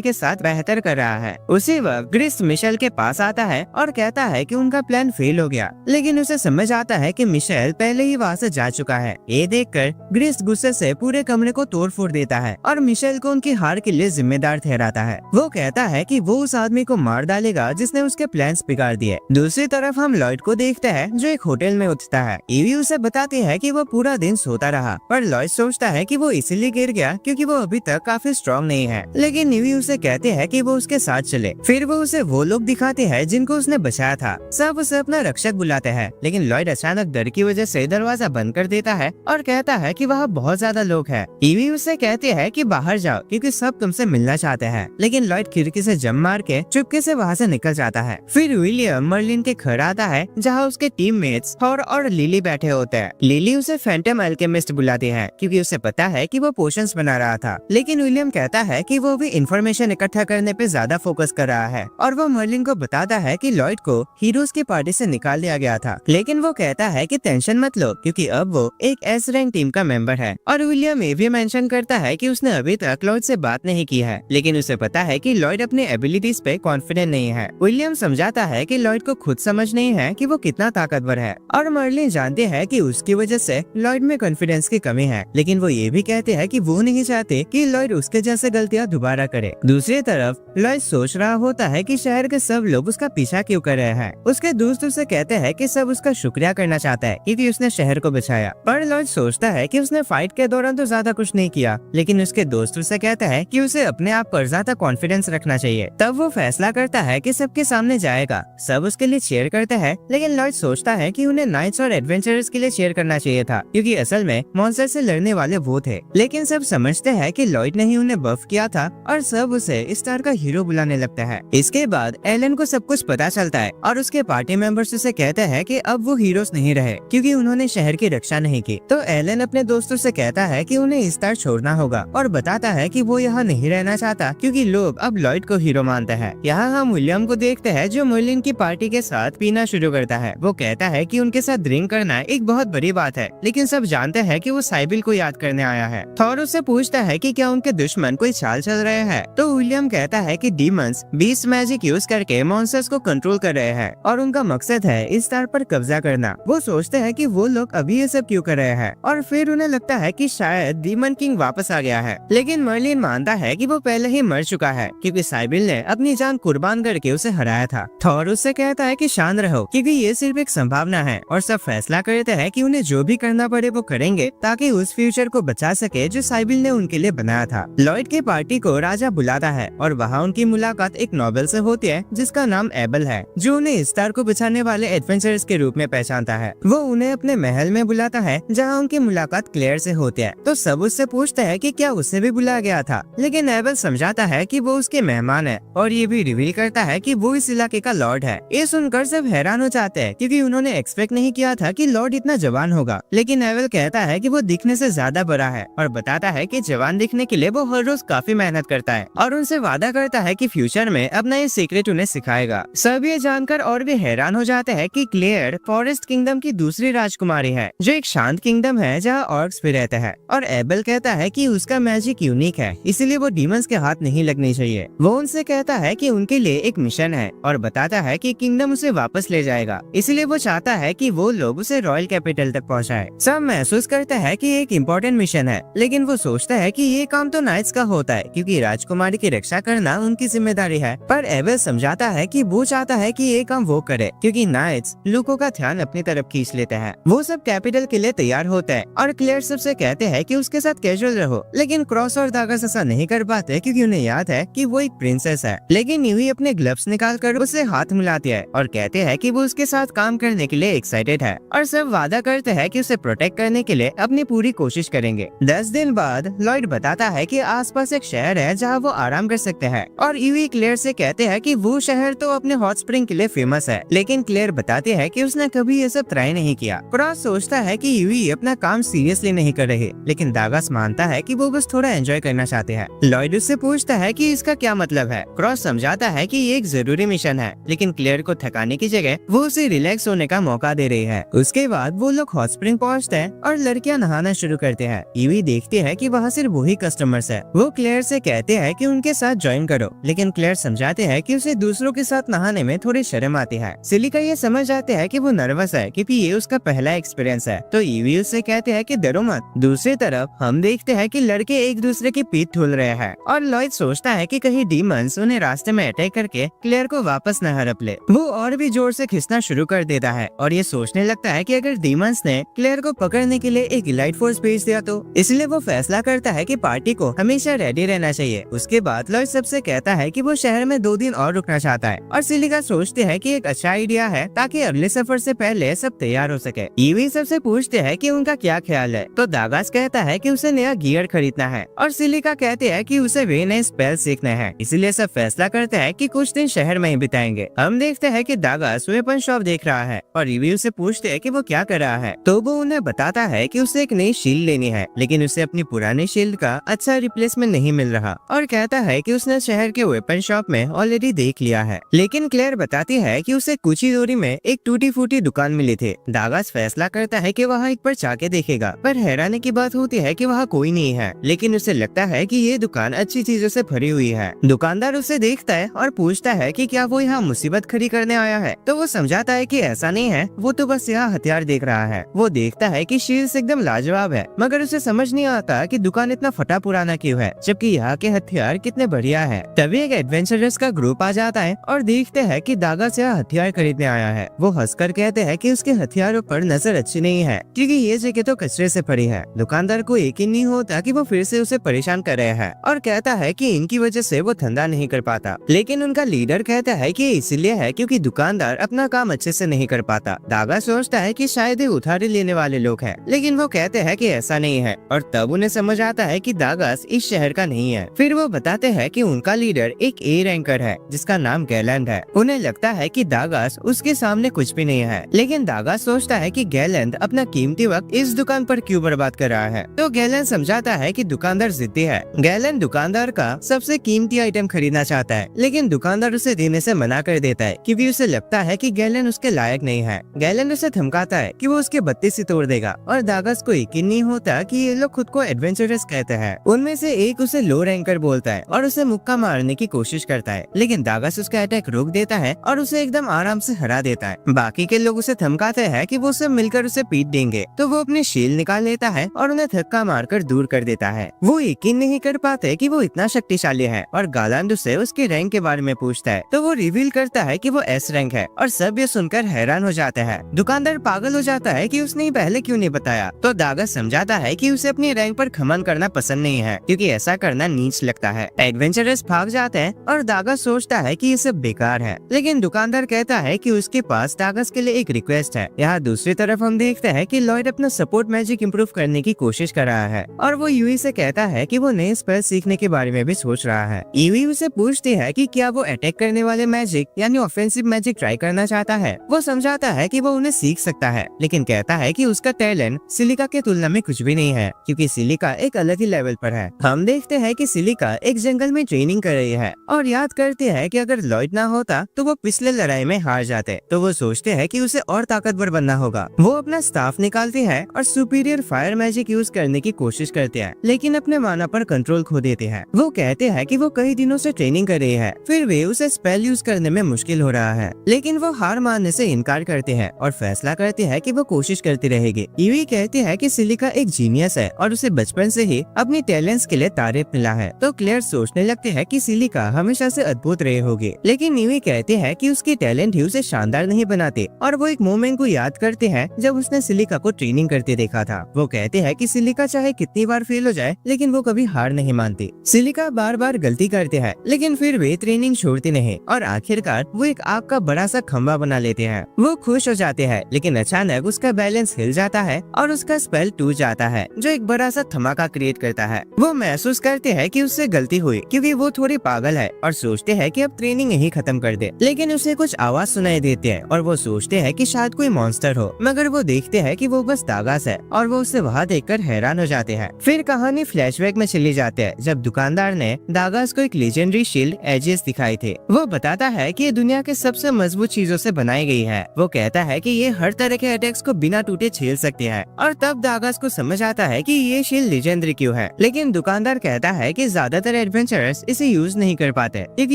के साथ बेहतर कर रहा है। उसी वक्त ग्रिस मिशेल के पास आता है और कहता है कि उनका प्लान फेल हो गया, लेकिन उसे समझ आता है कि मिशेल पहले ही वहाँ से जा चुका है। ये देखकर ग्रिस गुस्से से पूरे कमरे को तोड़ फोड़ देता है और मिशेल को उनकी हार के लिए जिम्मेदार ठहराता है। वो कहता है कि वो उस आदमी को मार डालेगा जिसने उसके प्लान्स बिगाड़ दिए। दूसरी तरफ हम लॉयड को देखते हैं जो एक होटल में उठता है। ईवी उसे बताती है कि वो पूरा दिन सोता रहा, पर लॉयड सोचता है कि वो इसीलिए गिर गया क्योंकि वो अभी तक काफी स्ट्रॉन्ग नहीं है, लेकिन ईवी उसे कहते हैं कि वो उसके साथ चले। फिर वो उसे वो लोग दिखाते हैं जिनको उसने बचाया था। सब उसे अपना रक्षक बुलाते हैं, लेकिन लॉयड अचानक डर की वजह से दरवाजा बंद कर देता है और कहता है कि वहाँ बहुत ज्यादा लोग हैं। ईवी उसे कहते हैं कि बाहर जाओ क्योंकि सब तुमसे मिलना चाहते हैं, लेकिन लॉयड खिड़की से जंप मार के चुपके से वहाँ से निकल जाता है। फिर विलियम मर्लिन के घर आता है जहाँ उसके टीममेट्स थॉर और लिली बैठे होते हैं। लिली उसे फैंटम अल्केमिस्ट बुलाती है क्योंकि उसे पता है कि वो पोशंस बना रहा था, लेकिन विलियम कहता है कि वो भी इंफॉर्मेशन इकट्ठा करने पे ज्यादा फोकस कर रहा है और वो मर्लिन को बताता है कि लॉयड को हीरोज की पार्टी से निकाल दिया गया था, लेकिन वो कहता है कि टेंशन मत लो क्योंकि अब वो एक एस रैंक टीम का मेंबर है। और विलियम ये भी मेंशन करता है कि उसने अभी तक लॉयड से बात नहीं की है, लेकिन उसे पता है कि लॉयड अपने एबिलिटीज पे कॉन्फिडेंट नहीं है। विलियम समझाता है कि लॉयड को खुद समझ नहीं है कि वो कितना ताकतवर है और मर्लिन जानते हैं कि उसकी वजह से लॉयड में कॉन्फिडेंस की कमी है, लेकिन वो ये भी कहते हैं कि वो नहीं चाहते कि लॉयड उसके जैसे गलतियां दोबारा करे। दूसरी तरफ लॉयड सोच रहा होता है कि शहर के सब लोग उसका पीछा क्यों कर रहे हैं। उसके दोस्त उसे कहते हैं कि सब उसका शुक्रिया करना चाहता है क्योंकि उसने शहर को बचाया, पर लॉयड सोचता है कि उसने फाइट के दौरान तो ज्यादा कुछ नहीं किया, लेकिन उसके दोस्त उसे कहता है कि उसे अपने आप पर ज्यादा कॉन्फिडेंस रखना चाहिए। तब वो फैसला करता है कि सबके सामने जाएगा। सब उसके लिए चीयर करते हैं, लेकिन लॉयड सोचता है कि उन्हें नाइट्स और एडवेंचरर्स के लिए चीयर करना चाहिए था क्योंकि असल में मॉन्स्टर से लड़ने वाले वो थे। लेकिन सब समझते हैं कि लॉयड ने ही उन्हें बफ किया था और सब उसे स्टार का हीरो बुलाने लगता है। इसके बाद एलन को सब कुछ पता चलता है और उसके पार्टी मेंबर्स उसे कहते हैं कि अब वो हीरोज नहीं रहे क्योंकि उन्होंने शहर की रक्षा नहीं की। तो एलन अपने दोस्तों से कहता है कि उन्हें स्टार छोड़ना होगा और बताता है कि वो यहाँ नहीं रहना चाहता क्योंकि लोग अब लॉयड को हीरो मानते हैं। यहाँ हम विलियम को देखते हैं जो मर्लिन की पार्टी के साथ पीना शुरू करता है। वो कहता है कि उनके साथ ड्रिंक करना एक बहुत बड़ी बात है, लेकिन सब जानते हैं कि वो साइबिल को याद करने आया है। थॉर उससे पूछता है कि क्या उनके दुश्मन कोई चाल चल रहे हैं, तो विलियम कहता है कि डीमंस बीस्ट मैजिक यूज करके मॉन्स्टर्स को कंट्रोल कर रहे हैं और उनका मकसद है इस स्टार पर कब्जा करना। वो सोचते हैं कि वो लोग अभी ये सब क्यों कर रहे हैं और फिर उन्हें लगता है कि शायद डीमन किंग वापस आ गया है, लेकिन मर्लिन मानता है कि वो पहले ही मर चुका है क्योंकि साइबिल ने अपनी जान कुर्बान करके उसे हराया था। थॉर उससे कहता है कि शांत रहो क्योंकि ये सिर्फ एक संभावना है और सब फैसला करते हैं कि उन्हें जो भी करना पड़े वो करेंगे ताकि उस फ्यूचर को बचा सके जो साइबिल ने उनके लिए बनाया था। लॉयड की पार्टी को राजा बुलाता है और वहाँ उनकी मुलाकात एक नोबल से होती है जिसका नाम एबल है, जो उन्हें स्टार को बचाने वाले एडवेंचरर्स के रूप में पहचानता है। वो उन्हें अपने महल में बुलाता है जहाँ उनकी मुलाकात क्लेयर से होती है, तो सब उससे पूछते हैं कि क्या उसे भी बुलाया गया था, लेकिन एबल समझाता है कि वो उसके मेहमान है और ये भी रिवील करता है कि वो इस इलाके का लॉर्ड है। ये सुनकर सब हैरान हो जाते हैं क्योंकि उन्होंने एक्सपेक्ट नहीं किया था कि लॉर्ड इतना जवान होगा, लेकिन एबल कहता है कि वो दिखने से ज्यादा बड़ा है और बताता है कि जवान दिखने के लिए वो हर रोज काफी मेहनत करता है और उनसे वादा करता है कि फ्यूचर में अपना ये सीक्रेट उन्हें सिखाएगा। सब ये जानकर और भी हैरान हो जाते हैं कि क्लेयर फॉरेस्ट किंगडम की दूसरी राजकुमारी है जो एक शांत किंगडम है जहाँ ऑर्क्स भी रहते हैं, और एबल कहता है कि उसका मैजिक यूनिक है इसलिए वो डीमंस के हाथ नहीं लगनी चाहिए। वो उनसे कहता है कि उनके लिए एक मिशन है और बताता है कि किंगडम उसे वापस ले जाएगा, इसलिए वो चाहता है कि वो लोग उसे रॉयल कैपिटल तक पहुँचाए। सब महसूस करते हैं कि एक इम्पोर्टेंट मिशन है, लेकिन वो सोचता है कि ये काम तो नाइट्स का होता है क्योंकि राजकुमारी की रक्षा करना उनकी जिम्मेदारी है, पर एबल समझाता है कि वो चाहता है कि ये काम वो करे क्योंकि नाइट्स लूको का ध्यान अपनी तरफ खींच लेते हैं। वो सब कैपिटल के लिए तैयार होते हैं और क्लेयर सबसे कहते हैं कि उसके साथ कैजुअल रहो, लेकिन क्रॉस और दागस ऐसा नहीं कर पाते क्योंकि उन्हें याद है कि वो एक प्रिंसेस है। लेकिन यूही अपने ग्लव्स निकाल कर उसे हाथ मिलाती है और कहते हैं कि वो उसके साथ काम करने के लिए एक्साइटेड है, और सब वादा करते हैं कि उसे प्रोटेक्ट करने के लिए अपनी पूरी कोशिश करेंगे। 10 दिन बाद लॉयड बताता है कि आसपास एक शहर है जहाँ वो आराम कर सकते हैं, और यूही क्लेयर से कहते हैं कि वो शहर तो अपने हॉट स्प्रिंग के लिए फेमस है, लेकिन क्लेयर बताती है कि उसने कभी ये सब ट्राई नहीं किया। क्रॉस सोचता है कि यूही अपना काम सीरियसली नहीं कर रहे, लेकिन दागस मानता है कि वो बस थोड़ा एंजॉय करना चाहते हैं। लॉयड उससे पूछता है कि इसका क्या मतलब है। क्रॉस समझाता है कि ये एक जरूरी मिशन है, लेकिन क्लेयर को थकाने की जगह वो उसे रिलैक्स होने का मौका दे रही है। उसके बाद वो लोग हॉट स्प्रिंग पहुँचते हैं और लड़कियां नहाना शुरू करते हैं। यूही देखती है कि वहाँ सिर्फ वही कस्टमर्स है। वो क्लेयर से कहते हैं कि उनके साथ ज्वाइन करो, लेकिन क्लेयर समझाते हैं कि उसे दूसरों के साथ नहाने में थोड़ी शर्म आती है। सिलिका ये समझ जाते हैं कि वो नर्वस है क्योंकि ये उसका पहला एक्सपीरियंस है, तो यूही उससे कहते हैं कि डरो मत। दूसरी तरफ हम देखते हैं कि लड़के एक दूसरे की पीठ धुल रहे हैं और लॉयड सोचता है कि कहीं डीमंस उन्हें रास्ते में अटैक करके क्लेयर को वापस न हड़प ले। वो और भी जोर से खींचना शुरू कर देता है और ये सोचने लगता है कि अगर डीमंस ने क्लेयर को पकड़ने के लिए एक इलाइट फोर्स भेज दिया तो, इसलिए वो फैसला करता है कि पार्टी को हमेशा रेडी रहना चाहिए। उसके बाद लॉयड सबसे कहता है कि वो शहर में 2 दिन और रुकना चाहता है, और सिलिका सोचते हैं कि एक अच्छा आइडिया है ताकि अगले सफर से पहले सब तैयार हो सके। ईवी सबसे पूछते हैं कि उनका क्या ख्याल है, तो दागास कहता है कि उसे नया गियर खरीदना है, और सिलिका कहते हैं कि उसे वे नए स्पेल सीखने हैं, इसलिए सब फैसला करते हैं कि कुछ दिन शहर में ही बिताएंगे। हम देखते हैं कि दागास वेपन शॉप देख रहा है और ईवी से पूछते हैं कि वो क्या कर रहा है, तो वो उन्हें बताता है कि उसे एक नई शील्ड लेनी है, लेकिन उसे अपनी पुरानी शील्ड का अच्छा रिप्लेसमेंट नहीं मिल रहा, और कहता है कि उसने शहर के वेपन शॉप में ऑलरेडी देख लिया है। लेकिन क्लेयर बताती है कि उसे कुछ ही दूरी में एक टूटी फूटी दुकान मिली थी। दागास फैसला करता है कि वहाँ एक बार जाके देखेगा, पर हैरानी की बात होती है कि वहाँ कोई नहीं है, लेकिन उसे लगता है कि ये दुकान अच्छी चीजों से भरी हुई है। दुकानदार उसे देखता है और पूछता है कि क्या वो यहाँ मुसीबत खड़ी करने आया है, तो वो समझाता है कि ऐसा नहीं है, वो तो बस यहाँ हथियार देख रहा है। वो देखता है कि शील्ड एकदम लाजवाब है, मगर उसे समझ नहीं आता कि दुकान इतना फटा पुराना क्यों है, जबकि यहाँ के हथियार कितने बढ़िया है। तभी एक एडवेंचरर्स का ग्रुप आ जाता है और देखते हैं कि दागास यहाँ हथियार खरीदने आया है। वो हंसकर कहते हैं कि उसके हथियारों पर नजर अच्छी नहीं है क्योंकि ये जगह तो कचरे से भरी है। दुकानदार को यकीन नहीं होता कि वो फिर से उसे परेशान कर रहे हैं और कहता है कि इनकी वजह से वो धंधा नहीं कर पाता, लेकिन उनका लीडर कहता है कि इसलिए है क्योंकि दुकानदार अपना काम अच्छे से नहीं कर पाता। दागा सोचता है कि शायद ये उधारी लेने वाले लोग हैं, लेकिन वो कहते हैं कि ऐसा नहीं है, और तब उन्हें समझ आता है कि दागास इस शहर का नहीं है। फिर वो बताते हैं कि उनका लीडर एक ए रैंकर है जिसका नाम गैलेंड है। उन्हें लगता है कि दागास उसके सामने कुछ भी नहीं है, लेकिन दागास सोचता है कि गैलेंड अपना कीमती वक्त इस दुकान पर क्यों बर्बाद कर रहा है, तो गैलेंड समझाता है कि दुकानदार जिद्दी है। गैलेंड दुकानदार का सबसे कीमती आइटम खरीदना चाहता है, लेकिन दुकानदार उसे देने से मना कर देता है क्योंकि उसे लगता है कि गैलेंड उसके के लायक नहीं है। गैलन उसे धमकाता है कि वो उसके बत्ती से तोड़ देगा और दागस को यकीन नहीं होता कि ये लोग खुद को एडवेंचरस कहते हैं। उनमें से एक उसे लो रैंकर बोलता है और उसे मुक्का मारने की कोशिश करता है, लेकिन दागस उसका अटैक रोक देता है और उसे एकदम आराम से हरा देता है। बाकी के लोग उसे धमकाते हैं कि वो सब मिलकर उसे पीट देंगे, तो वो अपनी शील्ड निकाल लेता है और उन्हें धक्का मारकर दूर कर देता है। वो यकीन नहीं कर पाते कि वो इतना शक्तिशाली है और गालांड उससे उसके रैंक के बारे में पूछता है, तो वो रिवील करता है कि वो एस रैंक है और सब ये सुनकर हैरान हो जाते हैं। दुकानदार पागल हो जाता है कि उसने पहले क्यों नहीं बताया, तो दागस समझाता है कि उसे अपनी रैंक पर घमंड करना पसंद नहीं है क्योंकि ऐसा करना नीच लगता है। एडवेंचरर्स भाग जाते हैं और दागस सोचता है कि ये सब बेकार है, लेकिन दुकानदार कहता है कि उसके पास दागस के लिए एक रिक्वेस्ट है। यहाँ दूसरी तरफ हम देखते हैं कि लॉयड अपना सपोर्ट मैजिक इम्प्रूव करने की कोशिश कर रहा है और वो यूई से कहता है कि वो नए स्पेल सीखने के बारे में भी सोच रहा है। यूई उसे पूछती है कि क्या वो अटैक करने वाले मैजिक यानी ऑफेंसिव मैजिक ट्राई करना चाहता है। वो समझाता है कि वो उन्हें सीख सकता है, लेकिन कहता है कि उसका टैलेंट सिलिका के तुलना में कुछ भी नहीं है क्योंकि सिलिका एक अलग ही लेवल पर है। हम देखते हैं कि सिलिका एक जंगल में ट्रेनिंग कर रही है और याद करते हैं कि अगर लॉयड ना होता तो वो पिछले लड़ाई में हार जाते, तो वो सोचते हैं कि उसे और ताकतवर बनना होगा। वो अपना स्टाफ निकालते हैं और सुपीरियर फायर मैजिक यूज करने की कोशिश करते हैं, लेकिन अपने माना पर कंट्रोल खो देते हैं। वो कहते हैं कि वो कई दिनों से ट्रेनिंग कर रही है, फिर भी उसे स्पेल यूज करने में मुश्किल हो रहा है, लेकिन वो हार मानने से इनकार करते हैं और फैसला करते हैं कि वो कोशिश करती रहेगी। यूई कहते हैं कि सिलिका एक जीनियस है और उसे बचपन से ही अपनी टैलेंट्स के लिए तारीफ मिला है, तो क्लेयर सोचने लगते हैं कि सिलिका हमेशा से अद्भुत रही होगी, लेकिन यूई कहते हैं कि उसकी टैलेंट ही उसे शानदार नहीं बनाते और वो एक मोमेंट को याद करते हैं जब उसने सिलिका को ट्रेनिंग करते देखा था। वो कहते हैं कि सिलिका चाहे कितनी बार फेल हो जाए लेकिन वो कभी हार नहीं मानती। सिलिका बार बार गलती करते हैं लेकिन फिर वे ट्रेनिंग छोड़ती नहीं और आखिरकार वो एक आग का बड़ा सा खंभा बना लेते हैं। वो खुश हो जाते हैं, लेकिन अचानक उसका बैलेंस हिल जाता है और उसका स्पेल टूट जाता है जो एक बड़ा सा धमाका क्रिएट करता है। वो महसूस करते हैं कि उससे गलती हुई क्योंकि वो थोड़ी पागल है और सोचते हैं कि अब ट्रेनिंग यही खत्म कर दे, लेकिन उसे कुछ आवाज सुनाई देती है और वो सोचते हैं कि शायद कोई मॉन्स्टर हो, मगर वो देखते हैं कि वो बस दागस है और वो उसे वहाँ देखकर हैरान हो जाते हैं। फिर कहानी फ्लैशबैक में चली जाती है जब दुकानदार ने दागस को एक लेजेंडरी शील्ड एजिस दिखाई थी। वो बताता है कि ये दुनिया के सबसे मजबूत चीजों से बनाई गई है। वो कहता है कि ये हर तरह के अटैक्स को बिना टूटे झेल सकती है और तब दागस को समझ आता है कि ये शील्ड लेजेंडरी क्यों है, लेकिन दुकानदार कहता है कि ज्यादातर एडवेंचरर्स इसे यूज नहीं कर पाते क्योंकि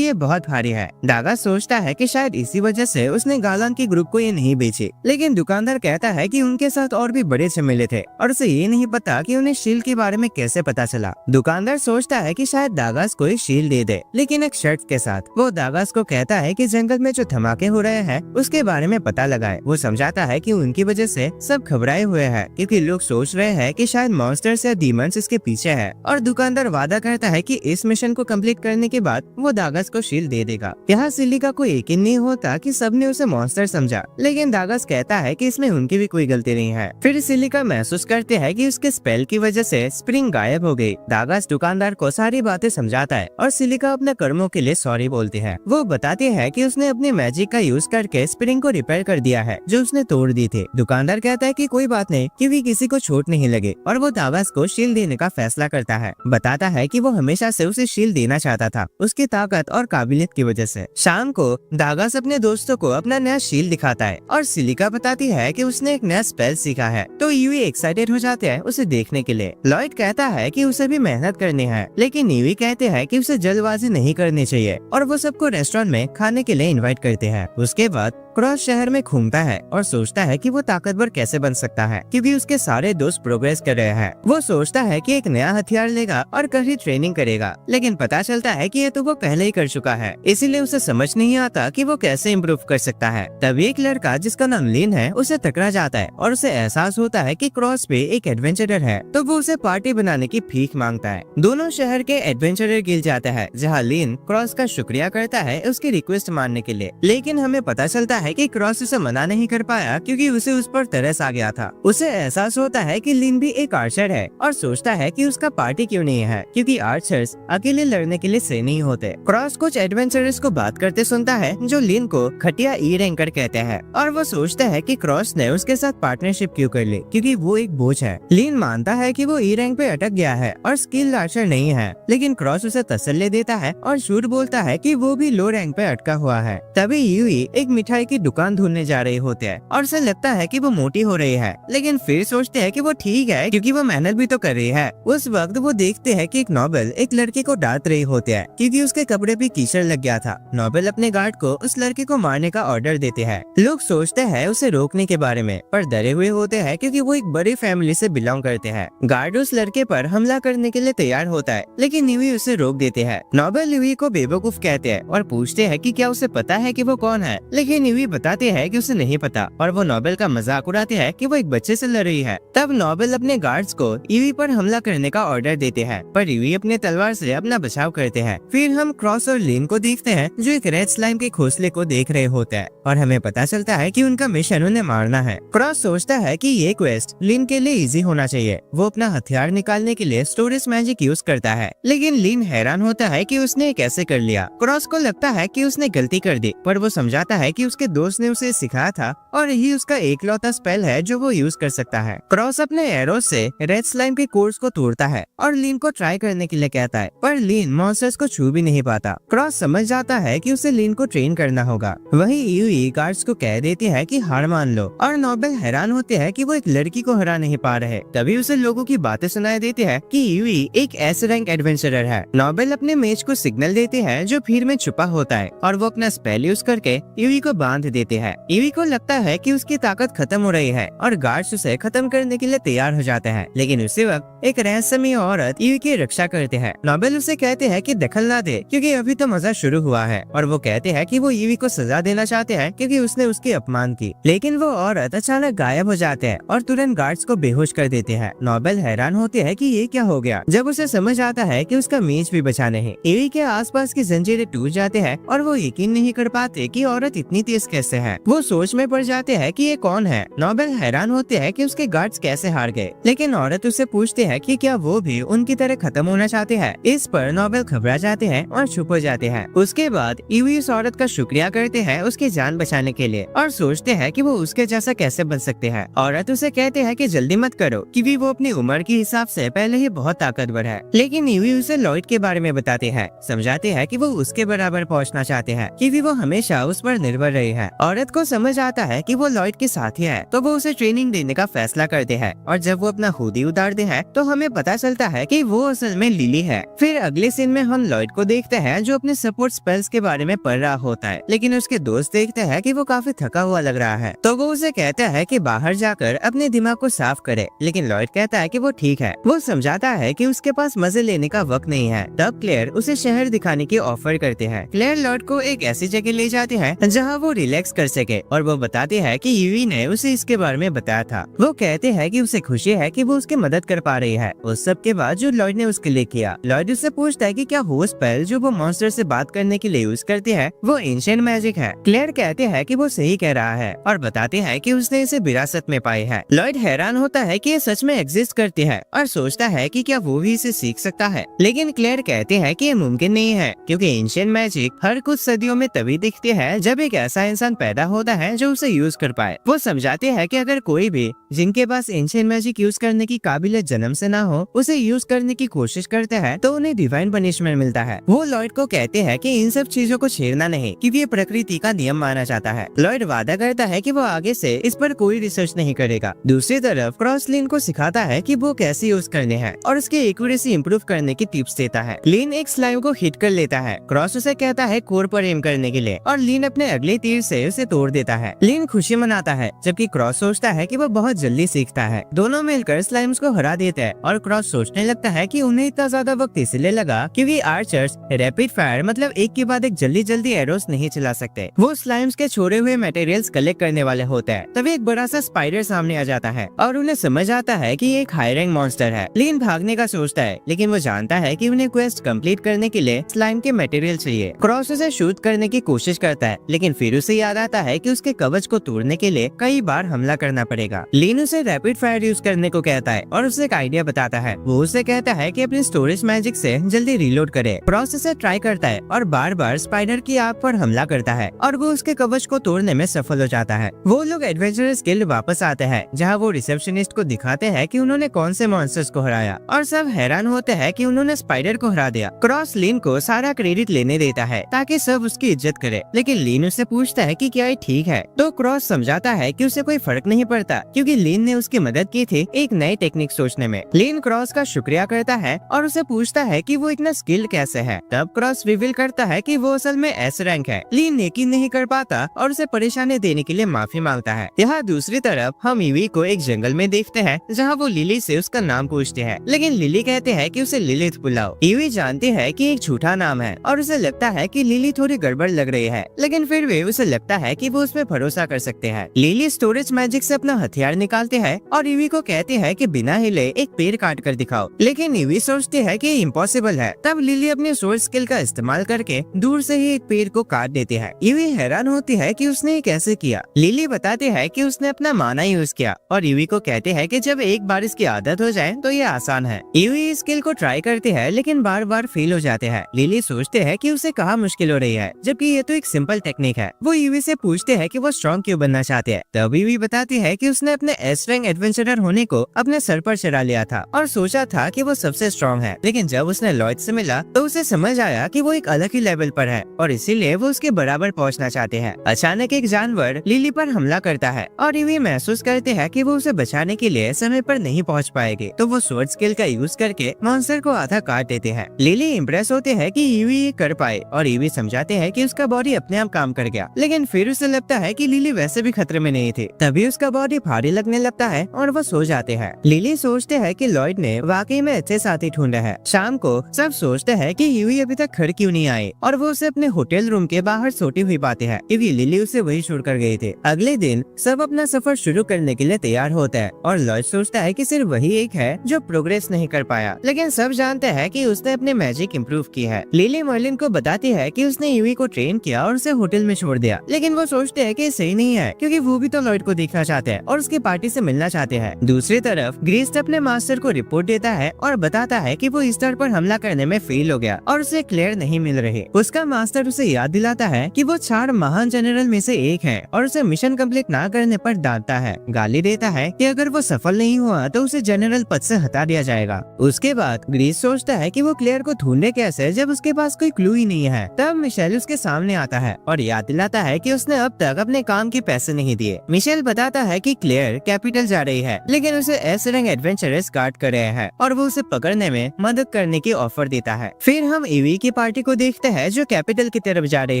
ये बहुत भारी है। दागस सोचता है कि शायद इसी वजह से उसने गालान की ग्रुप को ये नहीं बेची, लेकिन दुकानदार कहता है कि उनके साथ और भी बड़े झमेले थे और उसे ये नहीं पता कि उन्हें शील्ड के बारे में कैसे पता चला। दुकानदार सोचता है कि शायद दागस को शील्ड दे दे, लेकिन एक शर्त के साथ। वो दागस को कहता है कि जंगल में जो धमाके हो रहे हैं उसके बारे में पता लगाए। वो समझाता है कि उनकी वजह से सब घबराए हुए हैं क्योंकि लोग सोच रहे हैं कि शायद मॉन्स्टर्स या डीमंस इसके पीछे है, और दुकानदार वादा करता है कि इस मिशन को कंप्लीट करने के बाद वो दागस को शील्ड दे देगा। यहाँ सिलिका को यकीन नहीं होता कि सबने उसे मॉन्स्टर समझा, लेकिन दागस कहता है कि इसमें उनकी भी कोई गलती नहीं है। फिर सिलिका महसूस करते हैं कि उसके स्पेल की वजह से स्प्रिंग गायब हो गई। दागस दुकानदार को सारी बातें समझाता है और सिलिका अपने कर्मों के लिए सॉरी बोलती है। वो बताती है कि उसने अपने मैजिक का यूज करके स्प्रिंग को रिपेयर कर दिया है जो उसने तोड़ दी थी। दुकानदार कहता है कि कोई बात नहीं, क्योंकि किसी को चोट नहीं लगे, और वो दागस को शील्ड देने का फैसला करता है। बताता है कि वो हमेशा से उसे शील्ड देना चाहता था उसकी ताकत और काबिलियत की वजह से। शाम को दागस अपने दोस्तों को अपना नया शील्ड दिखाता है और सिलिका बताती है कि उसने एक नया स्पेल सीखा है, तो यूई एक्साइटेड हो जाते हैं उसे देखने के लिए। लॉयड कहता है कि उसे भी मेहनत करनी है, लेकिन यूई कहते हैं कि उसे जल्दबाजी नहीं करनी चाहिए और वो सबको रेस्टोरेंट में खाने के लिए इनवाइट करते हैं। उसके बाद क्रॉस शहर में घूमता है और सोचता है कि वो ताकतवर कैसे बन सकता है क्योंकि उसके सारे दोस्त प्रोग्रेस कर रहे हैं। वो सोचता है कि एक नया हथियार लेगा और कहीं ट्रेनिंग करेगा, लेकिन पता चलता है कि ये तो वो पहले ही कर चुका है, इसीलिए उसे समझ नहीं आता कि वो कैसे इम्प्रूव कर सकता है। तभी एक लड़का जिसका नाम लिन है उसे टकरा जाता है और उसे एहसास होता है कि क्रॉस पे एक एडवेंचरर है, तो वो उसे पार्टी बनाने की भीख मांगता है। दोनों शहर के एडवेंचरर गिल जाते हैं जहाँ लिन क्रॉस का शुक्रिया करता है उसकी रिक्वेस्ट मानने के लिए, लेकिन हमें पता चलता है कि क्रॉस उसे मना नहीं कर पाया क्योंकि उसे उस पर तरस आ गया था। उसे एहसास होता है कि लिन भी एक आर्चर है और सोचता है कि उसका पार्टी क्यों नहीं है क्योंकि आर्चर्स अकेले लड़ने के लिए सही नहीं होते। क्रॉस कुछ एडवेंचरर्स को बात करते सुनता है जो लिन को घटिया ई रैंकर कहते हैं और वो सोचता है कि क्रॉस ने उसके साथ पार्टनरशिप क्यों कर ली क्योंकि वो एक बोझ है। लिन मानता है कि वो ई रैंक पे अटक गया है और स्किल्ड आर्चर नहीं है, लेकिन क्रॉस उसे तसल्ली देता है और झूठ बोलता है कि वो भी लो रैंक पे अटका हुआ है। तभी यूई एक मिठाई की दुकान ढूंढने जा रहे होते हैं और उसे लगता है कि वो मोटी हो रही है, लेकिन फिर सोचते हैं कि वो ठीक है क्योंकि वो मेहनत भी तो कर रही है। उस वक्त वो देखते हैं कि एक नोबेल एक लड़के को डांट रही होते हैं क्योंकि उसके कपड़े पे कीचड़ लग गया था। नोबेल अपने गार्ड को उस लड़के को मारने का ऑर्डर देते हैं। लोग सोचते हैं उसे रोकने के बारे में, पर डरे हुए होते हैं क्योंकि वो एक बड़ी फैमिली से बिलोंग करते हैं। गार्ड उस लड़के पर हमला करने के लिए तैयार होता है, लेकिन ल्यूई उसे रोक देते हैं। नोबेल ल्यूई को बेवकूफ कहते हैं और पूछते हैं कि क्या उसे पता है कि वो कौन है, लेकिन ल्यूई बताते हैं कि उसे नहीं पता और वो नोबेल का मजाक उड़ाते हैं कि वो एक बच्चे से लड़ रही है। तब नोबेल अपने गार्ड्स को ल्यूई पर हमला करने का ऑर्डर देते हैं, पर ल्यूई अपने तलवार से अपना बचाव करते हैं। फिर हम क्रॉस और लिन को देखते हैं जो एक रेड स्लाइम के घोंसले को देख रहे होते हैं और हमें पता चलता है कि उनका मिशन उन्हें मारना है। क्रॉस सोचता है कि ये क्वेस्ट लिन के लिए इजी होना चाहिए। वो अपना हथियार निकालने के लिए स्टोरेज मैजिक यूज करता है, लेकिन लिन हैरान होता है कि उसने ये कैसे कर लिया। क्रॉस को लगता है कि उसने गलती कर दी, पर वो समझाता है कि उसके दोस्त ने उसे सिखाया था और यही उसका एकलौता स्पेल है जो वो यूज कर सकता है। क्रॉस अपने एरो से रेड स्लाइम के कोर्स को तोड़ता है और लिन को ट्राई करने के लिए कहता है, पर लिन मॉन्स्टर्स को छू भी नहीं पाता। क्रॉस समझ जाता है कि उसे लिन को ट्रेन करना होगा। वही ल्यूई गार्ड्स को कह देती है कि हार मान लो और नोबेल हैरान होते हैं कि वो एक लड़की को हरा नहीं पा रहे। तभी उसे लोगों की बातें सुनाई देती है कि ल्यूई एक एस रैंक एडवेंचरर है। नोबेल अपने मेज को सिग्नल देते हैं जो भीड़ में छुपा होता है और वो अपना स्पेल यूज करके ल्यूई को बांध देते हैं। ल्यूई को लगता है कि उसकी ताकत खत्म हो रही है और गार्ड्स उसे खत्म करने के लिए तैयार हो जाते हैं, लेकिन उसी वक्त एक रहस्यमयी औरत ल्यूई की रक्षा करते हैं। नोबेल उसे कहते हैं कि दखल ना दे क्योंकि अभी तो मजा शुरू हुआ है और वो कहते हैं कि वो ल्यूई को सजा देना चाहते हैं क्योंकि उसने उसके अपमान की, लेकिन वो औरत अचानक गायब हो जाते हैं और तुरंत गार्ड्स को बेहोश कर देते हैं। नोबेल हैरान होते हैं कि ये क्या हो गया, जब उसे समझ आता है कि उसका मेज भी बचा नहीं। ल्यूई के आसपास की जंजीरें टूट जाते हैं और वो यकीन नहीं कर पाते कि औरत इतनी तेज कैसे है। वो सोच में पड़ जाते हैं कि ये कौन है। नोबेल हैरान होते हैं कि उसके गार्ड्स कैसे हार गए, लेकिन औरत उससे पूछते हैं कि क्या वो भी उनकी तरह खत्म होना चाहते हैं। इस पर नोबेल घबरा जाते हैं और चुप हो जाते हैं। उसके बाद ल्यूई उस औरत का शुक्रिया करते हैं उसकी जान बचाने के लिए और सोचते हैं कि वो उसके जैसा कैसे बन सकते हैं। औरत उसे कहते हैं कि जल्दी मत करो क्योंकि वो अपनी उम्र के हिसाब से पहले ही बहुत ताकतवर है, लेकिन ल्यूई उसे लॉयड के बारे में बताते हैं, समझाते हैं कि वो उसके बराबर पहुंचना चाहते हैं क्योंकि वो हमेशा उस पर निर्भर रही है। औरत को समझ आता है कि वो लॉयड के साथी है, तो वो उसे ट्रेनिंग देने का फैसला करते हैं और जब वो अपना हुडी उतारते हैं तो हमें पता चलता है कि वो असल में लिली है। फिर अगले सीन में हम लॉयड को देखते हैं जो अपने सपोर्ट स्पेल्स के बारे में पढ़ रहा होता है, लेकिन उसके दोस्त देखते हैं कि वो काफी थका हुआ लग रहा है, तो वो उसे कहता है कि बाहर जाकर अपने दिमाग को साफ करे, लेकिन लॉयड कहता है कि वो ठीक है। वो समझाता है कि उसके पास मजे लेने का वक्त नहीं है। तब क्लेयर उसे शहर दिखाने की ऑफर करते हैं। क्लेयर लॉयड को एक ऐसी जगह ले जाती है जहाँ वो रिलैक्स कर सके और वो बताती है कि ल्यूई ने उसे इसके बारे में बताया था। वो कहते हैं कि उसे खुशी है कि वो उसकी मदद कर पा रही है उस सब के बाद जो लॉयड ने उसके लिए किया। लॉयड उससे पूछता है कि क्या वो स्पेल जो वो मॉन्स्टर से बात करने के लिए यूज करते हैं वो एंशिएंट मैजिक है। क्लेयर कहते हैं कि वो सही कह रहा है और बताते हैं कि उसने इसे विरासत में पाई है। लॉयड हैरान होता है कि ये सच में एग्जिस्ट करती है और सोचता है कि क्या वो भी इसे सीख सकता है, लेकिन क्लेयर कहते हैं कि ये मुमकिन नहीं है क्योंकि एंशिएंट मैजिक हर कुछ सदियों में तभी दिखती है जब एक ऐसा इंसान पैदा होता है जो उसे यूज कर पाए। वो समझाते हैं कि अगर कोई भी जिनके पास एंशिएंट मैजिक यूज करने की काबिलियत जन्म से ना हो उसे यूज करने की कोशिश करते हैं तो उन्हें डिवाइन पनिशमेंट मिलता है। वो लॉयड को कहते हैं कि इन सब चीजों को छेड़ना नहीं क्योंकि ये प्रकृति का नियम माना जाता है। लॉयड वादा करता है कि वो आगे से इस पर कोई रिसर्च नहीं करेगा। दूसरी तरफ क्रॉस लिन को सिखाता है कि वो कैसे यूज करने हैं और उसकी एक्यूरेसी इंप्रूव करने की टिप्स देता है। लिन एक स्लाइम को हिट कर लेता है। क्रॉस उसे कहता है कोर पर एम करने के लिए और लिन अपने अगले तीर से उसे तोड़ देता है। लिन खुशी मनाता है जबकि क्रॉस सोचता है कि वो बहुत जल्दी सीखता है। दोनों मिलकर स्लाइम्स को हरा देते हैं और क्रॉस सोचने लगता है कि उन्हें इतना ज्यादा वक्त इसलिए लगा क्योंकि आर्चर्स रैपिड फायर मतलब एक के बाद एक जल्दी एरोस नहीं चला सकते। वो स्लाइम्स के छोड़े हुए मटेरियल्स कलेक्ट करने वाले होते हैं। तभी एक बड़ा सा स्पाइडर सामने आ जाता है और उन्हें समझ आता है कि ये एक हाई रैंक मॉन्स्टर है। लिन भागने का सोचता है लेकिन वो जानता है कि उन्हें क्वेस्ट कंप्लीट करने के लिए स्लाइम के मटेरियल चाहिए। क्रॉस उसे शूट करने की कोशिश करता है लेकिन फिर उसे याद आता है कि उसके कवच को तोड़ने के लिए कई बार हमला करना पड़ेगा। लिन उसे रैपिड फायर यूज करने को कहता है और उसे एक आइडिया बताता है। वो उसे कहता है कि अपनी स्टोरेज मैजिक से जल्दी रीलोड करे। क्रॉस उसे ट्राई करता है और बार बार स्पाइडर की आग पर हमला करता है और वो उसके कवच को तोड़ने में सफल हो जाता है। वो लोग एडवेंचरस गिल्ड वापस आते हैं जहाँ वो रिसेप्शनिस्ट को दिखाते हैं कि उन्होंने कौन से मॉन्स्टर्स को हराया और सब हैरान होते हैं कि उन्होंने स्पाइडर को हरा दिया। क्रॉस लिन को सारा क्रेडिट लेने देता है ताकि सब उसकी इज्जत करे, लेकिन लिन उससे पूछता पूछता है कि क्या ये ठीक है, तो क्रॉस समझाता है कि उसे कोई फर्क नहीं पड़ता क्योंकि लिन ने उसकी मदद की थी एक नई टेक्निक सोचने में। लिन क्रॉस का शुक्रिया करता है और उसे पूछता है कि वो इतना स्किल्ड कैसे है। तब क्रॉस रिवील करता है कि वो असल में एस रैंक है। लिन यकीन नहीं कर पाता और उसे परेशानी देने के लिए माफी मांगता है। यहाँ दूसरी तरफ हम ईवी को एक जंगल में देखते हैं जहाँ वो लिली से उसका नाम पूछते हैं, लेकिन लिली कहते हैं कि उसे लिलिथ बुलाओ। ईवी जानती है कि एक झूठा नाम है और उसे लगता है कि लिली थोड़ी गड़बड़ लग रही है, लेकिन फिर भी उसे लगता है कि वो उसमें भरोसा कर सकते हैं। लिली स्टोरेज मैजिक से अपना हथियार निकालते हैं और ईवी को कहते हैं कि बिना हिले एक पेड़ काट कर दिखाओ, लेकिन ईवी सोचती है कि इम्पॉसिबल है। तब लिली अपने सोर्ड स्किल का इस्तेमाल करके दूर से ही एक पेड़ को काट देती है। ईवी हैरान होती है कि उसने ये कैसे किया। लिली बताती है कि उसने अपना माना यूज किया और ईवी को कहते हैं कि जब एक बार इसकी आदत हो जाए तो ये आसान है। ईवी स्किल को ट्राई करती है लेकिन बार बार फेल हो जाते हैं। लिली सोचते हैं कि उसे कहाँ मुश्किल हो रही है, जबकि ये तो एक सिंपल टेक्निक है। वो ईवी से पूछते हैं कि वो स्ट्रॉन्ग क्यों बनना चाहते हैं। तब ईवी बताती है कि उसने अपने एस रैंक एडवेंचरर होने को अपने सर पर चढ़ा लिया था और सोचा था कि वो सबसे स्ट्रॉन्ग है, लेकिन जब उसने लॉयड से मिला तो उसे समझ आया कि वो एक अलग ही लेवल पर है और इसीलिए वो उसके बराबर पहुंचना चाहते हैं। अचानक एक जानवर लिली पर हमला करता है और ईवी महसूस करते हैं कि वो उसे बचाने के लिए समय पर नहीं पहुंच पाएगी, तो वो स्वॉर्ड स्किल का यूज करके मॉन्स्टर को आधा काट देते हैं। लिली इम्प्रेस होते हैं कि ईवी ये कर पाए और ईवी समझाते हैं कि उसका बॉडी अपने आप काम कर गया, लेकिन फिर उसे लगता है कि लिली वैसे भी खतरे में नहीं थी। तभी उसका बॉडी भारी लगने लगता है और वो सो जाते हैं। लिली सोचते हैं कि लॉयड ने वाकई में अच्छे साथी ढूंढे हैं। शाम को सब सोचते हैं कि ईवी अभी तक घर क्यों नहीं आई और वो उसे अपने होटल रूम के बाहर सोती हुई पाते हैं क्योंकि लिली उसे वही छोड़कर गए थे। अगले दिन सब अपना सफर शुरू करने के लिए तैयार होता है और लॉयड सोचता है कि सिर्फ वही एक है जो प्रोग्रेस नहीं कर पाया, लेकिन सब जानते हैं कि उसने अपने मैजिक इम्प्रूव की है। लिली मर्लिन को बताती है कि उसने ईवी को ट्रेन किया और उसे होटल में छोड़ दिया, लेकिन वो सोचते हैं कि सही नहीं है क्योंकि वो भी तो लॉयड को देखना चाहते हैं और उसकी पार्टी से मिलना चाहते हैं। दूसरी तरफ ग्रीस्ट अपने मास्टर को रिपोर्ट देता है और बताता है कि वो ईस्टर पर हमला करने में फेल हो गया और उसे क्लेयर नहीं मिल रही। उसका मास्टर उसे याद दिलाता है कि वो 4 महान जनरल में से एक है और उसे मिशन कंप्लीट ना करने पर डांटता है। गाली देता है कि अगर वो सफल नहीं हुआ तो उसे जनरल पद से हटा दिया जाएगा। उसके बाद ग्रीस सोचता है कि वो क्लेयर को ढूंढे कैसे जब उसके पास कोई क्लू ही नहीं है। तब मिशेल उसके सामने आता है और याद दिलाता है कि उसने अब तक अपने काम के पैसे नहीं दिए। मिशेल बताता है कि क्लेयर कैपिटल जा रही है, लेकिन उसे एस रैंक एडवेंचरर्स गार्ड कर रहे हैं और वो उसे पकड़ने में मदद करने की ऑफर देता है। फिर हम ईवी की पार्टी को देखते हैं जो कैपिटल की तरफ जा रहे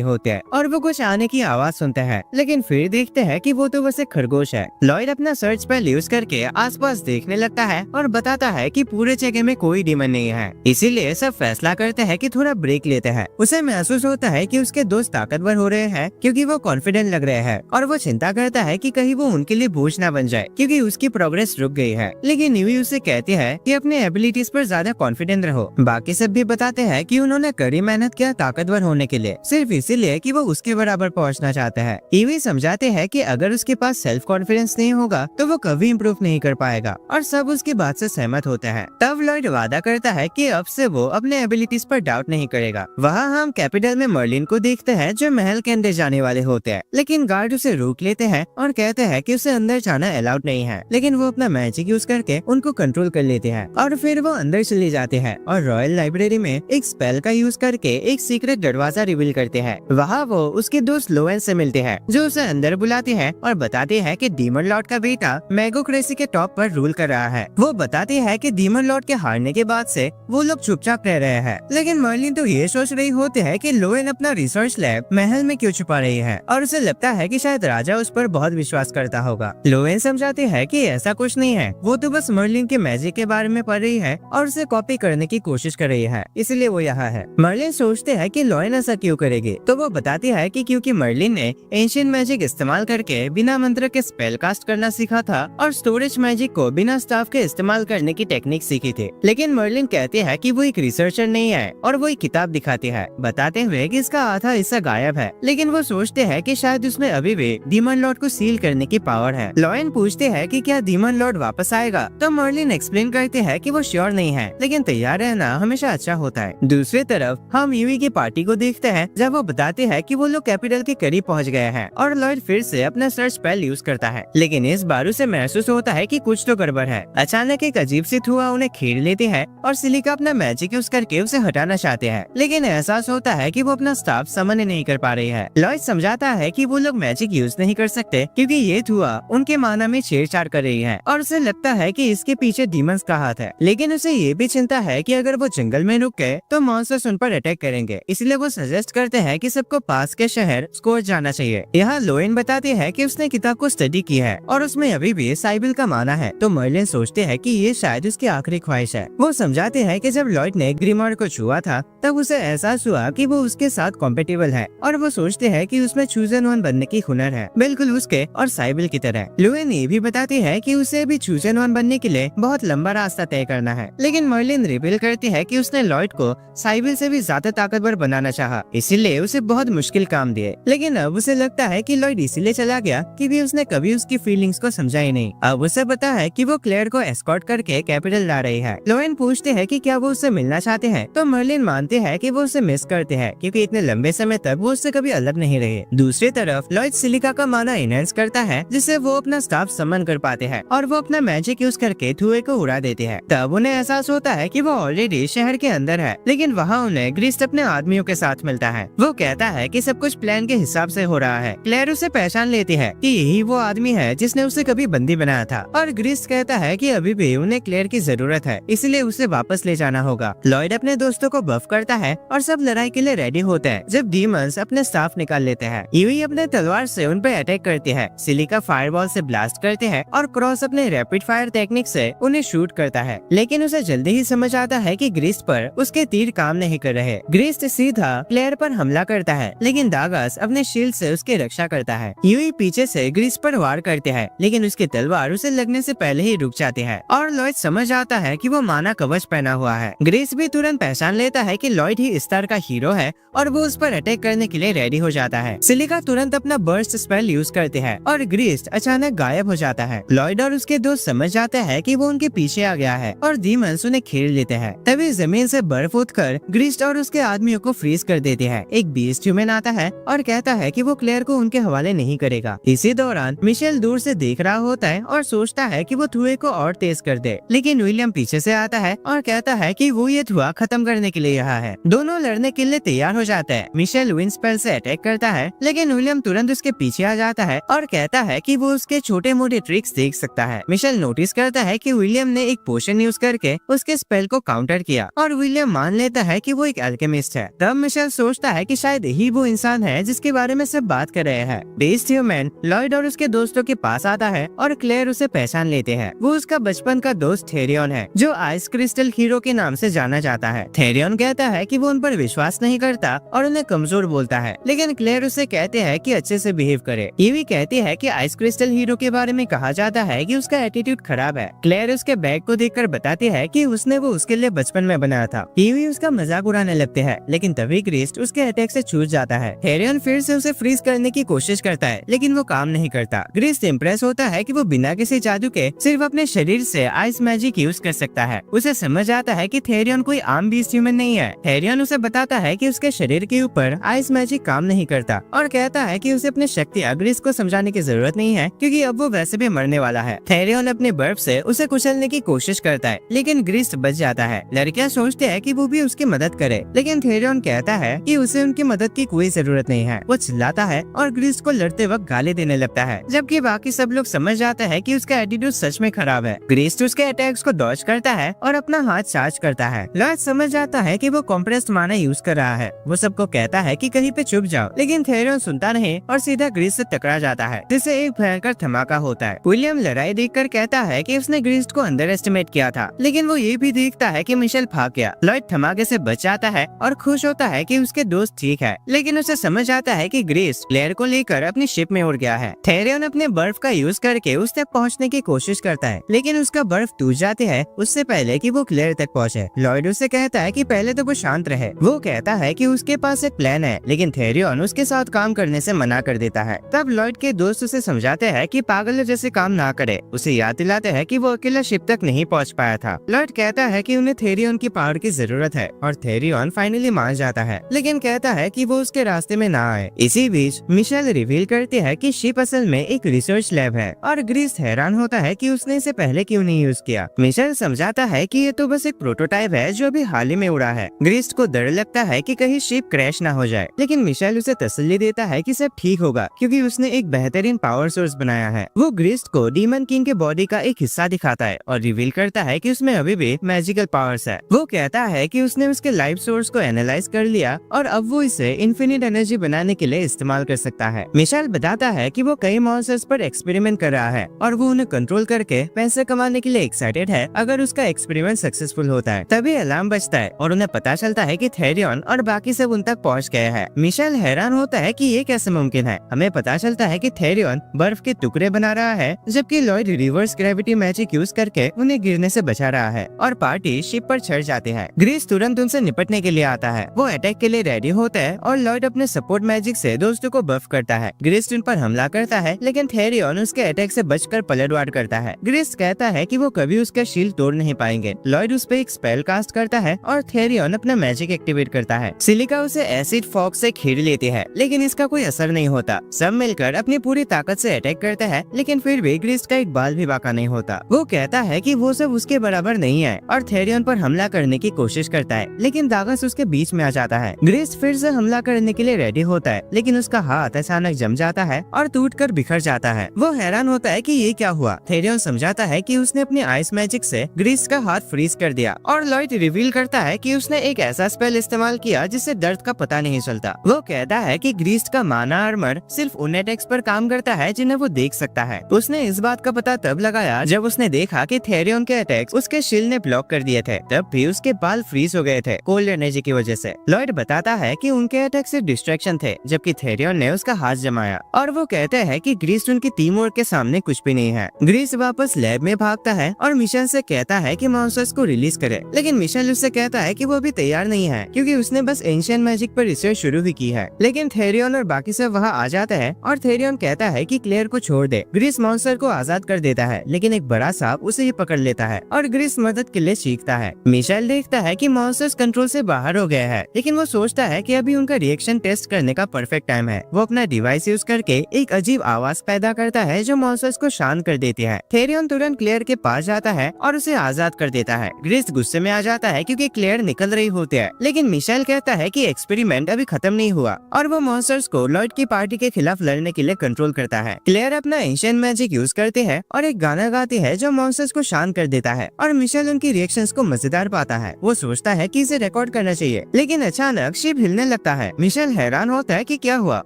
होते हैं और वो कुछ आने की आवाज सुनते हैं, लेकिन फिर देखते हैं कि वो तो बस एक खरगोश है। लॉयड अपना सर्च स्पेल यूज करके आसपास देखने लगता है और बताता है कि पूरे जगह में कोई डीमन नहीं है, इसीलिए सब फैसला करते हैं कि थोड़ा ब्रेक लेते हैं। उसे महसूस होता है कि उसके दोस्त ताकतवर हो रहे हैं क्योंकि वो कॉन्फिडेंट लग रहे हैं और वो चिंता करता है कि कहीं वो उनके लिए बोझ ना बन जाए क्योंकि उसकी प्रोग्रेस रुक गई है। लेकिन ईवी उसे कहती है कि अपने एबिलिटीज पर ज्यादा कॉन्फिडेंट रहो। बाकी सब भी बताते हैं कि उन्होंने कड़ी मेहनत किया ताकतवर होने के लिए, सिर्फ इसीलिए कि वो उसके बराबर पहुंचना चाहते हैं। ईवी समझाते हैं कि अगर उसके पास सेल्फ कॉन्फिडेंस नहीं होगा तो वो कभी इम्प्रूव नहीं कर पाएगा और सब उसकी बात से सहमत होते हैं। तब लॉयड वादा करता है कि अब से वो अपने एबिलिटीज पर डाउट नहीं करेगा। वहाँ हम कैपिटल में मर्लिन को देखते हैं जो महल के अंदर जाने वाले होते हैं, लेकिन गार्ड उसे रोक लेते हैं और कहते हैं कि उसे अंदर जाना अलाउड नहीं है, लेकिन वो अपना मैजिक यूज करके उनको कंट्रोल कर लेते हैं और फिर वो अंदर चले जाते हैं और रॉयल लाइब्रेरी में एक स्पेल का यूज करके एक सीक्रेट दरवाजा रिवील करते हैं। वहाँ वो उसके दोस्त लोएन से मिलते हैं जो उसे अंदर बुलाते हैं और बताते हैं कि डीमन लॉर्ड का बेटा मैगोक्रेसी के टॉप पर रूल कर रहा है। वो बताते हैं कि डीमन लॉर्ड के हारने के बाद से वो लोग चुपचाप रह रहे हैं, लेकिन मर्लिन तो ये सोच रही होते हैं कि लोएन अपना रिसर्च लैब महल में क्यों छुपा रही है और उसे लगता है कि शायद राजा उस पर बहुत विश्वास करता होगा। लोएन समझाते हैं कि ऐसा कुछ नहीं है, वो तो बस मर्लिन के मैजिक के बारे में पढ़ रही है और उसे कॉपी करने की कोशिश कर रही है, इसलिए वो यहाँ है। मर्लिन सोचते हैं कि लोएन ऐसा क्यों करेगी, तो वो बताती है कि क्योंकि मर्लिन ने एंशिएंट मैजिक इस्तेमाल करके बिना मंत्र के स्पेल कास्ट करना सीखा था और स्टोरेज मैजिक को बिना स्टाफ के इस्तेमाल करने की टेक्निक सीखी थी। लेकिन मर्लिन कहते हैं कि वो एक रिसर्चर नहीं है और वो एक किताब दिखाती है, बताते हुए कि इसका आधा हिस्सा गायब है, लेकिन वो सोचते हैं कि शायद उसमें अभी भी डीमन लॉर्ड को सील करने की पावर है। लोएन पूछते हैं कि क्या डीमन लॉर्ड वापस आएगा, तो मर्लिन एक्सप्लेन करते हैं कि वो श्योर नहीं है, लेकिन तैयार रहना हमेशा अच्छा होता है। दूसरी तरफ हम ईवी की पार्टी को देखते हैं जब वो बताते हैं कि वो लोग कैपिटल के करीब पहुंच गए हैं और लॉयड फिर से अपना सर्च स्पेल यूज करता है, लेकिन इस बार उसे महसूस होता है कि कुछ तो गड़बड़ है। अचानक एक अजीब सी धुआं उन्हें घेर लेती है और सिलिका अपना मैजिक यूज करके उसे हटाना चाहते हैं, लेकिन एहसास होता है कि वो अपना स्टाफ समन नहीं कर पा रही है। लॉयड समझाता है कि वो लोग मैजिक यूज नहीं कर सकते क्योंकि ये धुआं उनके माना में छेड़छाड़ कर रही है और उसे लगता है कि इसके पीछे डीमंस का हाथ है। लेकिन उसे ये भी चिंता है कि अगर वो जंगल में रुक गए तो मॉन्स्टर्स उन पर अटैक करेंगे, इसलिए वो सजेस्ट करते हैं कि सबको पास के शहर स्कोर जाना चाहिए। यहाँ लोएन बताती है कि उसने किताब को स्टडी की है और उसमें अभी भी साइबिल का माना है, तो मर्लिन सोचते हैं कि ये शायद उसकी आखिरी ख्वाहिश है। वो समझाते हैं कि जब लॉयड ने ग्रिमॉर्ड को छुआ था तब उसे एहसास हुआ कि वो उसके साथ कॉम्पेटिबल है और वो सोचते हैं कि उसमें चूजन वन बनने की हुनर है, बिल्कुल उसके और साइबिल की तरह। लोएन ये भी बताती है कि उसे भी चूजन वन बनने के लिए बहुत लंबा रास्ता तय करना है, लेकिन मर्लिन रिवील करती है कि उसने लॉयड को साइबिल से भी ज्यादा ताकतवर बनाना चाहा, इसीलिए उसे बहुत मुश्किल काम दिए। लेकिन अब उसे लगता है कि लॉयड इसीलिए चला गया क्योंकि उसने कभी उसकी फीलिंग्स को समझा ही नहीं। अब उसे पता है कि वो क्लेयर को एस्कॉर्ट करके कैपिटल ला रही है। लोएन पूछते हैं कि क्या वो उससे मिलना चाहते हैं, तो मर्लिन मानते हैं कि वो उसे मिस करते हैं क्योंकि इतने लंबे समय तक वो उससे कभी अलग नहीं रहे। दूसरी तरफ लॉयड सिलिका का माना इनहेंस करता है जिससे वो अपना स्टाफ समन कर पाते हैं और वो अपना मैजिक यूज करके धुएं को उड़ा देते हैं। तब उन्हें एहसास होता है कि वो ऑलरेडी शहर के अंदर है, लेकिन वहाँ उन्हें ग्रिस्ट अपने आदमियों के साथ मिलता है। वो कहता है कि सब कुछ प्लान के हिसाब से हो रहा है। क्लेयर उसे पहचान लेती है कि यही वो आदमी है जिसने उसे कभी बंदी बनाया था और ग्रिस्ट कहता है कि अभी भी उन्हें क्लेयर की जरूरत है, इसलिए उसे वापस ले जाना होगा। लॉयड अपने दोस्तों को बफ करता है और सब लड़ाई के लिए रेडी होते हैं जब डीमंस अपने स्टाफ निकाल लेते हैं। यूई अपने तलवार से उन पे अटैक करती है, सिलिका फायरबॉल से ब्लास्ट करते हैं और क्रॉस अपने रैपिड फायर टेक्निक से उन्हें शूट करता है, लेकिन उसे जल्दी ही समझ आता है कि ग्रिस्ट पर उसके तीर काम नहीं कर रहे। ग्रिस्ट सीधा क्लेयर पर हमला करता है, लेकिन दागस अपने शील्ड से उसकी रक्षा करता है। यूई पीछे से ग्रिस्ट पर वार करते हैं, लेकिन उसकी तलवार उसे लगने से पहले ही रुक जाती है और लॉयड समझ आता है कि वो माना कवच पहना हुआ है। ग्रिस्ट भी तुरंत पहचान लेता है कि लॉयड ही इस तरह का हीरो है और वो उस पर अटैक करने के लिए रेडी हो जाता है। सिलिका तुरंत अपना बर्स्ट स्पेल यूज करते हैं और ग्रिस्ट अचानक गायब हो जाता है। लॉयड और उसके दोस्त समझ जाते हैं कि वो उनके पीछे आ गया है और डीमंस उन्हें घेर लेते हैं। तभी जमीन से बर्फ उठकर ग्रिस्ट और उसके आदमियों को फ्रीज कर देते हैं। एक बीस्ट ह्यूमन आता है और कहता है कि वो क्लेयर को उनके हवाले नहीं करेगा। इसी दौरान मिशेल दूर से देख रहा होता है और सोचता है कि वो धुएं को और तेज कर दे, लेकिन विलियम पीछे से आता है और कहता है कि वो ये धुआं खत्म करने के लिए यहाँ है। दोनों लड़ने के लिए तैयार हो जाते हैं। मिशेल विंड स्पेल से अटैक करता है, लेकिन विलियम तुरंत उसके पीछे आ जाता है और कहता है कि वो उसके छोटे मोटे ट्रिक्स देख सकता है। मिशेल नोटिस करता है कि विलियम ने एक पोशन यूज करके उसके स्पेल को काउंटर किया और विलियम मान लेता है कि वो एक अल्केमिस्ट है। तब मिशेल सोचता है कि शायद यही वो इंसान है जिसके बारे में सब बात कर रहे हैं। बेस्ट ह्यूमन लॉयड और उसके दोस्तों के पास आता है और क्लेयर उसे पहचान लेते हैं। वो उसका बचपन का दोस्त थेरियन है जो आइस क्रिस्टल हीरो के नाम से जाना जाता है। थेरियन कहता है कि वो उन पर विश्वास नहीं करता और उन्हें कमजोर बोलता है, लेकिन क्लेयर उसे कहते हैं कि अच्छे से बिहेव करे। ये भी कहती है कि आइस क्रिस्टल हीरो के बारे में कहा जाता है कि उसका एटीट्यूड खराब है। क्लेयर उसके बैग को देखकर बताती है कि उसने वो उसके लिए बचपन में बनाया था। कीवी उसका मजाक उड़ाने लगते हैं, लेकिन तभी ग्रिस्ट उसके अटैक से छूट जाता है। थेरियन फिर से उसे फ्रीज करने की कोशिश करता है, लेकिन वो काम नहीं करता। ग्रिस्ट इम्प्रेस होता है कि वो बिना किसी जादू के सिर्फ अपने शरीर से आइस मैजिक यूज कर सकता है। उसे समझ आता है कि थेरियन कोई आम बीस्ट ह्यूमन नहीं है। थेरियन उसे बताता है कि उसके शरीर के ऊपर आइस मैजिक काम नहीं करता और कहता है कि उसे अपने शक्तियां ग्रिस्ट को समझाने की जरूरत नहीं है क्योंकि अब वो वैसे भी मरने वाला है। थेरियन अपने बर्फ से उसे कुचलने की कोशिश करता है, लेकिन ग्रिस्ट बच जाता है। लड़कियां सोचते हैं कि वो भी उसकी मदद करे, लेकिन थेरियन कहता है कि उसे उनकी मदद की कोई जरूरत नहीं है। वो चिल्लाता है और ग्रिस्ट को लड़ते वक्त गाली देने लगता है, जबकि बाकी सब लोग समझ जाते हैं कि उसका एटीट्यूड सच में खराब है। ग्रिस्ट उसके अटैक्स को डॉज करता है और अपना हाथ चार्ज करता है। लॉयड समझ जाता है कि वो कॉम्प्रेस्ड माना यूज कर रहा है। वो सबको कहता है कि कहीं पे छुप जाओ, लेकिन थेरियन सुनता नहीं और सीधा ग्रिस्ट से टकरा जाता है, जिससे एक भयंकर धमाका होता है। विलियम लड़ाई देखकर कहता है कि उसने ग्रिस्ट को अंडर एस्टिमेट किया था, लेकिन वो ये भी देखता है कि मिशेल भाग गया। लॉयड धमाके से बच जाता है और खुश होता है कि उसके दोस्त ठीक है, लेकिन उसे समझ आता है कि ग्रिस्ट क्लेयर को लेकर अपनी शिप में उड़ गया है। थेरियन अपने बर्फ का यूज करके उस तक पहुंचने की कोशिश करता है, लेकिन उसका बर्फ टूट जाती है उससे पहले कि वो क्लेयर तक पहुंचे। लॉयड उससे कहता है कि पहले तो वो शांत रहे। वो कहता है कि उसके पास एक प्लान है, लेकिन थेरियन उसके साथ काम करने से मना कर देता है। तब लॉयड के दोस्त उसे समझाते हैं कि पागल जैसे काम ना करे। उसे याद दिलाते हैं कि वो अकेला शिप तक नहीं पहुंच पाया था। लॉयड कहता है कि उन्हें थेरियन की पावर की जरूरत है और थेरियन फाइनली मान जाता है, लेकिन कहता है कि वो उसके रास्ते में ना आए। इसी बीच मिशेल रिवील करती है कि शिप असल में एक रिसर्च लैब है और ग्रिस्ट हैरान होता है कि उसने इसे पहले क्यों नहीं यूज किया। मिशेल समझाता है कि ये तो बस एक प्रोटोटाइप है जो अभी हाल ही में उड़ा है। ग्रिस्ट को डर लगता है कि कहीं शिप क्रैश ना हो जाए, लेकिन मिशेल उसे तसल्ली तसल्ली देता है कि सब ठीक होगा क्योंकि उसने एक बेहतरीन पावर सोर्स बनाया है। वो ग्रिस्ट को डीमन किंग के बॉडी का एक हिस्सा दिखाता है और रिवील करता है कि उसमें अभी भी मैजिकल पावर्स है। वो कहता है कि उसने उसके लाइफ सोर्स को एनालाइज कर लिया और अब वो इसे इन्फिनिट एनर्जी बनाने के लिए इस्तेमाल कर सकता है। मिशेल बताता है कि वो कई मॉन्स्टर्स पर एक्सपेरिमेंट कर रहा है और वो उन्हें कंट्रोल करके पैसे कमाने के लिए एक्साइटेड है अगर उसका एक्सपेरिमेंट सक्सेसफुल होता है। तभी अलार्म बजता है और उन्हें पता चलता है कि थेरियन और बाकी सब उन तक पहुंच गए हैं। मिशेल हैरान होता है कि ये कैसे मुमकिन है। हमें पता चलता है कि थेरियन बर्फ के टुकड़े बना रहा है जबकि Lloyd reverse gravity magic use करके उन्हें गिरने से बचा रहा है और पार्टी शिप पर चढ़ जाते हैं। ग्रीस तुरंत उनसे निपटने के लिए आता है। वो अटैक के लिए रेडी होता है और लॉयड अपने सपोर्ट मैजिक से दोस्तों को बफ करता है। ग्रीस उन पर हमला करता है लेकिन थेरियन उसके अटैक से बचकर पलटवार करता है। ग्रीस कहता है कि वो कभी उसका शील्ड तोड़ नहीं पाएंगे। लॉयड उस पर एक स्पेल कास्ट करता है और थेरियन अपना मैजिक एक्टिवेट करता है। सिलिका उसे एसिड फॉग से घेर लेती है लेकिन इसका कोई असर नहीं होता। सब मिलकर अपनी पूरी ताकत से अटैक करते हैं लेकिन फिर भी ग्रीस का एक बाल भी बाका नहीं होता। वो कहता है कि वो सब उसके बराबर नहीं है और थेरियन पर हमला करने की कोशिश करता है लेकिन दागस उसके बीच में आ जाता है। ग्रीस फिर से हमला करने के लिए रेडी होता है लेकिन उसका हाथ अचानक जम जाता है और टूटकर बिखर जाता है। वो हैरान होता है कि ये क्या हुआ। थेरियन समझाता है कि उसने अपने आइस मैजिक से ग्रीस का हाथ फ्रीज कर दिया और लॉयड रिवील करता है कि उसने एक ऐसा स्पेल इस्तेमाल किया जिससे दर्द का पता नहीं चलता। वो कहता है कि ग्रीस का माना आर्मर सिर्फ उन अटैक्स पर काम करता है जिन्हें वो देख सकता है। उसने इस बात का पता तब लगाया जब उसने देखा कि थेरियन के अटैक्स उसके शील्ड ने ब्लॉक कर दिए थे। तब भी उसके बाल फ्रीज हो गए थे कोल्ड एनर्जी की वजह से। लॉयड बताता है कि उनके अटैक सिर्फ डिस्ट्रैक्शन थे जबकि थेरियन ने उसका हाथ जमाया और वो कहते हैं कि ग्रीस उनकी टीम वर्क के सामने कुछ भी नहीं है। ग्रीस वापस लैब में भागता है और मिशेल से कहता है कि मॉन्स्टर्स को रिलीज करे लेकिन मिशेल उससे कहता है कि वो अभी तैयार नहीं है क्योंकि उसने बस एंशिएंट मैजिक पर रिसर्च शुरू भी की है। लेकिन थेरियन और बाकी सब वहाँ आ जाते हैं और थेरियन कहता है कि क्लेयर को छोड़ दे। ग्रीस मॉन्स्टर को आजाद कर देता है लेकिन एक बड़ा सांप उसे ही पकड़ लेता है और ग्रीस मदद के लिए चीखता है। मिशेल देखता है कि मॉन्स्टर्स कंट्रोल से बाहर हो गए हैं लेकिन वो सोचता है कि अभी उनका रिएक्शन टेस्ट करने का परफेक्ट टाइम है। वो अपना डिवाइस यूज करके एक अजीब आवाज पैदा करता है जो मॉन्स्टर्स को शांत कर देती है। थेरियन तुरंत क्लेयर के पास जाता है और उसे आजाद कर देता है। ग्रीस गुस्से में आ जाता है क्योंकि क्लेयर निकल रही होती है लेकिन मिशेल कहता है कि एक्सपेरिमेंट अभी खत्म नहीं हुआ और वो मॉन्स्टर्स को लॉयड की पार्टी के खिलाफ लड़ने के लिए कंट्रोल करता है। क्लेयर अपना एंशिएंट मैजिक यूज करते हैं और एक गाना गाती है जो मॉन्स्टर्स को शांत कर देता है और मिशेल उनकी रिएक्शंस को मजेदार पाता है। वो सोचता है कि इसे रिकॉर्ड करना चाहिए लेकिन अचानक शिप हिलने लगता है। मिशेल हैरान होता है कि क्या हुआ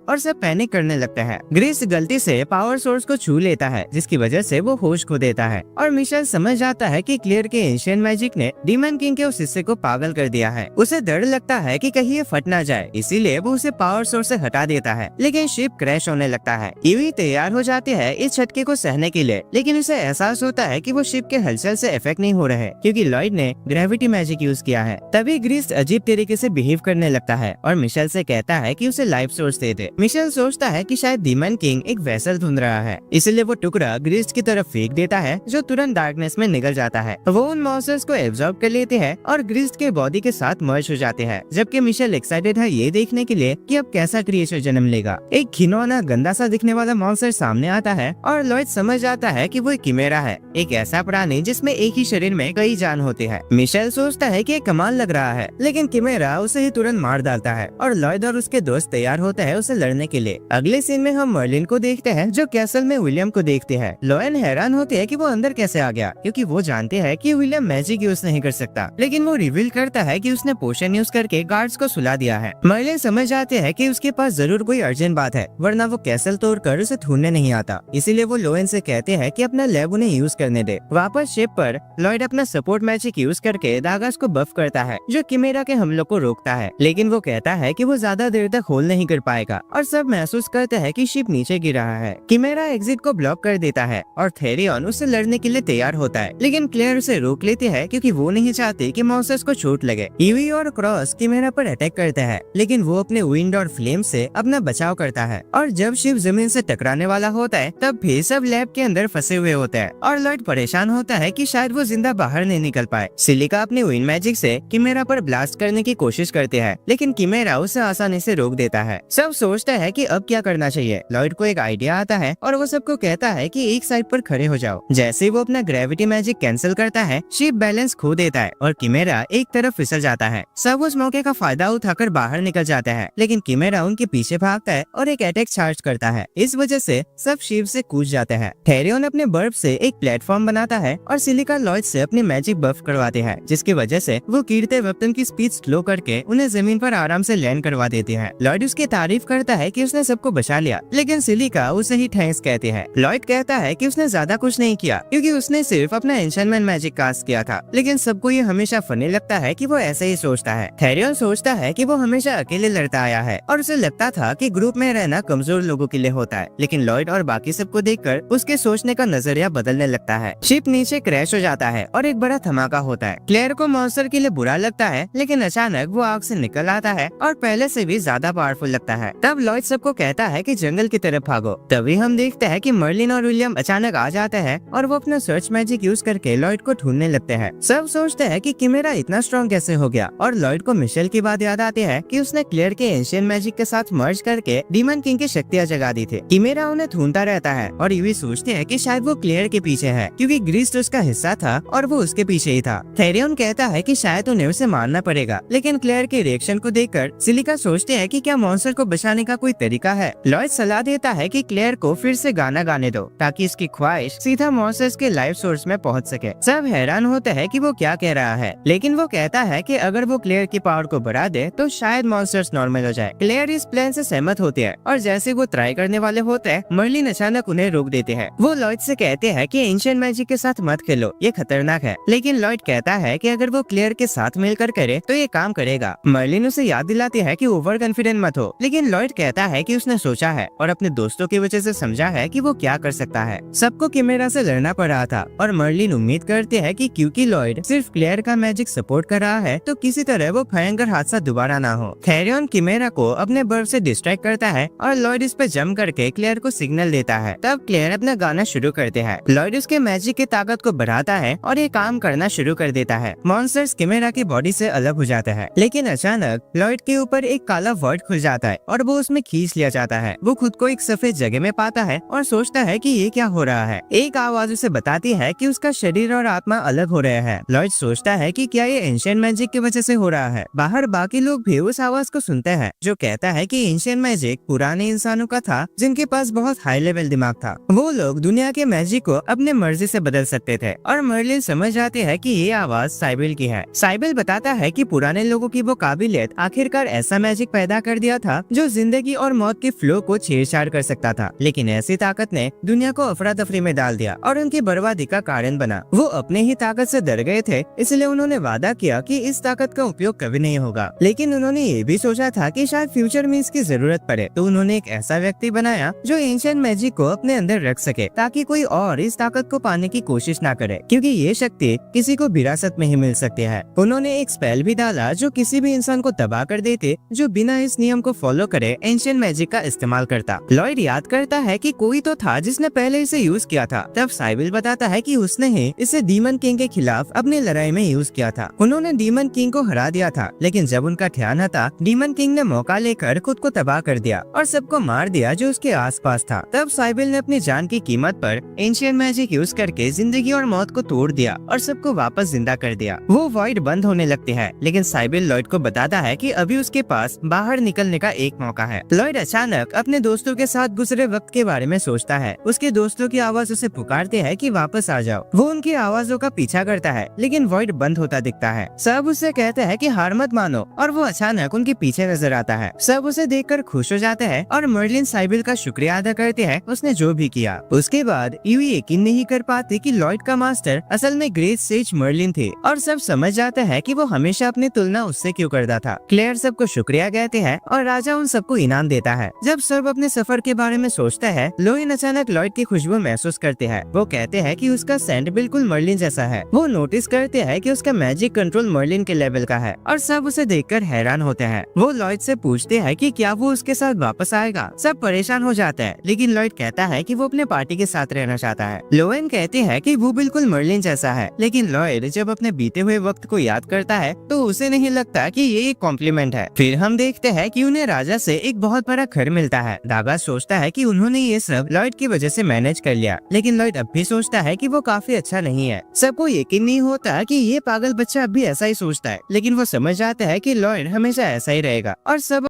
और सब पैनिक करने लगता है। ग्रीस गलती से पावर सोर्स को छू लेता है जिसकी वजह से वो होश खो देता है और मिशेल समझ जाता है कि क्लियर के एंशिएंट मैजिक ने डीमन किंग के उस हिस्से को पागल कर दिया है। उसे डर लगता है कि कहीं ये फट ना जाए इसीलिए वो उसे पावर सोर्स से हटा देता है लेकिन शिप क्रैश होने लगता है। ईवी तैयार हो जाती है इस झटके को सहने के लिए लेकिन उसे एहसास होता है कि वो शिप के हलचल से इफेक्ट नहीं हो रहे क्योंकि लॉयड ने ग्रेविटी मैजिक यूज किया है। तभी ग्रीस अजीब तरीके से बिहेव करने लगता है और मिशेल से कहता है कि उसे लाइफ सोर्स दे दे। मिशेल सोचता है कि शायद डीमन किंग एक वेसल ढूंढ रहा है इसलिए वो टुकड़ा ग्रीस की तरफ फेंक देता है जो तुरंत डार्कनेस में निकल जाता है। वो उन मॉन्स्टर्स को एब्जॉर्ब कर लेते हैं और ग्रीस के बॉडी के साथ मर्ज हो जाते हैं जबकि मिशेल एक्साइटेड है ये देखने के लिए कि अब कैसा क्रिएचर जन्म लेगा। एक घिनौना गंदा सा दिखने वाला मॉन्स्टर सामने आता है और लॉयड समझ जाता है कि वो एक किमेरा है, एक ऐसा प्राणी जिसमें एक ही शरीर में कई जान होती है। मिशेल सोचता है कि ये कमाल लग रहा है लेकिन किमेरा उसे ही तुरंत मार डालता है और लॉयड और उसके दोस्त तैयार होते हैं उसे लड़ने के लिए। अगले सीन में हम मर्लिन को देखते हैं जो कैसल में विलियम को देखते हैं। लॉयन हैरान होते है कि वो अंदर कैसे आ गया क्योंकि वो जानते हैं कि विलियम मैजिक यूज नहीं कर सकता लेकिन वो रिवील करता है कि उसने पोशन यूज करके गार्ड्स को सुला दिया है। मर्लिन समझ जाते हैं कि उसके पास जरूर कोई अर्जेंट बात है वरना वो कैसल तोड़कर उसे ढूंढने नहीं आता। इसीलिए वो लोएन से कहते हैं कि अपना लैब उन्हें यूज करने दे। वापस शिप पर लॉयड अपना सपोर्ट मैजिक यूज करके दागस को बफ करता है जो किमेरा के हमलों को रोकता है लेकिन वो कहता है कि वो ज्यादा देर तक होल्ड नहीं कर पाएगा और सब महसूस करते हैं कि शिप नीचे गिर रहा है। किमेरा एग्जिट को ब्लॉक कर देता है और थेरियन उससे लड़ने के लिए तैयार होता है लेकिन क्लेयर उसे रोक लेती है क्योंकि वो नहीं चाहती कि मॉन्स्टर्स को चोट लगे। ईवी और क्रॉस किमेरा पर अटैक करते हैं लेकिन वो अपने विंड और फ्लेम से अपना बचाव करता है और जब शिप जमीन से टकराने वाला होता है तब भी सब लैब के अंदर फंसे हुए होते हैं और लॉयड परेशान होता है कि शायद वो जिंदा बाहर नहीं निकल पाए। सिलिका अपने विंड मैजिक से किमेरा पर ब्लास्ट करने की कोशिश करते हैं लेकिन किमेरा उसे आसानी से रोक देता है। सब सोचता है कि अब क्या करना चाहिए। लॉयड को एक आइडिया आता है और वो सबको कहता है कि एक साइड पर खड़े हो जाओ। जैसे ही वो अपना ग्रेविटी मैजिक कैंसिल करता है शिप बैलेंस खो देता है और किमेरा एक तरफ फिसल जाता है। सब उस मौके का फायदा उठाकर बाहर निकल जाता है लेकिन किमेरा किमेरा उनके पीछे भागता है और एक अटैक चार्ज करता है। इस वजह से सब शिप से कूद जाते हैं। थेरियन अपने बर्फ से एक प्लेटफॉर्म बनाता है और सिलिका लॉयड से अपनी मैजिक बफ करवाते हैं, जिसकी वजह से वो गिरते वक्त उनकी स्पीड स्लो करके उन्हें जमीन पर आराम से लैंड करवा देती है। लॉयड उसकी तारीफ करता है कि उसने सबको बचा लिया, लेकिन सिलिका उसे ही थैंक्स कहती है। लॉयड कहता है कि उसने ज्यादा कुछ नहीं किया क्योंकि उसने सिर्फ अपना एन्शेंटमेंट मैजिक कास्ट किया था, लेकिन सबको ये हमेशा फनी लगता है कि वो ऐसे ही सोचता है। थेरियन सोचता है कि वो हमेशा अकेले लड़ता आया है और उसे लगता था कि ग्रुप में रहना कमजोर लोगों के लिए होता है, लेकिन लॉयड और बाकी सबको देखकर उसके सोचने का नजरिया बदलने लगता है। शिप नीचे क्रैश हो जाता है और एक बड़ा धमाका होता है। क्लेयर को मॉन्स्टर के लिए बुरा लगता है, लेकिन अचानक वो आग से निकल आता है और पहले से भी ज्यादा पावरफुल लगता है। तब लॉयड सबको कहता है कि जंगल की तरफ भागो। तभी हम देखते हैं कि मर्लिन और विलियम अचानक आ जाते हैं और वो अपना सर्च मैजिक यूज करके लॉयड को ढूंढने लगते हैं। सब सोचते हैं कि किमेरा इतना स्ट्रॉन्ग कैसे हो गया, और लॉयड को मिशेल की बात याद आती है कि उसने क्लेयर के एंशिएंट मैजिक के साथ मर्ज करके डीमन किंग की शक्तियां जगा दी थी। किमेरा उन्हें ढूंढता रहता है और यूवी सोचते हैं कि शायद वो क्लेयर के पीछे है, क्योंकि ग्रीस्ट उसका हिस्सा था और वो उसके पीछे ही था। थेरियन कहता है कि शायद उन्हें उसे मारना पड़ेगा, लेकिन क्लेयर के रिएक्शन को देखकर सिलिका सोचते हैं कि क्या मॉन्स्टर को बचाने का कोई तरीका है। लॉयड सलाह देता है कि क्लेयर को फिर से गाना गाने दो ताकि इसकी ख्वाहिश सीधा मॉन्स्टर्स के लाइफ सोर्स में पहुंच सके। सब हैरान होते हैं कि वो क्या कह रहा है, लेकिन वो कहता है कि अगर वो क्लेयर की पावर को बढ़ा दे तो शायद मॉन्स्टर्स नॉर्मल हो जाए। क्लेयर इस प्लान से सहमत होती है और जैसे वो ट्राई करने वाले होते हैं, मर्लिन अचानक उन्हें रोक देते हैं। वो लॉयड से कहते हैं कि एंशिएंट मैजिक के साथ मत खेलो, ये खतरनाक है, लेकिन लॉयड कहता है कि अगर वो क्लेयर के साथ मिलकर करे तो ये काम करेगा। मर्लिन उसे याद दिलाती है कि ओवर कॉन्फिडेंट मत हो, लेकिन लॉयड कहता है कि उसने सोचा है और अपने दोस्तों की वजह से समझा है कि वो क्या कर सकता है। सबको किमेरा से लड़ना पड़ रहा था और मर्लिन उम्मीद करते हैं कि क्योंकि लॉयड सिर्फ क्लेयर का मैजिक सपोर्ट कर रहा है तो किसी तरह वो भयंकर हादसा दोबारा ना हो। थेरियन किमेरा को अपने बर्फ से डिस्ट्रैक्ट करता है और लॉयड इस पे जंप करके क्लेयर को सिग्नल देता है। तब क्लेयर अपना गाना शुरू करते हैं। लॉयड उसके मैजिक की ताकत को बढ़ाता है और ये काम करना शुरू कर देता है। मॉन्स्टर्स किमेरा की बॉडी से अलग हो जाते हैं, लेकिन अचानक लॉयड के ऊपर एक काला वर्ड खुल जाता है और वो उसमें खींच लिया जाता है। वो खुद को एक सफेद जगह में पाता है और सोचता है कि ये क्या हो रहा है। एक आवाज उसे बताती है कि उसका शरीर और आत्मा अलग हो रहे हैं। लॉयड सोचता है कि क्या ये एंशिएंट मैजिक की वजह से हो रहा है। बाहर बाकी लोग भी उस आवाज को सुनते हैं जो कहता है कि एंशिएंट मैजिक पुराने इंसानों का था जिनके पास बहुत हाई लेवल दिमाग था। वो लोग दुनिया के मैजिक को अपने मर्जी से बदल सकते थे और मर्लिन समझ जाती है कि ये आवाज साइबिल की है। साइबिल बताता है कि पुराने लोगों की वो काबिलियत आखिरकार ऐसा मैजिक पैदा कर दिया था जो जिंदगी और मौत के फ्लो को छेड़छाड़ कर सकता था, लेकिन ऐसी ताकत ने दुनिया को अफरा तफरी में डाल दिया और उनकी बर्बादी का कारण बना। वो अपने ही ताकत से डर गए थे, इसलिए उन्होंने वादा किया कि इस ताकत का उपयोग कभी नहीं होगा। लेकिन उन्होंने ये भी सोचा था कि शायद फ्यूचर में इसकी जरूरत पड़े, तो उन्होंने एक ऐसा व्यक्ति बनाया जो एंशिएंट मैजिक को अपने अंदर रख सके ताकि कोई और इस ताकत को पाने की कोशिश ना करे, क्योंकि ये शक्ति किसी को विरासत में ही मिल सकती है। उन्होंने एक स्पेल भी डाला जो किसी भी इंसान को तबाह कर देते जो बिना इस नियम को फॉलो करे एंशिएंट मैजिक का इस्तेमाल करता। लॉयड याद करता है कि कोई तो था जिसने पहले इसे यूज किया था। तब साइबिल बताता है कि उसने ही इसे डीमन किंग के खिलाफ अपनी लड़ाई में यूज किया था। उन्होंने डीमन किंग को हरा दिया था, लेकिन जब उनका ध्यान हटा, डीमन किंग ने मौका लेकर खुद को तबाह कर दिया और सबको मार दिया जो उसके आसपास था। तब साइबिल ने अपनी जान की कीमत पर एंशिएंट मैजिक यूज करके जिंदगी और मौत को तोड़ दिया और सबको वापस जिंदा कर दिया। वो वॉइड बंद होने लगती है, लेकिन साइबिल लॉयड को बताता है कि अभी उसके पास बाहर निकलने का एक मौका है। लॉयड अचानक अपने दोस्तों के साथ गुजरे वक्त के बारे में सोचता है। उसके दोस्तों की आवाज उसे पुकारते है कि वापस आ जाओ। वो उनकी आवाजों का पीछा करता है, लेकिन वॉइड बंद होता दिखता है। सब उसे कहते हैं कि हार मत मानो और वो अचानक उनके पीछे नजर आता है। सब उसे देखकर खुश हो जाते हैं और मर्लिन साइबिल का शुक्रिया अदा करते हैं उसने जो भी किया। उसके बाद यूवी यकीन नहीं कर पाती कि लॉयड का मास्टर असल में ग्रेट सेज मर्लिन थे और सब समझ जाते हैं कि वो हमेशा अपनी तुलना उससे क्यों करता था। क्लेयर सबको शुक्रिया कहते हैं और राजा उन सबको इनाम देता है। जब सब अपने सफर के बारे में सोचता है, लोइन अचानक लॉयड की खुशबू महसूस करते हैं। वो कहते हैं कि उसका सेंट बिल्कुल मर्लिन जैसा है। वो नोटिस करते हैं कि उसका मैजिक कंट्रोल मर्लिन के लेवल का है और सब उसे देखकर हैरान होते हैं। वो लॉयड से पूछते हैं कि क्या वो उसके साथ वापस आएगा। सब परेशान हो जाते हैं, लेकिन लॉयड कहता है कि वो अपने पार्टी के साथ रहना चाहता है। लोइन कहते हैं कि वो बिल्कुल मर्लिन जैसा है, लेकिन लॉयड जब अपने बीते हुए वक्त को याद करता है तो उसे नहीं लगता कि ये एक कॉम्प्लीमेंट है। फिर हम देखते हैं कि उन्हें राजा से एक बहुत बड़ा घर मिलता है। दागा सोचता है कि उन्होंने ये सब लॉयड की वजह से मैनेज कर लिया, लेकिन लॉयड अब भी सोचता है कि वो काफी अच्छा नहीं है। सबको यकीन नहीं होता कि ये पागल बच्चा अब भी ऐसा ही सोचता है, लेकिन वो समझ जाता है कि लॉयड हमेशा ऐसा ही रहेगा और सब